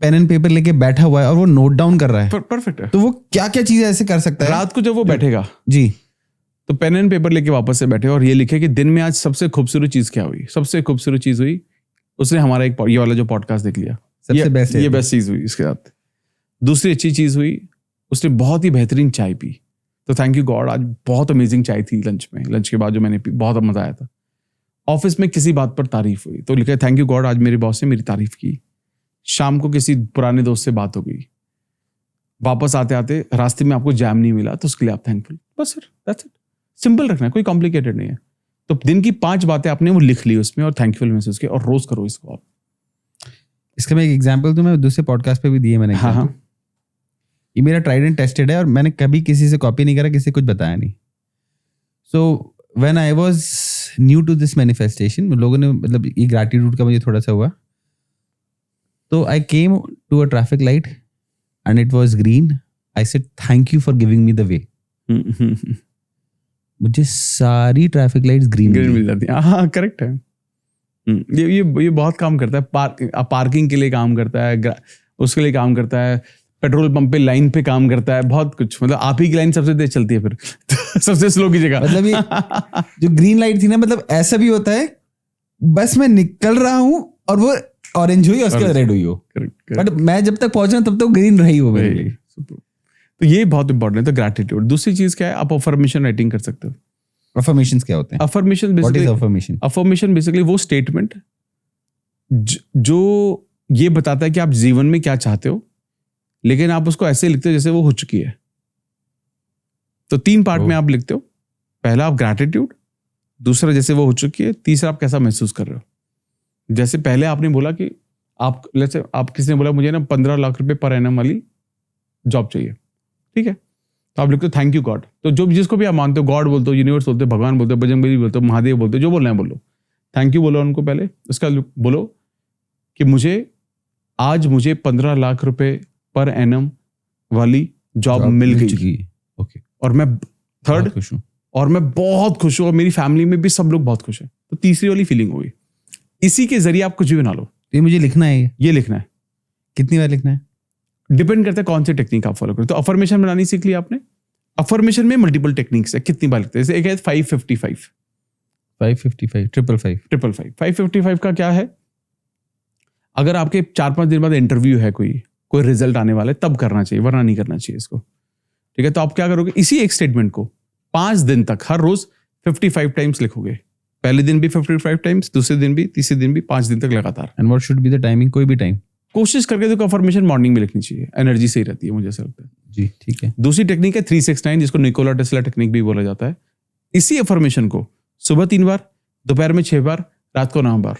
पेन एंड पेपर लेके बैठा हुआ है और वो नोट डाउन कर रहा है, परफेक्ट है। तो वो क्या क्या चीजें ऐसे कर सकता है? रात को जब वो बैठेगा जी, तो पेन एंड पेपर लेके वापस से बैठे और ये लिखे कि दिन में आज सबसे खूबसूरत चीज क्या हुई। सबसे खूबसूरत चीज हुई, उसने हमारा एक ये वाला जो पॉडकास्ट देख लिया, सबसे बेस्ट ये बेस्ट चीज हुई इसके साथ। दूसरी अच्छी चीज हुई, उसने बहुत ही बेहतरीन चाय पी, तो थैंक यू गॉड, आज बहुत अमेजिंग चाय थी लंच में, लंच के बाद जो मैंने पी बहुत मजा आया था। ऑफिस में किसी बात पर तारीफ हुई तो लिखा थैंक यू गॉड, आज मेरे बॉस ने मेरी तारीफ की। शाम को किसी पुराने दोस्त से बात हो गई, वापस आते आते रास्ते में आपको जैम नहीं मिला तो उसके लिए आप थैंकफुल। बस सर, दैट्स इट। सिंपल रखना है, कोई कॉम्प्लिकेटेड नहीं है। तो दिन की 5 बातें आपने वो लिख ली उसमें और थैंकफुल महसूस किया और रोज करो इसको आप। इसका मैं एक एग्जांपल दूं, मैं दूसरे पॉडकास्ट पे भी दिए मैंने। हाँ, ये मेरा ट्राइड एंड टेस्टेड है और मैंने कभी किसी से कॉपी नहीं करा, किसी से कुछ बताया नहीं। So when I was new to this manifestation, लोगों ने मतलब ये ग्रैटिट्यूड का मुझे थोड़ा सा हुआ, तो I came to a traffic light and it was green. I said thank you for giving me the way. मुझे सारी ट्रैफिक लाइट्स ग्रीन मिल जाती है। हाँ, करेक्ट है। ये बहुत काम करता है। पार्किंग के लिए काम करता है, उसके लिए काम करता है, पेट्रोल पंप पे लाइन पे काम करता है, बहुत कुछ। मतलब आप ही की लाइन सबसे तेज चलती है फिर सबसे स्लो की जगह। मतलब ये जो ग्रीन लाइट थी ना, मतलब ऐसा भी होता है बस मैं निकल रहा हूँ और वो ऑरेंज हुई और उसके बाद रेड हुई हो, बट मैं जब तक पहुंचा तब तक ग्रीन रही हो मेरे लिए। तो ये बहुत इंपॉर्टेंट है। तो ग्रैटिट्यूड। दूसरी चीज क्या है, आप अफर्मेशन राइटिंग कर सकते हो। अफर्मेशंस क्या होते हैं? Affirmation what is basically, affirmation? Affirmation basically वो स्टेटमेंट जो ये बताता है कि आप जीवन में क्या चाहते हो, लेकिन आप उसको ऐसे लिखते हो जैसे वो हो चुकी है। तो 3 पार्ट में आप लिखते हो। पहला आप ग्रैटिट्यूड, दूसरा जैसे वो हो चुकी है, तीसरा आप कैसा महसूस कर रहे हो। जैसे पहले आपने बोला कि आप किसी ने बोला मुझे ना 15 लाख रुपए पर एनम वाली जॉब चाहिए, ठीक है, तो आप लिखते हो थैंक यू गॉड। तो जो जिसको भी आप मानते हो, गॉड बोलते हो, यूनिवर्स बोलते हो, भगवान बोलते हो, बजरंगबली बोलते हो, महादेव बोलते हो, जो बोलना है बोलो, थैंक यू बोलो उनको पहले। उसका बोलो कि आज मुझे 15 लाख रुपए पर एनम वाली जॉब मिल गई। ओके। और मैं थर्ड खुश हूँ और मैं बहुत खुश हूँ और मेरी फैमिली में भी सब लोग बहुत खुश हैं। तो तीसरी वाली फीलिंग होगी। इसी के जरिए आप कुछ भी बना लो। ये मुझे लिखना है, ये लिखना है। कितनी बार लिखना है? डिपेंड करता है कौन सी टेक्निक आप फॉलो करें। तो अफर्मेशन बनानी सीख ली आपने। अफर्मेशन में मल्टीपल टेक्निक्स है, कितनी बार लिखते हैं। जैसे एक है 555 555 555 का क्या है, अगर आपके 4-5 दिन बाद इंटरव्यू है, कोई रिजल्ट आने वाला है, तब करना चाहिए, वरना नहीं करना चाहिए इसको, ठीक है। तो आप क्या करोगे, इसी एक स्टेटमेंट को 5 दिन तक हर रोज 55 टाइम्स लिखोगे। पहले दिन भी 55 टाइम्स, दूसरे दिन भी, तीसरे दिन भी, 5 दिन तक लगातार। And what should be the timing? कोई भी टाइम कोशिश करके देखो, अफर्मेशन मॉर्निंग में लिखनी चाहिए, एनर्जी सही रहती है, मुझे ऐसा लगता है। जी, ठीक है। दूसरी टेक्निक है 369, जिसको निकोला टेस्ला टेक्निक भी बोला जाता है। इसी अफर्मेशन को सुबह 3 बार, दोपहर में 6 बार, रात को 9 बार,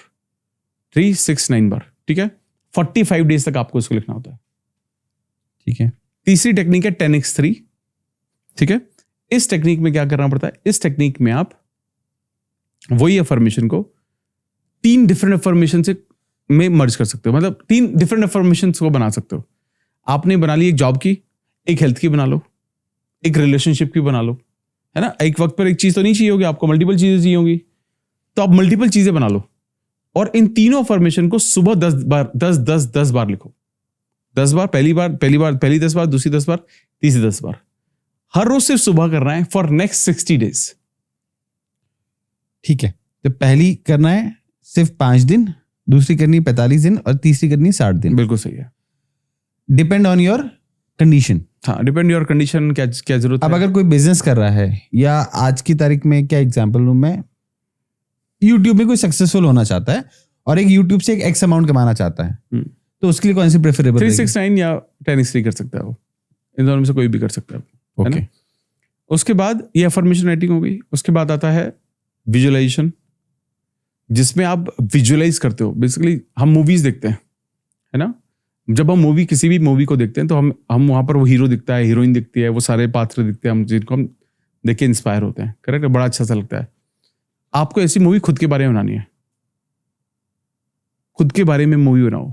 369 बार, ठीक है। 45 डेज तक आपको इसको लिखना होता है, ठीक है। तीसरी टेक्निक है 10x3, ठीक है। इस टेक्निक में क्या करना पड़ता है, इस टेक्निक में आप वही अफर्मेशन को 3 डिफरेंट अफर्मेशन से में मर्ज कर सकते हो। मतलब 3 डिफरेंट अफर्मेशन को बना सकते हो। आपने बना ली एक जॉब की, एक हेल्थ की बना लो, एक रिलेशनशिप की बना लो, है ना। एक वक्त पर एक चीज तो नहीं चाहिए होगी आपको, मल्टीपल चीजें चाहिए होंगी, तो आप मल्टीपल चीजें बना लो। और इन तीनों अफर्मेशन को सुबह 10 बार लिखो। 10 बार, पहली 10 बार, दूसरी 10 बार, तीसरी 10 बार। हर रोज सिर्फ सुबह करना है फॉर नेक्स्ट 60 डेज। ठीक है। तो पहली करना है सिर्फ 5 दिन, दूसरी करनी 45 दिन और तीसरी करनी 60 दिन। बिल्कुल सही है। Depend on your condition. हाँ, डिपेंड योर कंडीशन, क्या जरूरत अब है। अगर कोई बिजनेस कर रहा है, या आज की तारीख में क्या एग्जांपल लूं मैं, यूट्यूब में कोई सक्सेसफुल होना चाहता है और एक यूट्यूब से एक एक्स अमाउंट कमाना चाहता है, तो उसके लिए कौन सी प्रेफरेबल? 369 या 10x3 कर सकता है वो, इन दोनों में से कोई भी कर सकता है। ओके। उसके बाद ये अफर्मेशन राइटिंग हो गई। उसके बाद आता है विजुअलाइजेशन, जिसमें आप विजुअलाइज करते हो। बेसिकली हम मूवीज देखते हैं, है ना। जब हम किसी भी मूवी को देखते हैं तो हम वहां पर वो हीरो दिखता है, हीरोइन दिखती है, वो सारे पात्र दिखते हैं, हम जिनको हम देख के इंस्पायर होते हैं। करेक्ट, बड़ा अच्छा सा लगता है। आपको ऐसी मूवी खुद के बारे में बनानी है, खुद के बारे में मूवी बनाओ।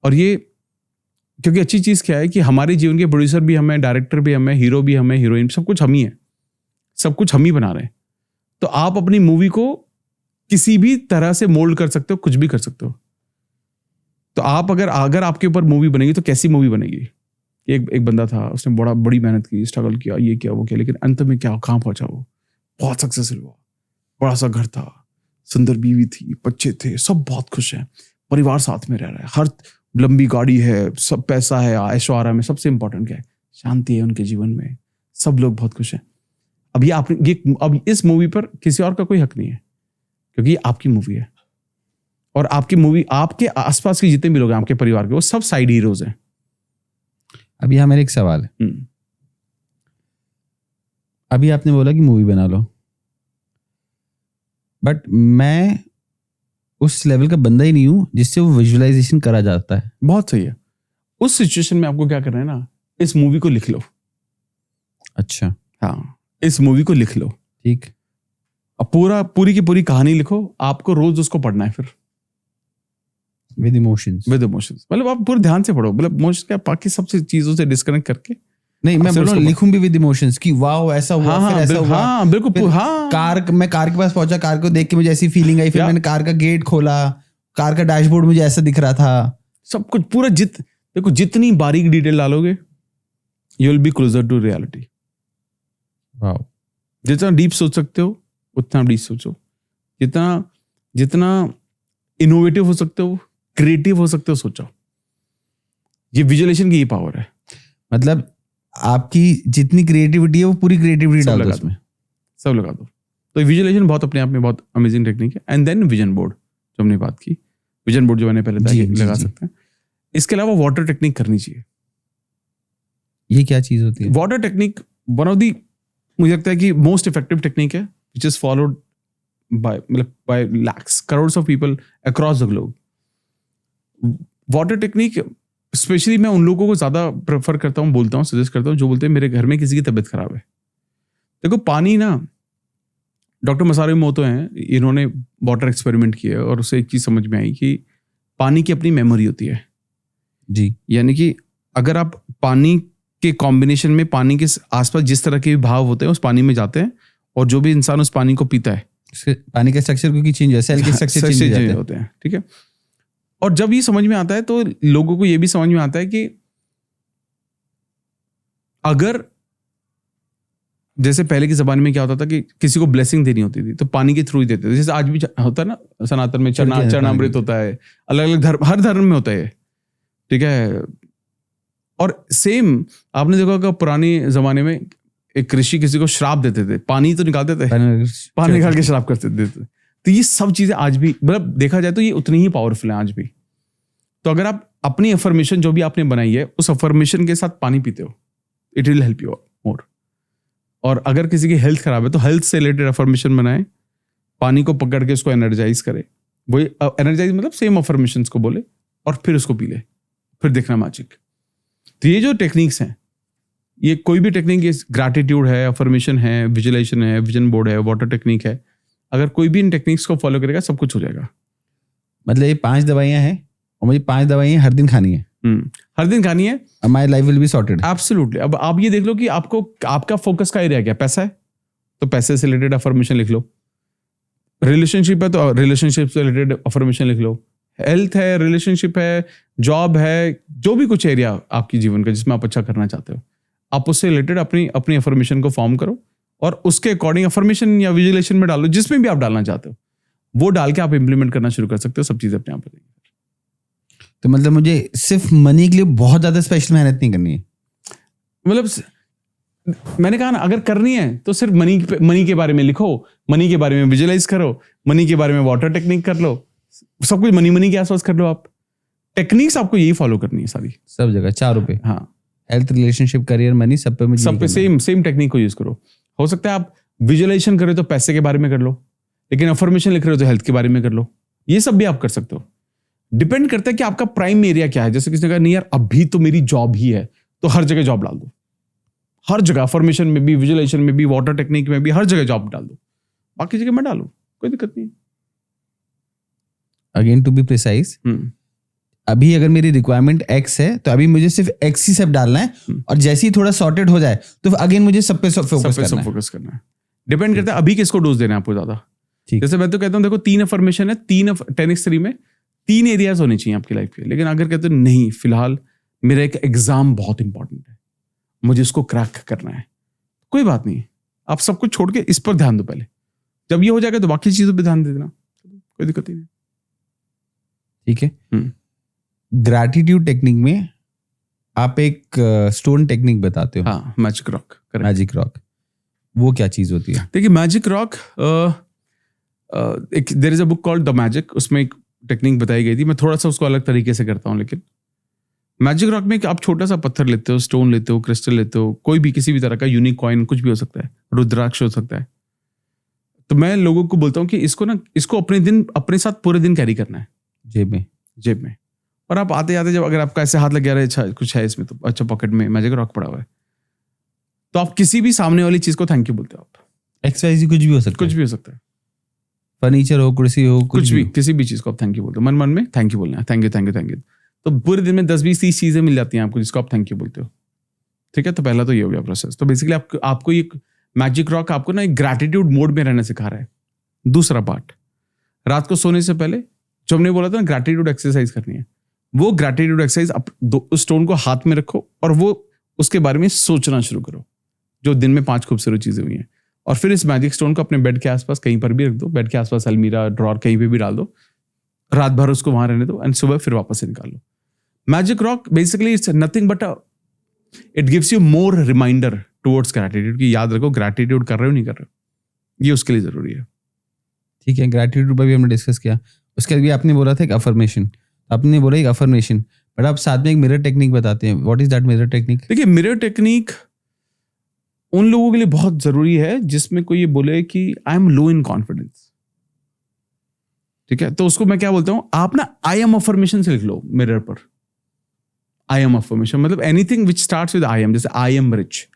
और ये क्योंकि अच्छी चीज़ क्या है कि हमारे जीवन के प्रोड्यूसर भी हमें, डायरेक्टर भी हमें, हीरो भी हमें, हीरोइन, सब कुछ हम ही है, सब कुछ हम ही बना रहे हैं। तो आप अपनी मूवी को किसी भी तरह से मोल्ड कर सकते हो, कुछ भी कर सकते हो। तो आप अगर आपके ऊपर मूवी बनेगी तो कैसी मूवी बनेगी? एक बंदा था, उसने बड़ी मेहनत की, स्ट्रगल किया, ये किया वो किया, लेकिन अंत में क्या, कहाँ पहुंचा वो? बहुत सक्सेसफुल हुआ, बड़ा सा घर था, सुंदर बीवी थी, बच्चे थे, सब बहुत खुश हैं, परिवार साथ में रह रहा है, हर लंबी गाड़ी है, सब पैसा है, ऐशो आराम में। सबसे इंपॉर्टेंट क्या है? शांति है उनके जीवन में, सब लोग बहुत खुश हैं। अब इस मूवी पर किसी और का कोई हक नहीं है, क्योंकि ये आपकी मूवी है। और आपकी मूवी, आपके आसपास के जितने भी लोग हैं, आपके परिवार के, वो सब साइड हीरोज हैं। अब यहाँ मेरा एक सवाल है। अभी आपने बोला कि मूवी बना लो, बट मैं उस लेवल का बंदा ही नहीं हूं जिससे वो विजुअलाइजेशन करा जाता है। बहुत सही है। उस सिचुएशन में आपको क्या करना है ना, इस मूवी को लिख लो। अच्छा, हाँ, इस मूवी को लिख लो। ठीक। अब पूरी की पूरी कहानी लिखो, आपको रोज उसको पढ़ना है फिर विद इमोशंस। मतलब आप पूरे ध्यान से पढ़ो, मतलब इमोशंस क्या, बाकी सबसे चीजों से डिस्कनेक्ट करके। नहीं, मैं बोल रहा हूँ लिखूं भी विद इमोशंस कि वाओ ऐसा हुआ, हाँ, फिर ऐसा हुआ। हाँ, बिल्कुल। हाँ, मैं कार के पास पहुंचा, कार को देख के मुझे ऐसी फीलिंग आई, फिर मैंने कार का गेट खोला, कार का डैशबोर्ड मुझे ऐसा दिख रहा था। सब कुछ पूरा देखो, जितनी बारीक डिटेल डालोगे, you will be closer to reality. Wow. जितना डीप सोच सकते हो उतना डीप सोचो, जितना इनोवेटिव हो सकते हो, क्रिएटिव हो सकते हो, सोचो। ये विजुअलाइजेशन की ये पावर है। मतलब आपकी जितनी क्रिएटिविटी है वो पूरी क्रिएटिविटी डाल दो उसमें, सब लगा दो। तो विजुअलाइजेशन बहुत अपने आप में बहुत अमेजिंग टेक्निक है। एंड देन विजन बोर्ड, जो हमने बात की, विजन बोर्ड जो मैंने पहले बताया, लगा सकते हैं। इसके अलावा वाटर टेक्निक करनी चाहिए। ये क्या चीज होती है? Water technique one of the, मुझे लगता है कि मोस्ट इफेक्टिव टेक्निक है, which is followed by lakhs, crores of people across the globe. Water technique specially मैं उन लोगों को ज्यादा प्रेफर करता हूँ, बोलता हूँ, सजेस्ट करता हूँ, जो बोलते हैं मेरे घर में किसी की तबीयत खराब है। देखो, पानी ना, डॉक्टर मसारू इमोतो हैं, इन्होंने वाटर एक्सपेरिमेंट किया और उससे एक चीज समझ में आई कि पानी की अपनी मेमोरी होती है जी। यानी कि अगर आप पानी के कॉम्बिनेशन में, पानी के आसपास जिस तरह के भी भाव होते हैं उस पानी में जाते हैं, और जो भी इंसान उस पानी को पीता है, पानी का स्ट्रक्चर क्योंकि चेंज है, सेल के स्ट्रक्चर चेंज होते हैं। ठीक है। और जब ये समझ में आता है तो लोगों को ये भी समझ में आता है कि अगर जैसे पहले के जमाने में क्या होता था कि किसी को ब्लेसिंग देनी होती थी तो पानी के थ्रू ही देते थे। जैसे आज भी होता है ना, सनातन में चरणामृत होता है, अलग अलग धर्म, हर धर्म में होता है। ठीक है। और सेम आपने देखा कि पुराने जमाने में एक ऋषि किसी को श्राप देते थे, पानी तो निकालते थे, पानी निकाल के श्राप करते देते। तो ये सब चीजें आज भी, मतलब देखा जाए तो ये उतनी ही पावरफुल है आज भी। तो अगर आप अपनी अफर्मेशन जो भी आपने बनाई है उस अफर्मेशन के साथ पानी पीते हो, it will help you more. और अगर किसी की हेल्थ खराब है तो हेल्थ से रिलेटेड अफर्मेशन बनाए, पानी को पकड़ के उसको एनर्जाइज करे, वही एनर्जाइज मतलब सेम अफर्मेशन को बोले और फिर उसको पी ले, फिर देखना मैजिक। तो ये जो टेक्निक्स हैं, ये कोई भी टेक्निक, ये ग्रैटिट्यूड है, अफर्मेशन है, विजुअलाइजेशन है, विजन बोर्ड है, वाटर टेक्निक है, अगर कोई भी इन टेक्निक्स को फॉलो करेगा सब कुछ हो जाएगा। मतलब ये 5 दवाइयां हैं और मुझे 5 दवाइयां हर दिन खानी है। हर दिन खानी है, my life will be sorted. Absolutely. अब आप ये देख लो कि आपको, आपका फोकस का एरिया क्या, पैसा है तो पैसे से रिलेटेड अफर्मेशन लिख लो, रिलेशनशिप है तो रिलेशनशिप से रिलेटेड अफर्मेशन लिख लो, हेल्थ है, रिलेशनशिप है, जॉब है, जो भी कुछ एरिया आपकी जीवन का जिसमें आप अच्छा करना चाहते हो, आप उससे रिलेटेड अपनी अफर्मेशन को फॉर्म करो और उसके अकॉर्डिंग अफर्मेशन या विजुअलाइजेशन में डालो, जिसमें भी आप डालना चाहते हो वो डाल के आप इंप्लीमेंट करना शुरू कर सकते हो, सब चीजें अपने आप हो। तो मतलब मुझे सिर्फ मनी के लिए बहुत ज्यादा स्पेशल मेहनत नहीं करनी है। मतलब मैंने कहा ना, अगर करनी है तो सिर्फ मनी के बारे में लिखो, मनी के बारे में विजुअलाइज करो, मनी के बारे में वाटर टेक्निक कर लो, सब कुछ मनी के आसपास कर लो। आप टेक्निक्स आपको यही फॉलो करनी है सारी, सब जगह 4 पे। हाँ, हेल्थ, रिलेशनशिप, करियर, मनी, सब पे सेम टेक्निक को यूज करो। हो सकता है आप विजुअलाइजेशन कर रहे हो तो पैसे के बारे में कर लो, लेकिन अफर्मेशन लिख रहे हो तो हेल्थ के बारे में कर लो। ये सब भी आप कर सकते हो। डिपेंड करता है कि आपका प्राइम एरिया क्या है। जैसे किसी ने कहा नहीं यार अभी तो मेरी जॉब ही है, तो हर जगह जॉब डाल दो, हर जगह अफर्मेशन में भी, विजुअलाइजेशन में भी, वाटर टेक्निक में भी, हर जगह जॉब डाल दो, बाकी जगह में डालो, कोई दिक्कत नहीं। अगेन टू बी प्रिसाइज, अभी अगर मेरी रिक्वायरमेंट एक्स है तो अभी मुझे सिर्फ एक्स ही सब डालना है, और जैसे ही थोड़ा सॉर्टेड हो जाए तो अगेन मुझे सब पे फोकस करना है। डिपेंड करता है अभी किसको डोज देना है आपको ज्यादा। ठीक। जैसे मैं तो कहता हूँ देखो 3 अफर्मेशन है, 10x3 में 3 एरियाज होने चाहिए आपकी लाइफ के। लेकिन अगर कहते हो नहीं फिलहाल मेरा एक एग्जाम बहुत इंपॉर्टेंट है, मुझे इसको क्रैक करना है, कोई बात नहीं, आप सब कुछ छोड़ के इस पर ध्यान दो पहले। जब ये हो जाएगा तो बाकी चीजों पे ध्यान दे देना, कोई दिक्कत ही नहीं। ठीक है। ग्रैटिट्यूड टेक्निक में आप एक स्टोन टेक्निक बताते हो। हाँ, मैजिक रॉक। मैजिक रॉक, वो क्या चीज होती है? देखिए मैजिक रॉक, एक there is a book called the magic, उसमें एक टेक्निक बताई गई थी। मैं थोड़ा सा उसको अलग तरीके से करता हूँ। लेकिन मैजिक रॉक में आप छोटा सा पत्थर लेते हो, स्टोन लेते हो, क्रिस्टल लेते हो, कोई भी किसी भी तरह का यूनिक कॉइन, कुछ भी हो सकता है, रुद्राक्ष हो सकता है। तो मैं लोगों को बोलता हूँ कि इसको अपने साथ पूरे दिन कैरी करना है, जेब में। और आप आते जाते जब अगर आपका ऐसे हाथ लग गया, अच्छा कुछ है इसमें, तो अच्छा पॉकेट में मैजिक रॉक पड़ा हुआ है, तो आप किसी भी सामने वाली चीज को थैंक यू बोलते हो। आप XYZ कुछ भी हो सकता है, कुछ भी हो सकता है, फर्नीचर हो, कुर्सी हो, कुछ भी, किसी भी चीज को आप थैंक यू बोलते हो। मन में थैंक यू बोलना है, थैंक यू। तो पूरे दिन में 10, 20, 30 चीजें मिल जाती हैं आपको जिसको आप थैंक यू बोलते हो। ठीक है, तो पहला तो ये हो गया प्रोसेस। तो बेसिकली आपको ये मैजिक रॉक आपको ना एक ग्रैटिट्यूड मोड में रहना सिखा रहा है। दूसरा पार्ट, रात को सोने से पहले जो हमने बोला था ना ग्रैटिट्यूड एक्सरसाइज करनी है, वो ग्रैटिट्यूड एक्सरसाइज उस स्टोन को हाथ में रखो और वो उसके बारे में सोचना शुरू करो, जो दिन में 5 खूबसूरत चीजें हुई हैं। और फिर इस मैजिक स्टोन को अपने बेड के आसपास कहीं पर भी रख दो, बेड के आसपास अलमीरा, ड्रॉर, कहीं पे भी डाल दो, रात भर उसको वहां रहने दो, एंड सुबह फिर वापस से निकाल लो। Magic rock basically it's nothing but it gives you more reminder towards gratitude की याद रखो ग्रैटिट्यूड कर रहे हो नहीं कर रहे हो, ये उसके लिए जरूरी है। ठीक है, ग्रैटिट्यूड पर भी हमने डिस्कस किया। उसके बाद भी आपने बोला था एक अफर्मेशन, आपने बोला एक अफर्मेशन, बट आप साथ में एक मिरर टेक्निक बताते हैं। What is that mirror technique? देखिए मिरर टेक्निक उन लोगों के लिए बहुत जरूरी है जिसमें कोई ये बोले कि I am low in confidence. ठीक है, तो उसको मैं क्या बोलता हूं, आप ना आई एम अफर्मेशन से लिख लो मिरर पर। आई एम अफर्मेशन मतलब anything which starts with I am, जैसे I am rich,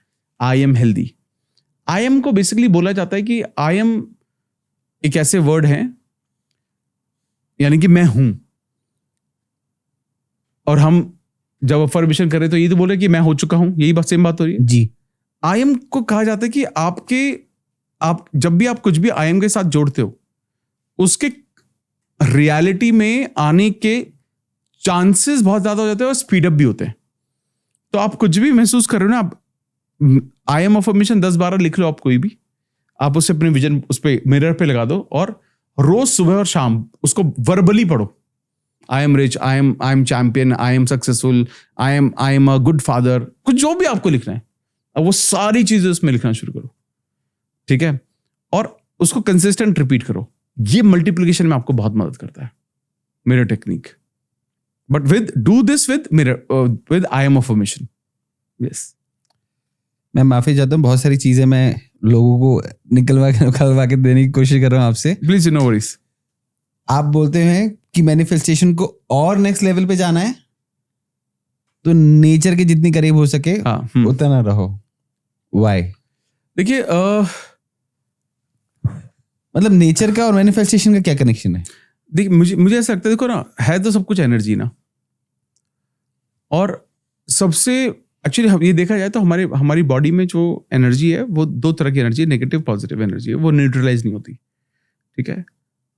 I am healthy. I am को बेसिकली बोला जाता है कि आई एम एक ऐसे वर्ड है, यानी कि मैं हूं, और हम जब अफर्मेशन करें तो ये तो बोले कि मैं हो चुका हूं, यही बात सेम बात हो रही है जी। आई एम को कहा जाता है कि आप जब भी आप कुछ भी आई एम के साथ जोड़ते हो, उसके रियलिटी में आने के चांसेस बहुत ज्यादा हो जाते हैं और स्पीड अप भी होते हैं। तो आप कुछ भी महसूस कर रहे हो ना, आप आई एम अफर्मेशन 10-12 लिख लो, आप कोई भी, आप उससे अपने विजन उस पे मिरर पे लगा दो और रोज सुबह और शाम उसको वर्बली पढ़ो। आई am rich, I M champion, I am successful, I am a good father, कुछ जो भी आपको लिखना है, अब वो सारी चीजें उसमें लिखना शुरू करो। ठीक है, और उसको कंसिस्टेंट रिपीट करो। ये मल्टीप्लिकेशन में आपको बहुत मदद करता है mirror technique. But do this with mirror, with I am affirmation. Yes, मैं माफी चाहता हूँ, बहुत सारी चीजें मैं लोगों को निकलवा के देने की कोशिश कर रहा हूँ आपसे। Please no worries. आप बोलते हैं कि मैनिफेस्टेशन को और नेक्स्ट लेवल पे जाना है तो नेचर के जितनी करीब हो सके उतना रहो। व्हाई? देखिए मतलब नेचर का और मैनिफेस्टेशन का क्या कनेक्शन है? देखिए मुझे ऐसा लगता है, देखो ना, है तो सब कुछ एनर्जी ना, और सबसे एक्चुअली ये देखा जाए तो हमारी बॉडी में जो एनर्जी है वो 2 तरह की एनर्जी है, नेगेटिव पॉजिटिव एनर्जी है, वो न्यूट्रलाइज नहीं होती। ठीक है,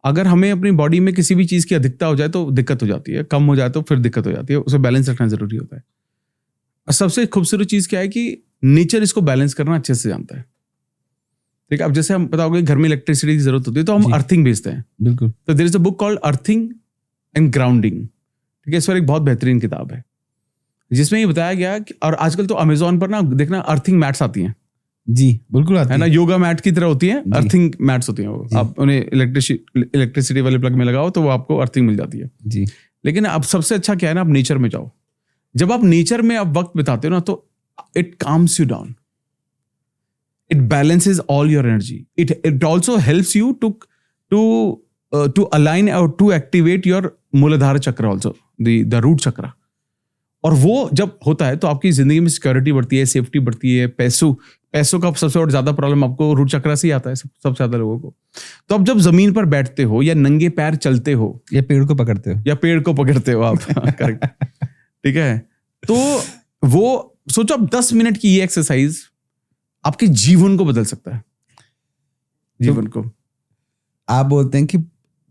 अगर हमें अपनी बॉडी में किसी भी चीज की अधिकता हो जाए तो दिक्कत हो जाती है, कम हो जाए तो फिर दिक्कत हो जाती है, उसे बैलेंस रखना जरूरी होता है। और सबसे खूबसूरत चीज क्या है कि नेचर इसको बैलेंस करना अच्छे से जानता है। ठीक है, अब जैसे हम बताओगे घर में इलेक्ट्रिसिटी की जरूरत होती है तो हम अर्थिंग भेजते हैं। बिल्कुल। तो there is a book called earthing and grounding. ठीक है, इस पर एक बहुत बेहतरीन किताब है जिसमें ये बताया गया कि, और आजकल तो अमेजोन पर ना देखना अर्थिंग मैट्स आती हैं। जी बिल्कुल आती है ना, योगा मैट की तरह होती है, अर्थिंग मैट्स होती हैं वो। आप उन्हें इलेक्ट्रिसिटी वाले प्लग में लगाओ तो वो आपको अर्थिंग मिल जाती है जी। लेकिन अब सबसे अच्छा क्या है ना, आप नेचर में जाओ। जब आप नेचर में आप वक्त बिताते हो ना तो it calms you down, it balances all your energy, it also helps you to align और to activate your Muladhara chakra, also the root चक्र। और वो जब होता है तो आपकी जिंदगी में सिक्योरिटी बढ़ती है, सेफ्टी बढ़ती है, पैसों का सबसे ज्यादा प्रॉब्लम आपको रूट चक्र से ही आता है सबसे ज्यादा लोगों को। तो अब जब जमीन पर बैठते हो या नंगे पैर चलते हो या पेड़ को पकड़ते हो आप करेक्ट, ठीक है, तो वो सोचो अब 10 मिनट की ये एक्सरसाइज आपके जीवन को बदल सकता है, जीवन को। आप बोलते हैं कि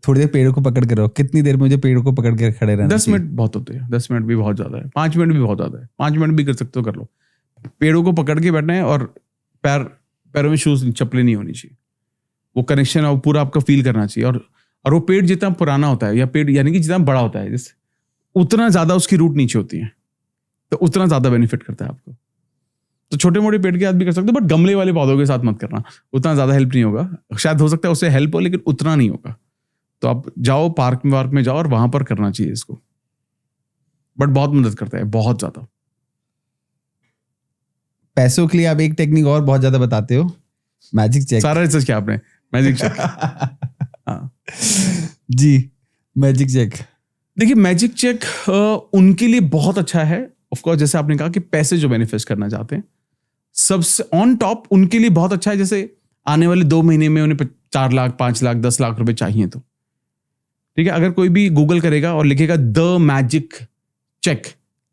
थोड़ी देर पेड़ को पकड़ के रहो, कितनी देर में मुझे पेड़ को पकड़ के खड़े रहना? 10 मिनट बहुत होते हैं, 10 मिनट भी बहुत ज्यादा है, 5 मिनट भी बहुत ज्यादा है, 5 मिनट भी कर सकते हो, कर लो। पेड़ों को पकड़ के बैठना है और पैरों में शूज चप्पलें नहीं होनी चाहिए, वो कनेक्शन और पूरा आपका फील करना चाहिए। और वो पेड़ जितना पुराना होता है या पेड़ यानी कि जितना बड़ा होता है जैसे उतना ज्यादा उसकी रूट नीचे होती है, तो उतना ज्यादा बेनिफिट करता है आपको। तो छोटे मोटे पेड़ के साथ भी कर सकते हो, बट गमले वाले पौधों के साथ मत करना, उतना ज्यादा हेल्प नहीं होगा। शायद हो सकता है उससे हेल्प हो लेकिन उतना नहीं होगा। तो आप जाओ पार्क में जाओ और वहां पर करना चाहिए इसको, बट बहुत मदद करता है, बहुत ज्यादा। पैसों के लिए आप एक टेक्निक और बहुत ज्यादा बताते हो, मैजिक चेक। सारा रिसर्च किया आपने, मैजिक चेक। हाँ जी, मैजिक चेक। देखिए मैजिक चेक उनके लिए बहुत अच्छा है। ऑफ कोर्स जैसे आपने कहा कि पैसे जो मैनिफेस्ट करना चाहते हैं, सबसे ऑन टॉप उनके लिए बहुत अच्छा है। जैसे आने वाले 2 महीने में उन्हें 4 लाख 5 लाख 10 लाख रुपए चाहिए, तो ठीक है, अगर कोई भी गूगल करेगा और लिखेगा द मैजिक चेक,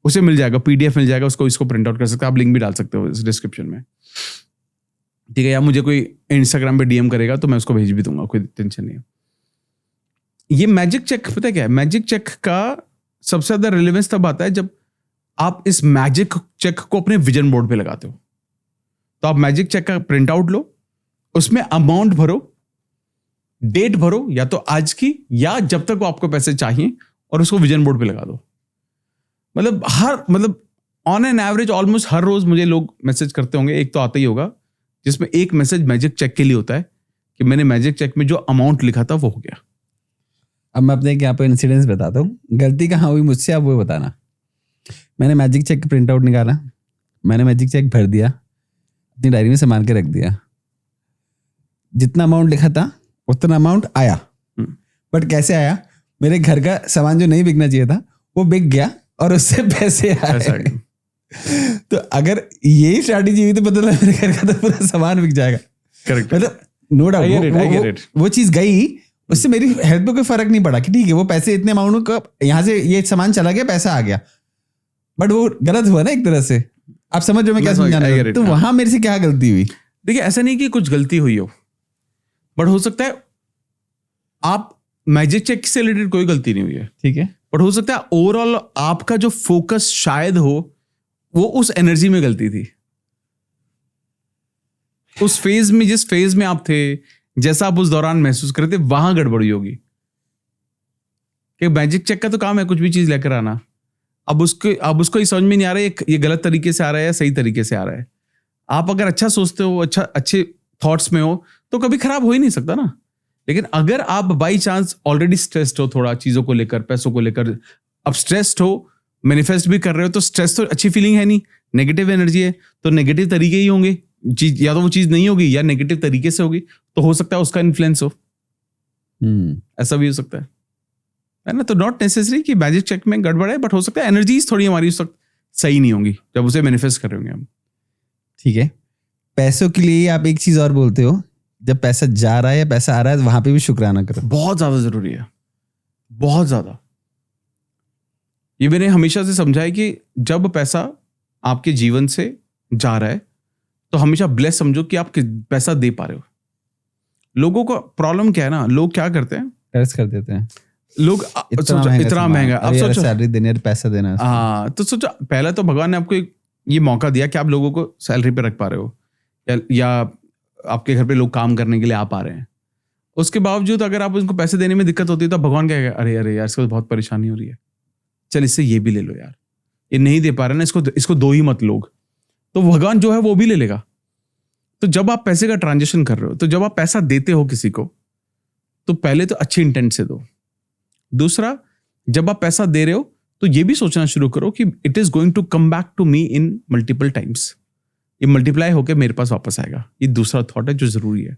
उसे मिल जाएगा, पीडीएफ मिल जाएगा, उसको इसको प्रिंट आउट कर सकते हैं। आप लिंक भी डाल सकते हो इस डिस्क्रिप्शन में, ठीक है। या मुझे कोई इंस्टाग्राम पे डीएम करेगा तो मैं उसको भेज भी दूंगा, कोई टेंशन नहीं है। ये मैजिक चेक पता है क्या है? मैजिक चेक का सबसे ज्यादा रिलेवेंस तब आता है जब आप इस मैजिक चेक को अपने विजन बोर्ड पे लगाते हो। तो आप मैजिक चेक का प्रिंट आउट लो, उसमें अमाउंट भरो, डेट भरो, या तो आज की या जब तक वो आपको पैसे चाहिए, और उसको विजन बोर्ड पे लगा दो। मतलब ऑन एन एवरेज ऑलमोस्ट हर रोज मुझे लोग मैसेज करते होंगे, एक तो आता ही होगा जिसमें एक मैसेज मैजिक चेक के लिए होता है कि मैंने मैजिक चेक में जो अमाउंट लिखा था वो हो गया। अब मैं अपने यहाँ पे इंसिडेंस बताता हूँ, गलती कहाँ हुई मुझसे आप वो बताना। मैंने मैजिक चेक प्रिंट आउट निकाला, मैंने मैजिक चेक भर दिया, अपनी डायरी में संभाल के रख दिया। जितना अमाउंट लिखा था उतना अमाउंट आया, बट कैसे आया? मेरे घर का सामान जो नहीं बिकना चाहिए था वो बिक गया और उससे पैसे आए। तो अगर यही स्ट्रैटेजी हुई तो पता लगा मेरे घर का तो पूरा सामान बिक जाएगा। करेक्ट, मतलब नो डाउट वो चीज गई, उससे मेरी हेल्थ पे कोई फर्क नहीं पड़ा कि ठीक है वो पैसे इतने अमाउंट का यहाँ से ये सामान चला गया, पैसा आ गया, बट वो गलत हुआ ना एक तरह से। आप समझ रहे हो मैं क्या समझाना? तो वहां मेरे से क्या गलती हुई? देखिए ऐसा नहीं कि कुछ गलती हुई हो, बट हो सकता है आप मैजिक चेक से रिलेटेड कोई गलती नहीं हुई है, ठीक है, बट हो सकता है ओवरऑल आपका जो फोकस शायद हो वो उस एनर्जी में गलती थी, उस फेज में, जिस फेज में आप थे, जैसा आप उस दौरान महसूस कर रहे थे, वहां गड़बड़ी होगी। कि मैजिक चेक का तो काम है कुछ भी चीज लेकर आना, अब उसको ये समझ में नहीं आ रहा है ये गलत तरीके से आ रहा है या सही तरीके से आ रहा है। आप अगर अच्छा सोचते हो, अच्छे थॉट्स में हो, तो कभी खराब हो ही नहीं सकता ना। लेकिन अगर आप बाई चांस ऑलरेडी स्ट्रेस्ड हो थोड़ा चीजों को लेकर, पैसों को लेकर, अब स्ट्रेस्ड हो, मैनिफेस्ट भी कर रहे हो, तो स्ट्रेस तो अच्छी फीलिंग है नहीं, नेगेटिव एनर्जी है, तो नेगेटिव तरीके ही होंगे चीज, या तो वो चीज नहीं होगी या नेगेटिव तरीके से होगी, तो हो सकता है उसका इन्फ्लुएंस हो। ऐसा भी हो सकता है ना। तो नॉट नेसेसरी कि मैजिक चेक में गड़बड़ है, बट हो सकता है एनर्जीज थोड़ी हमारी उस वक्त सही नहीं होंगी जब उसे मैनिफेस्ट कर रहे होंगे हम। ठीक है, पैसों के लिए आप एक चीज और बोलते हो, जब पैसा जा रहा है या पैसा आ रहा है वहां पे भी शुक्राना करो। बहुत ज्यादा जरूरी है, बहुत ज्यादा। ये मैंने हमेशा से समझा है कि जब पैसा आपके जीवन से जा रहा है तो हमेशा ब्लेस समझो कि आप पैसा दे पा रहे हो। लोगों को प्रॉब्लम क्या है ना, लोग क्या करते हैं, खर्च कर देते हैं। लोग इतना महंगा, अब सोचो सैलरी देने, पैसा देना। हाँ, तो सोचो पहला तो भगवान ने आपको ये मौका दिया कि आप लोगों को सैलरी पे रख पा रहे हो, या आपके घर पे लोग काम करने के लिए आ पा रहे हैं। उसके बावजूद अगर आप उनको पैसे देने में दिक्कत होती है तो भगवान क्या कहेगा, अरे यार इसको तो बहुत परेशानी हो रही है, चल इससे ये भी ले लो यार, ये नहीं दे पा रहे ना, इसको दो ही मत लोग, तो भगवान जो है वो भी ले लेगा। तो जब आप पैसे का ट्रांजेक्शन कर रहे हो, तो जब आप पैसा देते हो किसी को, तो पहले तो अच्छी इंटेंट से दो। दूसरा, जब आप पैसा दे रहे हो तो ये भी सोचना शुरू करो कि it is going to come back to me in multiple times, ये मल्टीप्लाई होकर मेरे पास वापस आएगा। ये दूसरा थॉट है जो जरूरी है,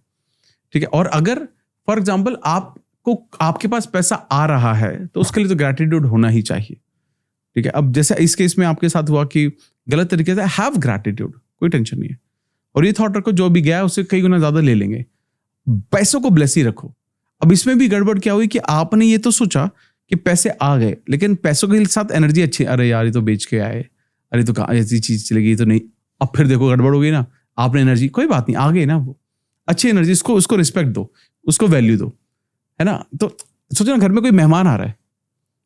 ठीक है। और अगर फॉर एग्जाम्पल आपके पास पैसा आ रहा है तो उसके लिए तो ग्रैटिट्यूड होना ही चाहिए। ठीक है, अब जैसे इस केस में आपके साथ हुआ कि गलत तरीके से, हैव ग्रैटिट्यूड, कोई टेंशन नहीं है, और ये थॉट रखो जो भी गया उससे कई गुना ज्यादा ले लेंगे। पैसों को ब्लेस ही रखो। अब इसमें भी गड़बड़ क्या हुई कि आपने ये तो सोचा कि पैसे आ गए, लेकिन पैसों के साथ एनर्जी अच्छी, अरे यार ये तो बेच के आए, अरे तो कहाँ ऐसी चीज चलेगी तो नहीं, अब फिर देखो गड़बड़ हो गई ना, आपने एनर्जी, कोई बात नहीं, आ गई ना वो अच्छी एनर्जी, उसको रिस्पेक्ट दो, उसको वैल्यू दो, है ना। तो सोचो ना, घर में कोई मेहमान आ रहा है,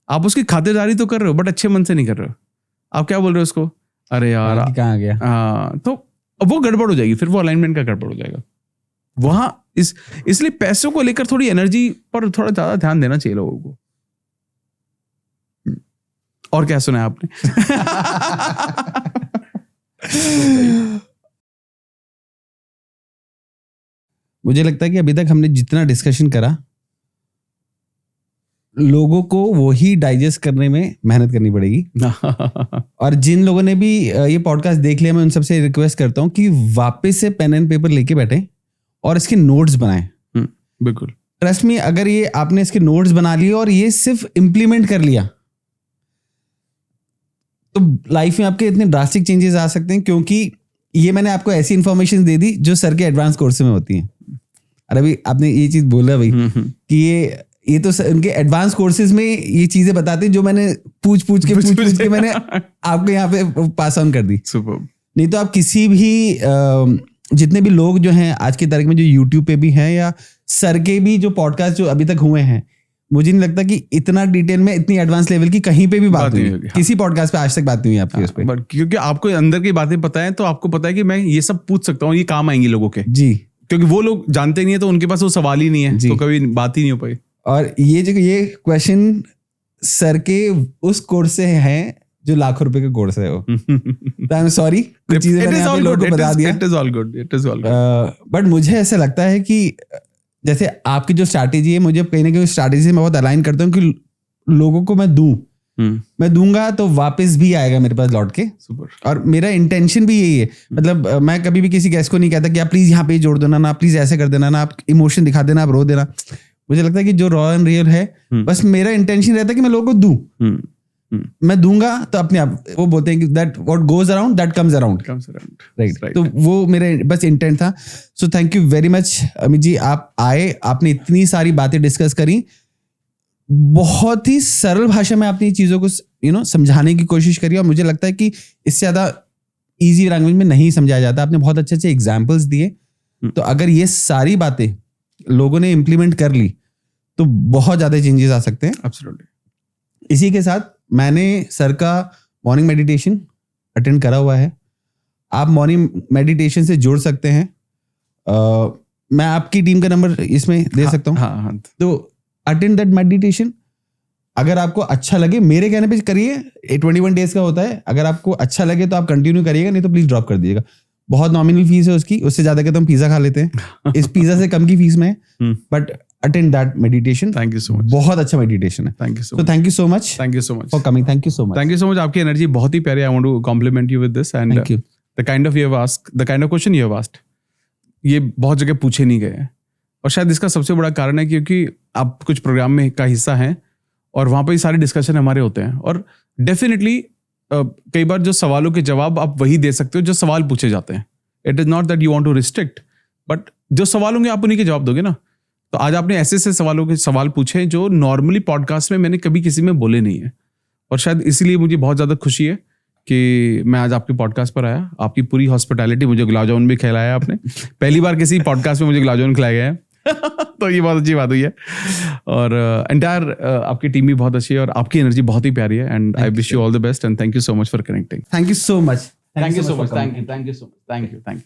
आप उसकी खातिरदारी तो कर रहे हो बट अच्छे मन से नहीं कर रहे हो, आप क्या बोल रहे हो उसको, अरे यार कहाँ आ गया। हाँ, तो वो गड़बड़ हो जाएगी, फिर वो अलाइनमेंट का गड़बड़ हो जाएगा वहां। इसलिए पैसों को लेकर थोड़ी एनर्जी पर थोड़ा ज्यादा ध्यान देना चाहिए लोगों को। और क्या सुना है आपने? मुझे लगता है कि अभी तक हमने जितना डिस्कशन करा, लोगों को वही डाइजेस्ट करने में मेहनत करनी पड़ेगी। और जिन लोगों ने भी ये पॉडकास्ट देख लिया, मैं उन सबसे रिक्वेस्ट करता हूँ कि वापस से पेन एंड पेपर लेके बैठे और इसके नोट्स बनाएं। बिल्कुल, ट्रस्ट मी, अगर ये आपने इसके नोट्स बना लिए और ये सिर्फ इम्प्लीमेंट कर लिया तो लाइफ में आपके इतने ड्रास्टिक चेंजेस आ सकते हैं, क्योंकि ये मैंने आपको ऐसी इन्फॉर्मेशन दे दी जो सर के एडवांस कोर्स में होती है। और अभी आपने ये चीज बोला भाई कि ये तो उनके एडवांस कोर्सेज में ये चीजें बताते हैं जो मैंने पूछ के मैंने आपको यहाँ पे पास ऑन कर दी। सुपर। नहीं तो आप किसी भी जितने भी लोग जो हैं आज की तारीख में, जो यूट्यूब पे भी हैं या सर के भी जो पॉडकास्ट जो अभी तक हुए हैं, मुझे नहीं लगता कि इतना डिटेल में, इतनी एडवांस लेवल की कहीं पे भी बात हुई है। किसी पॉडकास्ट पे आज तक बात नहीं हुई आपकी उस पे। बट क्योंकि आपको अंदर की बातें पता है, तो आपको पता है कि मैं ये सब पूछ सकता हूँ, ये काम आएंगी लोगों के। जी, क्योंकि वो लोग जानते नहीं है तो उनके पास वो सवाल ही नहीं है, तो कभी बात ही नहीं हो पाई। और ये क्वेश्चन सर के उस कोर्स से है जो लाखों रुपए का कोर्स है वो। आई एम सॉरी, कुछ चीजें मैंने यहाँ पे लोगों को बता दिया। It is all good, it is all good. But मुझे ऐसा लगता है कि जैसे आपकी जो स्ट्रैटेजी है, मुझे कहीं ना कहीं स्ट्रैटेजी से मैं बहुत अलाइन करता हूँ कि लोगों को मैं मैं दूंगा तो वापस भी आएगा मेरे पास लौट के। सुपर। और मेरा इंटेंशन भी यही है, मतलब मैं कभी भी किसी गेस्ट को नहीं कहता कि आप प्लीज यहाँ पे जोड़ देना ना, प्लीज ऐसे कर देना ना, आप इमोशन दिखा देना, आप रो देना। मुझे लगता है कि जो रॉ एंड रियल है, बस मेरा इंटेंशन रहता है कि मैं लोगों को दूं। मैं दूंगा तो अपने आप, वो बोलते हैं कि that what goes around that comes around, right. तो वो मेरा बस इंटेंट था। So thank you very much Amit ji, आप आए, आपने इतनी सारी बातें डिस्कस करी, बहुत ही सरल भाषा में आपने चीजों को समझाने की कोशिश करी, और मुझे लगता है कि इससे ज्यादा इजी लैंग्वेज में नहीं समझाया जाता। आपने बहुत अच्छे अच्छे एग्जाम्पल्स दिए। तो अगर ये सारी बातें लोगों ने इम्प्लीमेंट कर ली तो बहुत ज्यादा चेंजेस आ सकते हैं। एब्सोल्युटली। इसी के साथ मैंने सर का मॉर्निंग मेडिटेशन अटेंड करा हुआ है, आप मॉर्निंग मेडिटेशन से जुड़ सकते हैं। मैं आपकी टीम का नंबर इसमें दे सकता हूँ। हाँ। तो अटेंड दैट मेडिटेशन। अगर आपको अच्छा लगे, मेरे कहने पे करिए, 21 डेज का होता है। अगर आपको अच्छा लगे तो आप कंटिन्यू करिएगा, नहीं तो प्लीज ड्रॉप कर दीजिएगा। बहुत नॉमिनल फीस है उसकी, उससे ज्यादा के तो हम पिज्जा खा लेते हैं, इस पिज्जा से कम की फीस में है। But attend that meditation. Thank you so much. बहुत अच्छा मेडिटेशन है। Thank you so So much. thank you so much. Thank you so much for coming. Thank you so much. Thank you so much. आपकी energy बहुत ही प्यारी। I want to compliment you with this and Thank you. The kind of you have asked, the kind of question you have asked, ये बहुत जगह पूछे नहीं गए हैं। और शायद इसका सबसे बड़ा कारण है क्योंकि आप कुछ प्रोग्राम में का हिस्सा हैं और वहाँ पर ही सारे डिस्कशन हमारे होते हैं। और डेफिनेटली कई बार जो सवालों के जवाब आप वही दे सकते हो जो सवाल पूछे जाते हैं। It is not that you want to restrict, but जो सवाल होंगे आप उन्हीं के जवाब दोगे ना। तो आज आपने ऐसे ऐसे सवालों के सवाल पूछे जो नॉर्मली पॉडकास्ट में मैंने कभी किसी में बोले नहीं है, और शायद इसीलिए मुझे बहुत ज़्यादा खुशी है कि मैं आज आपके पॉडकास्ट पर आया। आपकी पूरी हॉस्पिटैलिटी, मुझे गुलाब जामुन भी खिलाया आपने, पहली बार किसी पॉडकास्ट में मुझे गुलाब जामुन खिलाया गया है तो ये बहुत अच्छी बात हुई है। और एंटायर आपकी टीम भी बहुत अच्छी है और आपकी एनर्जी बहुत ही प्यारी है। And I wish you all the best and thank you so much for connecting. Thank you so much. Thank you so much. for coming. Thank you so much. Thank you.